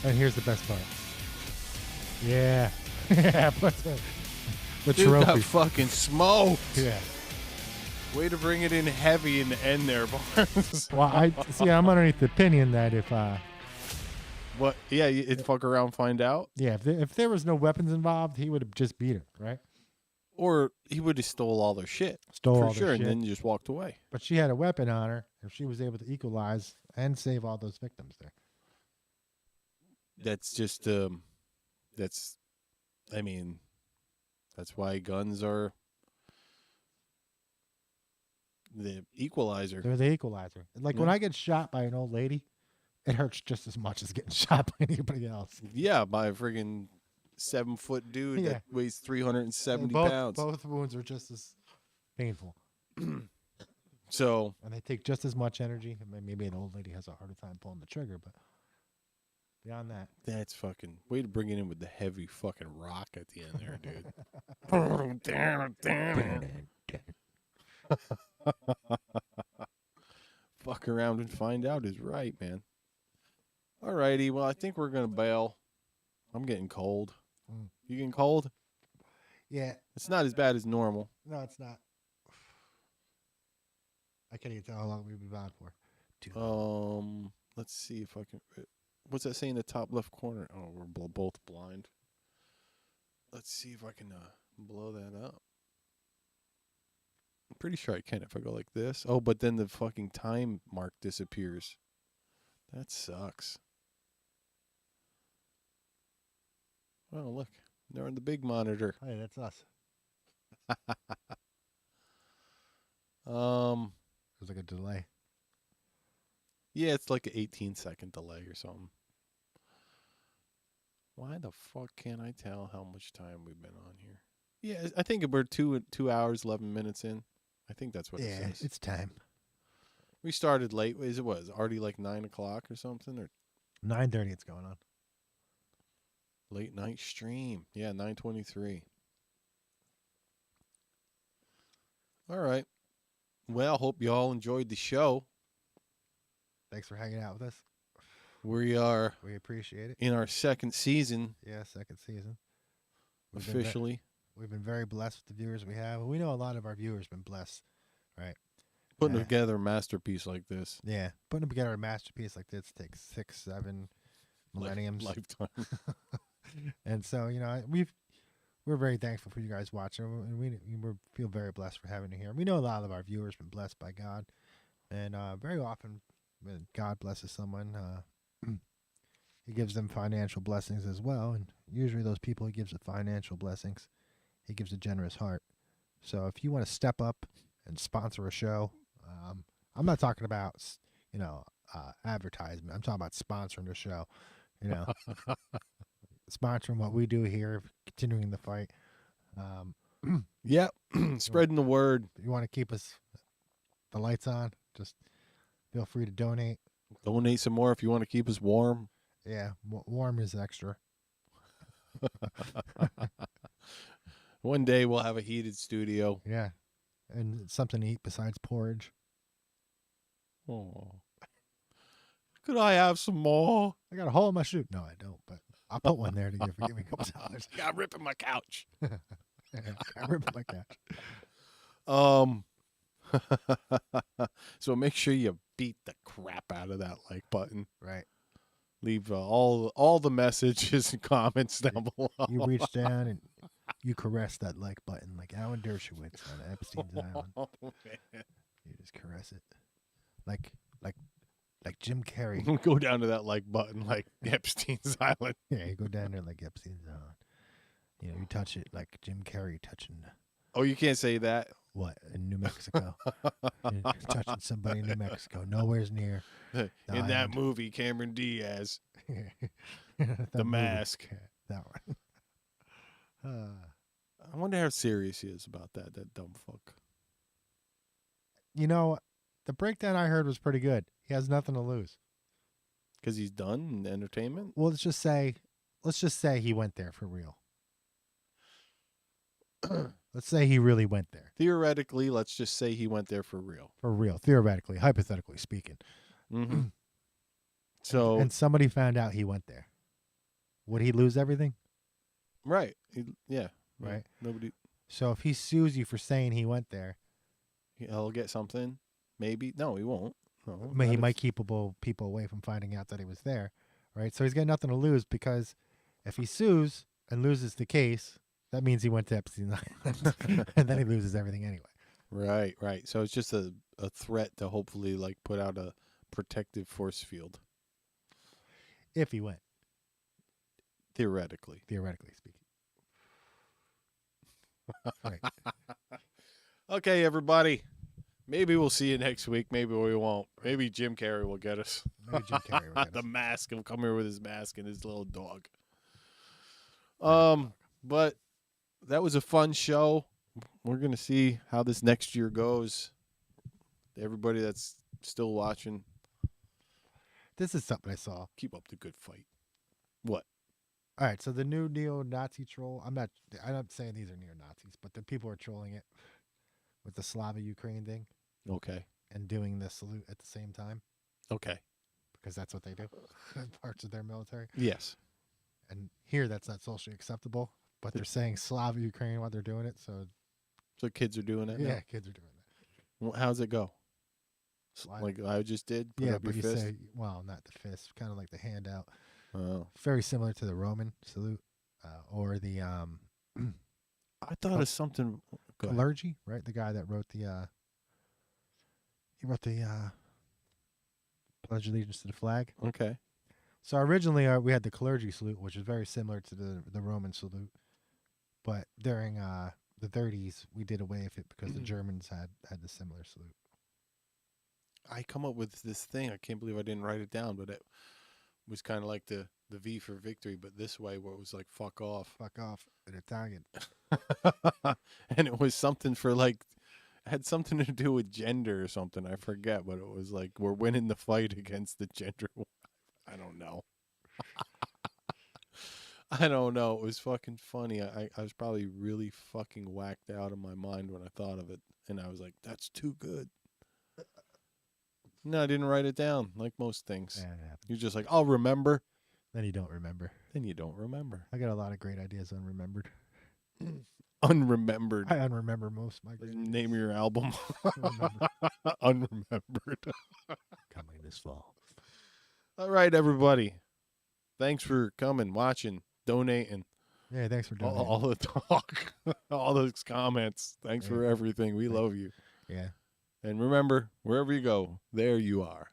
And here's the best part. Yeah. Yeah, puts the Dude trophy. got fucking smoked. Yeah. Way to bring it in heavy in the end there, Barnes. Well, I'm underneath the opinion that if What? Yeah, you'd fuck around, find out. yeah, if there was no weapons involved, he would have just beat her, right? Or he would have stole all their shit. Stole for all their sure, shit. and then just walked away. But she had a weapon on her, and she was able to equalize and save all those victims there. That's just I mean, that's why guns are the equalizer. They're the equalizer. Like when I get shot by an old lady, it hurts just as much as getting shot by anybody else. Yeah, by a friggin' 7-foot dude that weighs 370 pounds. Both wounds are just as painful. So, and they take just as much energy. I mean, maybe an old lady has a harder time pulling the trigger, but beyond that, that's fucking way to bring it in with the heavy fucking rock at the end there, dude. Fuck around and find out is right, man. Alrighty, well, I think we're gonna bail. I'm getting cold. You getting cold? Yeah. It's not as bad as normal. No, it's not. I can't even tell how long we've been on for. Let's see if I can. What's that say in the top left corner? Oh, we're both blind. Let's see if I can blow that up. I'm pretty sure I can if I go like this. Oh, but then the fucking time mark disappears. That sucks. Oh, look. They're on the big monitor. Hey, that's us. There's like a delay. Yeah, it's like an 18-second delay or something. Why the fuck can't I tell how much time we've been on here? Yeah, I think we're 2 hours, 11 minutes in. I think that's what it says. Yeah, it's time. We started late. Is it already like 9 o'clock or something? Or 9:30 it's going on. Late night stream. Yeah, 9:23. All right. Well, hope you all enjoyed the show. Thanks for hanging out with us. We appreciate it. In our second season. Yeah, second season. Officially. We've been very blessed with the viewers we have. We know a lot of our viewers have been blessed, right? Putting together a masterpiece like this. Yeah, putting together a masterpiece like this takes 6, 7 millenniums. Lifetime. And so, we're very thankful for you guys watching, and we feel very blessed for having you here. We know a lot of our viewers have been blessed by God, and very often when God blesses someone, he gives them financial blessings as well, and usually those people he gives the financial blessings, he gives a generous heart. So if you want to step up and sponsor a show, I'm not talking about, advertisement. I'm talking about sponsoring the show, sponsoring what we do here, continuing the fight. Yep, spreading the word. You want to keep the lights on, just feel free to donate. Donate some more if you want to keep us warm. Yeah, warm is extra. One day we'll have a heated studio. Yeah, and something to eat besides porridge. Oh, could I have some more? I got a hole in my shoe. No, I don't, but I'll put one there to give me a couple dollars. Got ripping my couch. Got ripping my couch. So make sure you beat the crap out of that like button. Right. Leave all the messages and comments down below. You reach down and you caress that like button like Alan Dershowitz on Epstein's Island. Oh, man. You just caress it, like Jim Carrey. Go down to that like button like Epstein's Island. Yeah, you go down there like Epstein's Island. You touch it like Jim Carrey touching. Oh, you can't say that. What? in New Mexico. You're touching somebody in New Mexico. Nowhere's near. In that movie, Cameron Diaz, The Mask. That one. I wonder how serious he is about that dumb fuck. You know, the breakdown I heard was pretty good. He has nothing to lose. Because he's done in entertainment? Well, let's just say he went there for real. Let's say he really went there. Theoretically, let's just say he went there for real. For real. Theoretically, hypothetically speaking. Mm-hmm. So, and somebody found out he went there. Would he lose everything? Right. Yeah. Right. Nobody. So if he sues you for saying he went there, he'll get something. Maybe. No, he won't. No. He might keep people away from finding out that he was there. Right. So he's got nothing to lose, because if he sues and loses the case, that means he went to Epstein Island, and then he loses everything anyway. Right, right. So it's just a threat to hopefully like put out a protective force field. If he went. Theoretically speaking. Right. Okay, everybody. Maybe we'll see you next week. Maybe we won't. Maybe Jim Carrey will get us. Maybe Jim Carrey will get us. The mask. He'll come here with his mask and his little dog. But that was a fun show. We're going to see how this next year goes. Everybody that's still watching. This is something I saw. Keep up the good fight. What? All right, so the new neo-Nazi troll, I'm not saying these are neo-Nazis, but the people are trolling it with the Slava Ukraine thing. Okay. And doing the salute at the same time. Okay. Because that's what they do. Parts of their military. Yes. And here that's not socially acceptable, but they're saying Slava Ukraine while they're doing it, so kids are doing it now? Yeah, kids are doing that. Well, how's it go? Like I just did? Put up but your you fist? say, well, not the fist, kind of like the handout. Oh. Very similar to the Roman salute, or the I thought of something. Clergy, right? The guy that wrote the Pledge of Allegiance to the flag. Okay. So originally we had the clergy salute, which is very similar to the Roman salute, but during the 30s we did away with it because the Germans had the similar salute. I come up with this thing. I can't believe I didn't write it down, but it was kind of like the V for victory, but this way where it was like fuck off in Italian. And it was something for like, had something to do with gender or something. I forget, but it was like, we're winning the fight against the gender. I don't know. I don't know. It was fucking funny. I was probably really fucking whacked out of my mind when I thought of it. And I was like, that's too good. No, I didn't write it down like most things. Yeah, You're just like, I'll remember. Then you don't remember. Then you don't remember. I got a lot of great ideas unremembered. Unremembered. I unremember most of my great ideas. Name of your album. Unremembered. Coming this fall. All right, everybody. Thanks for coming, watching, donating. Yeah, thanks for donating. All the talk, all those comments. Thanks for everything. We love you. Yeah. And remember, wherever you go, there you are.